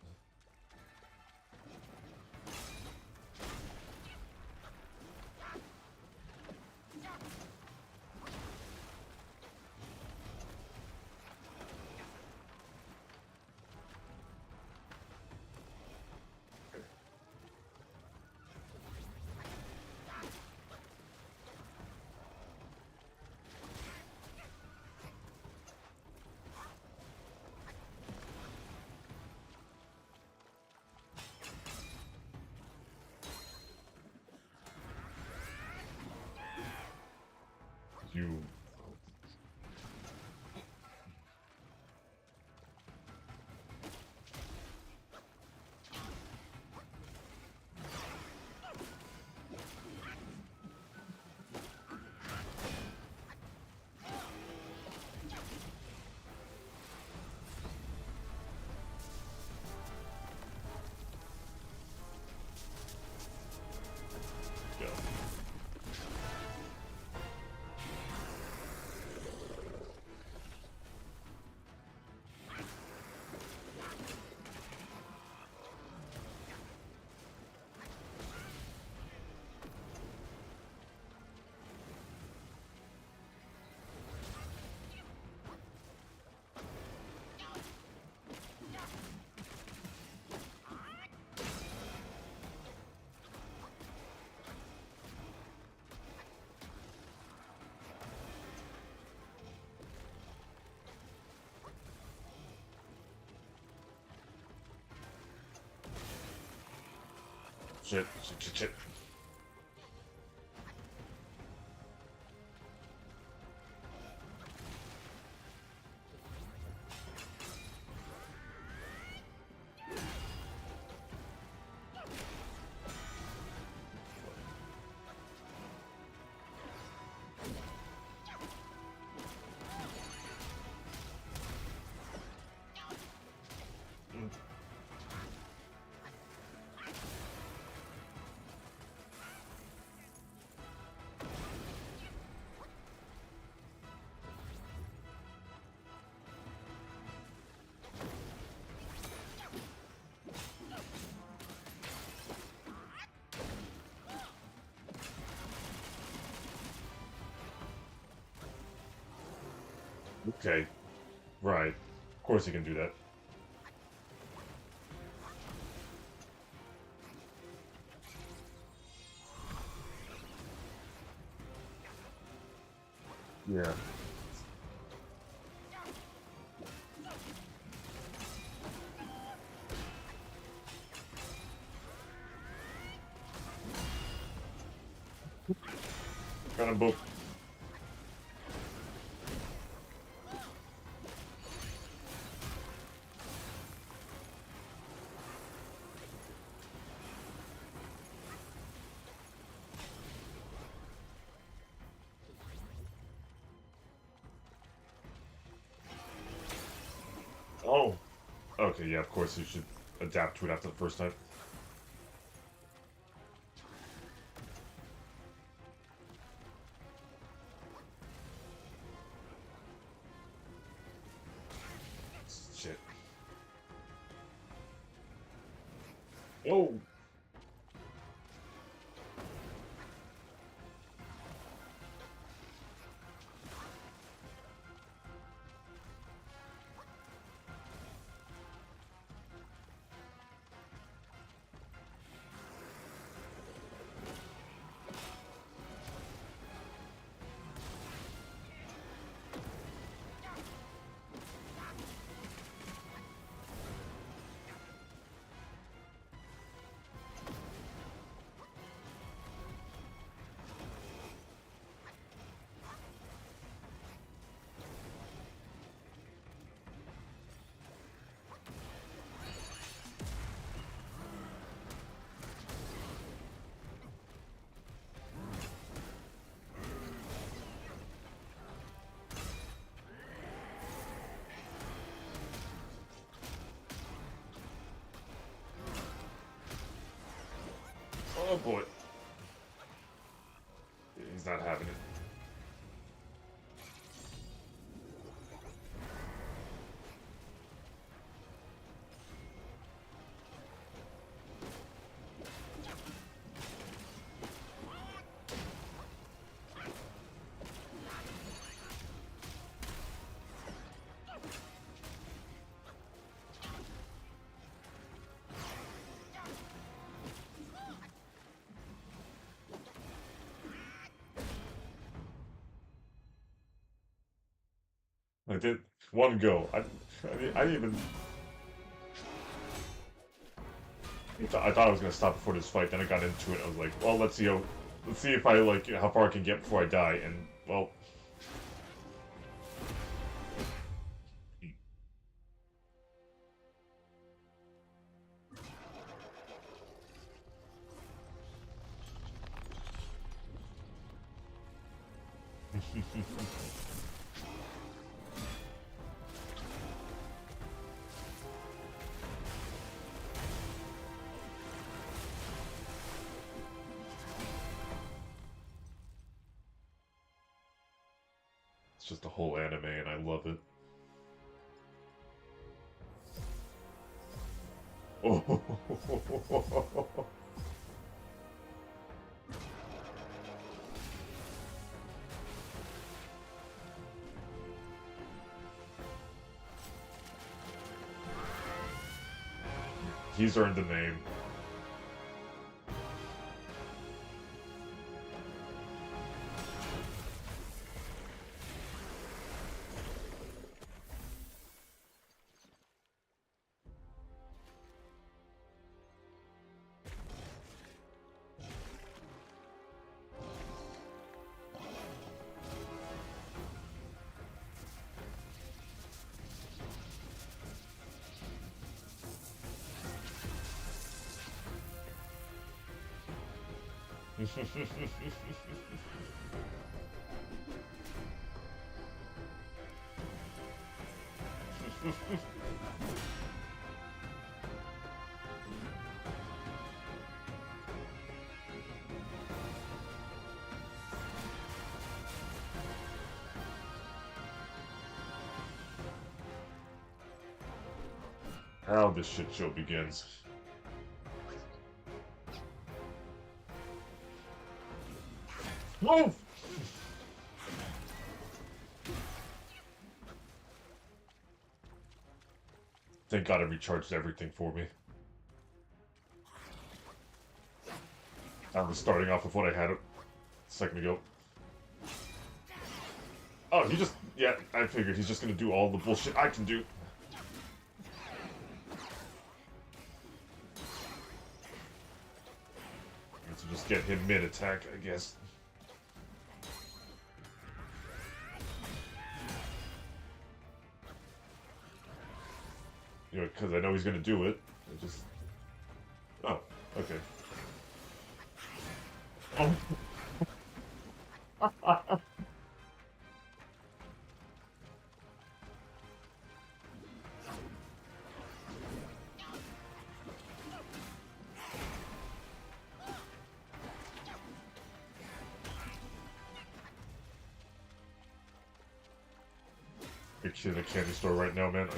You... Shit, shit, shit, shit. Okay. Right. Of course he can do that. Yeah. Got them both. Oh. Okay, yeah, of course you should adapt to it after the first time. Shit. Oh! Oh boy. He's not having it. I did one go. I didn't even. I thought I was gonna stop before this fight. Then I got into it. I was like, well, let's see if I like how far I can get before I die. And well, it's just a whole anime, and I love it. Oh. He's earned the name. How this shit show begins. Move! Thank God it recharged everything for me. I was starting off with what I had a second ago. Oh, he just... Yeah, I figured he's just gonna do all the bullshit I can do. So just get him mid-attack, I guess. You know, because I know he's gonna do it. I just... Oh, okay. Oh. Big shit at a candy store right now, man.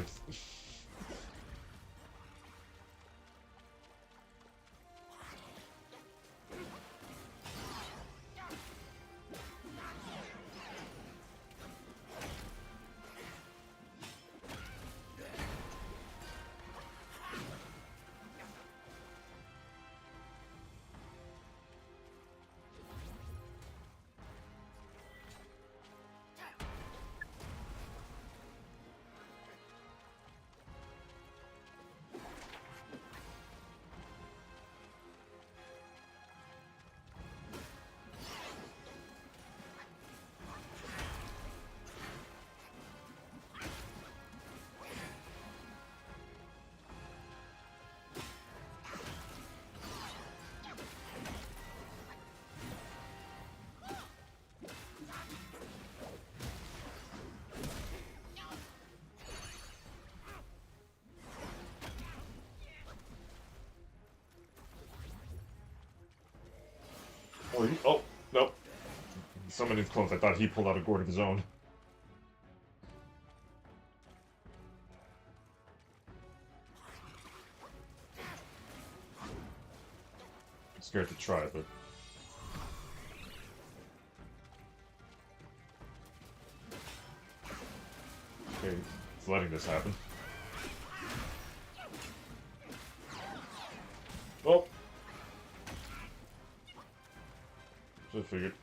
Oh, nope. Summoning's close. I thought he pulled out a gourd of his own. I'm scared to try, but... Okay, it's letting this happen. Oh! Should've figured.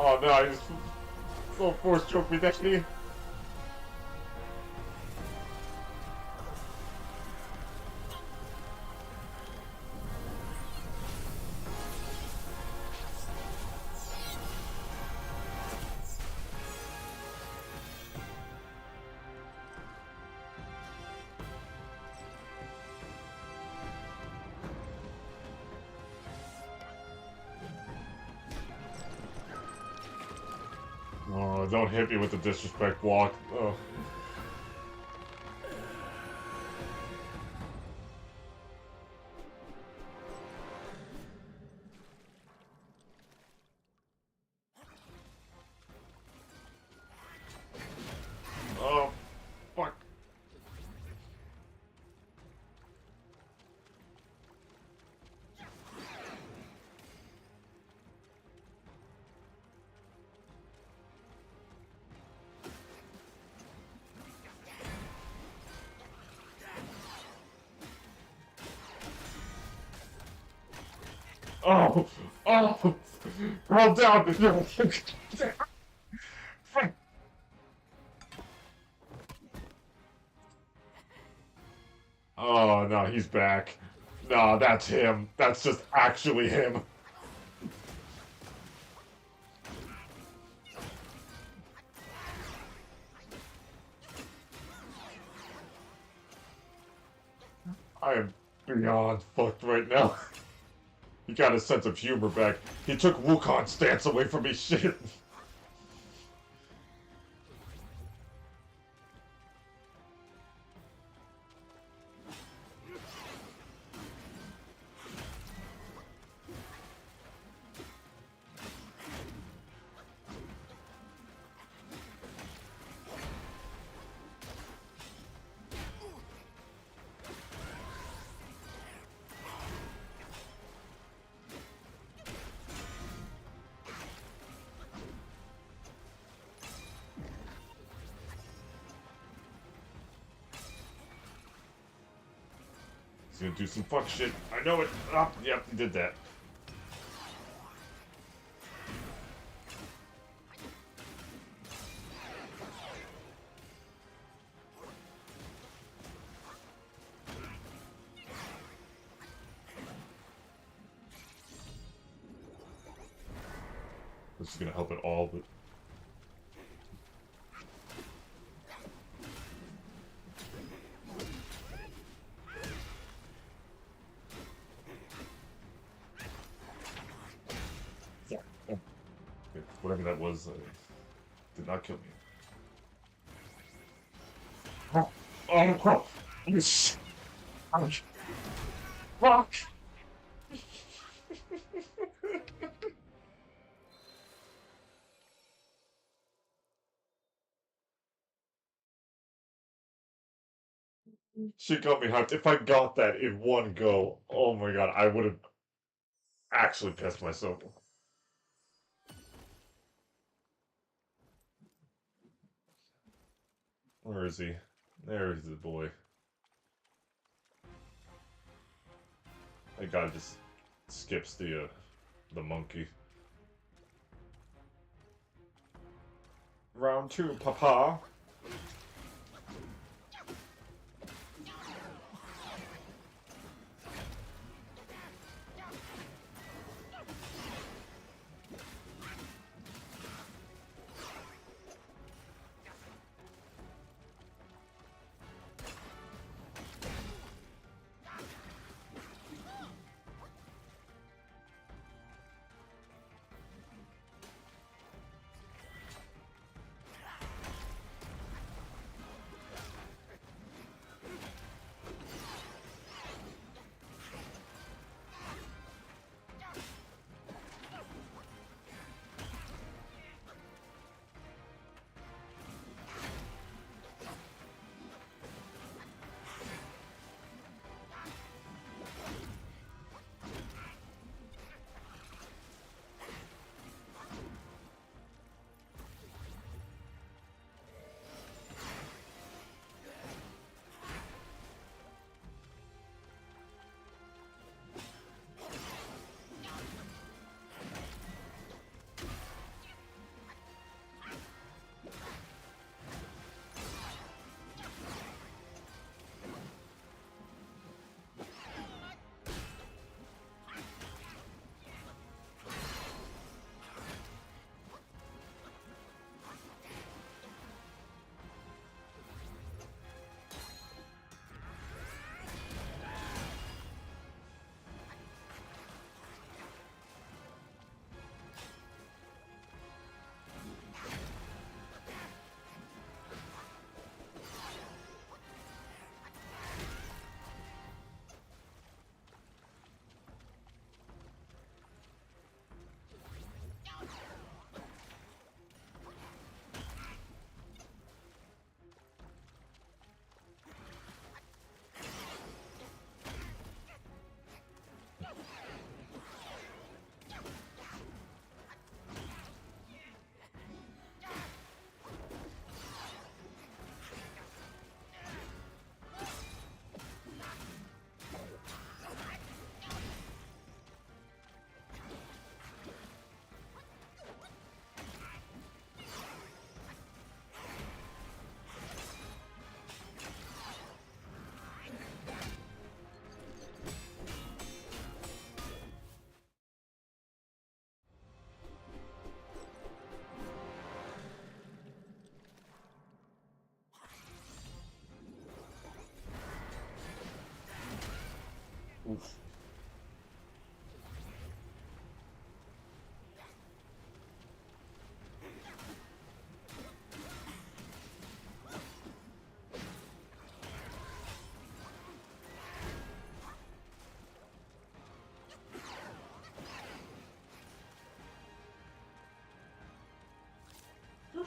Oh no, I just so force choke me actually. Oh, don't hit me with the disrespect block. Oh. Oh, fuck. Oh! Oh! Calm down! Oh, no, he's back. No, that's him. That's just actually him. I am beyond fucked right now. He got his sense of humor back. He took Wukong's stance away from me. Shit. He's gonna do some fuck shit. I know it. Oh, yep, he did that. This is gonna help at all, but... Yeah. Oh. Okay, whatever that was, did not kill me. Oh, oh, oh. Ouch. Fuck! She got me hyped. If I got that in one go, oh my god, I would have actually pissed myself. Where is he? There's the boy. That guy just skips the monkey. Round 2, papa.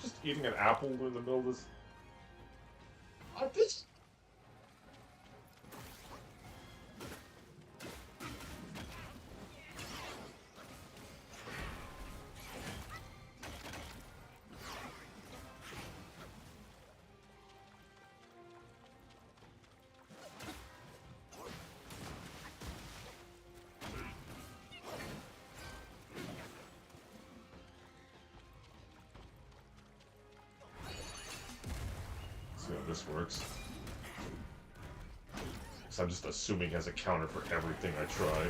just eating an apple in the middle of this? This. See how this works. So I'm just assuming he has a counter for everything I try.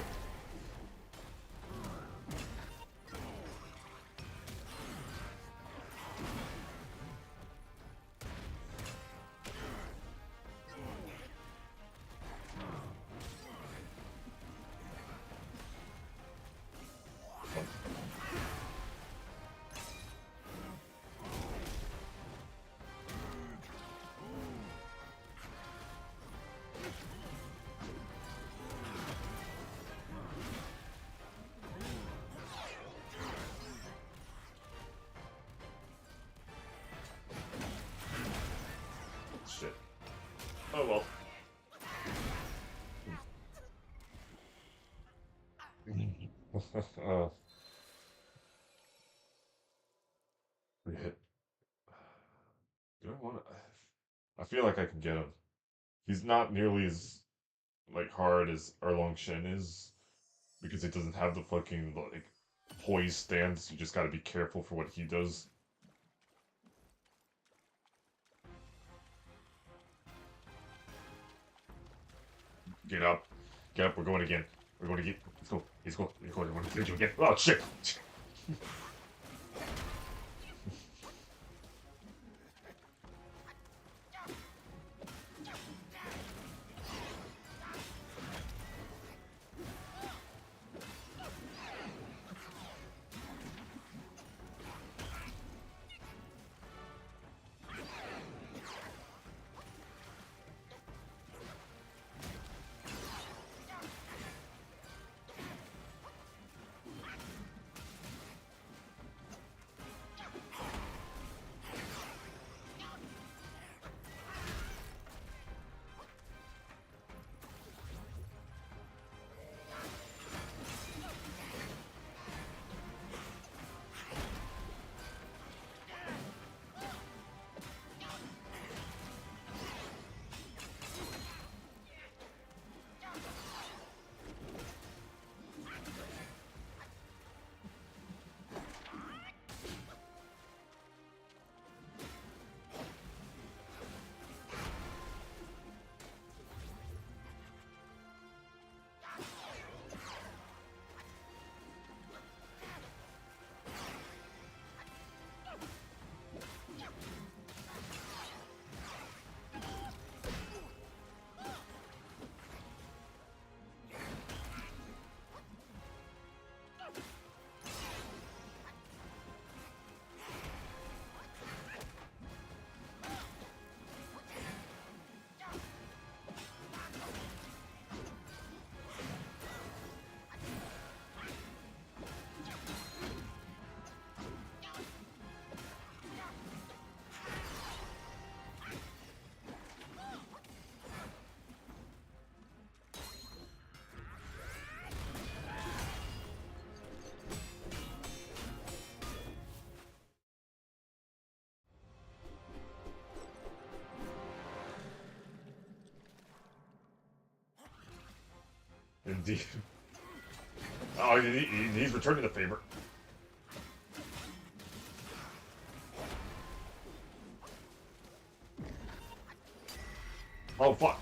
Shit. Oh well. We hit. Do I want to? I feel like I can get him. He's not nearly as like hard as Erlong Shen is because he doesn't have the fucking like poise stance. You just got to be careful for what he does. Get up. Get up. We're going again. We're going to get. Let's go. Let's go. Let's go. I want to hit you again. Oh, shit. Indeed. Oh, he's returning the favor. Oh, fuck.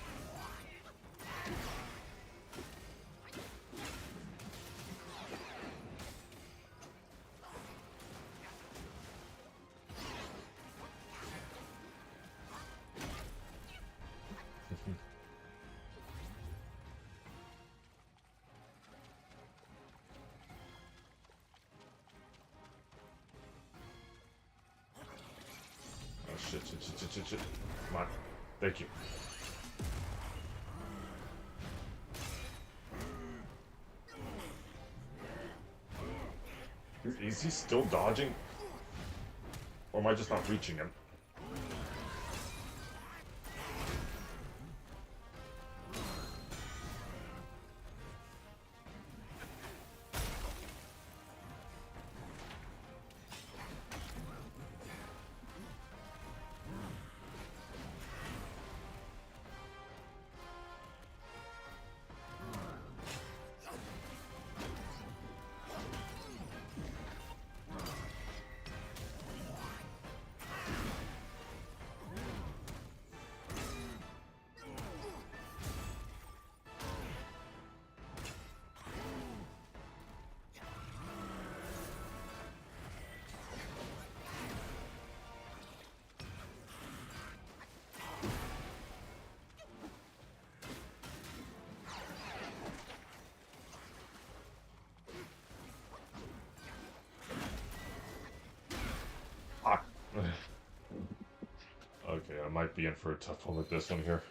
Shit. Come on. Thank you. Is he still dodging? Or am I just not reaching him? Ah. Okay, I might be in for a tough one with this one here.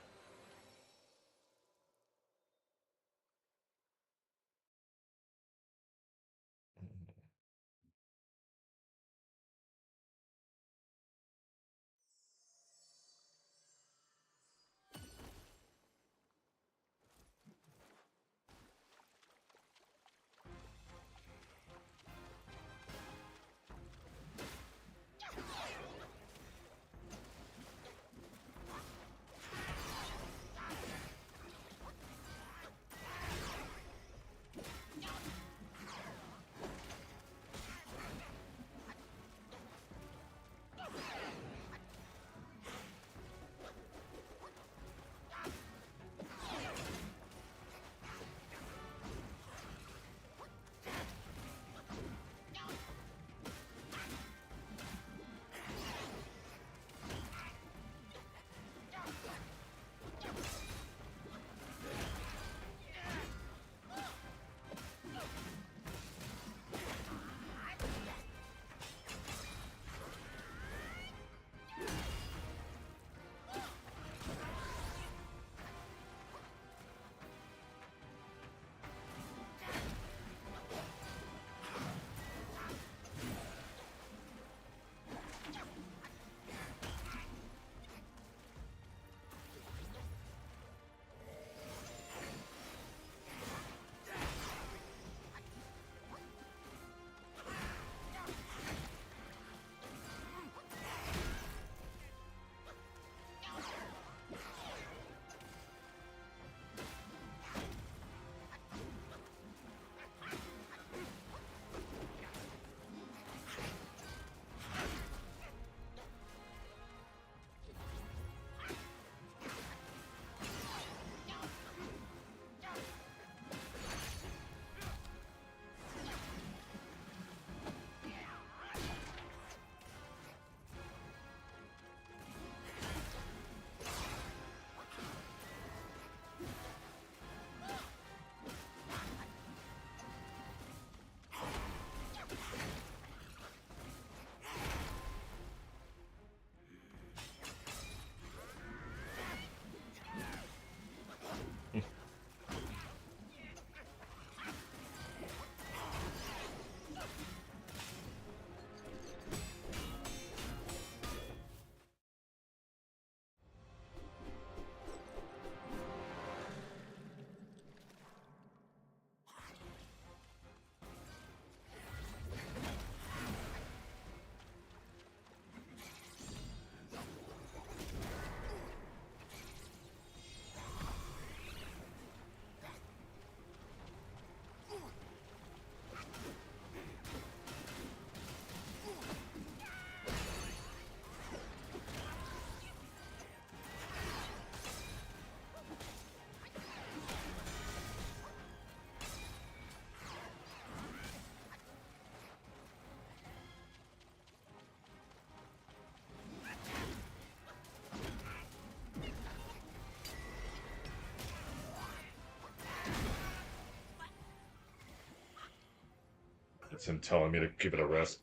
It's him telling me to give it a rest.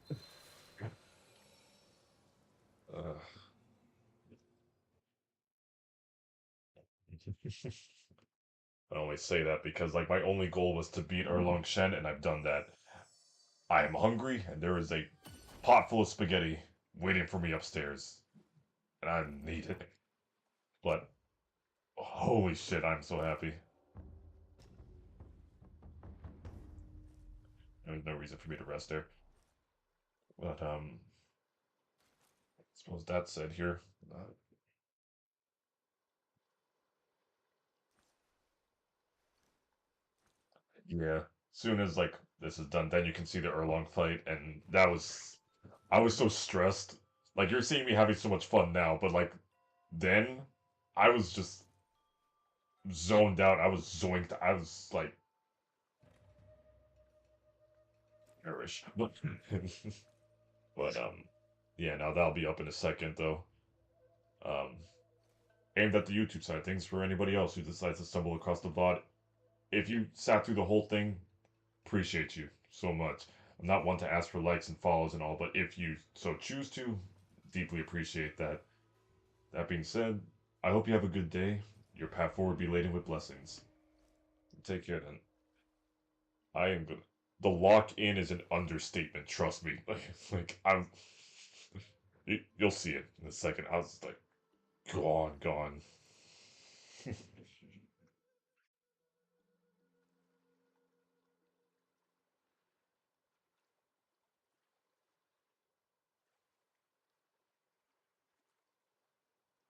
I only say that because, like, my only goal was to beat Erlong Shen, and I've done that. I am hungry, and there is a pot full of spaghetti waiting for me upstairs, and I need it. But holy shit, I'm so happy. There's no reason for me to rest there. But I suppose that said here. Yeah. Soon as like this is done, then you can see the Erlong fight, and that was I was so stressed. Like you're seeing me having so much fun now, but like then I was just zoned out. I was zoinked. I was like Irish. But yeah, now that'll be up in a second though. Um Aimed at the YouTube side of things for anybody else who decides to stumble across the VOD. If you sat through the whole thing, appreciate you so much. I'm not one to ask for likes and follows and all, but if you so choose to, deeply appreciate that. That being said, I hope you have a good day. Your path forward be laden with blessings. Take care then. I am good. The lock in is an understatement, trust me. Like I'm you'll see it in a second. I was like gone.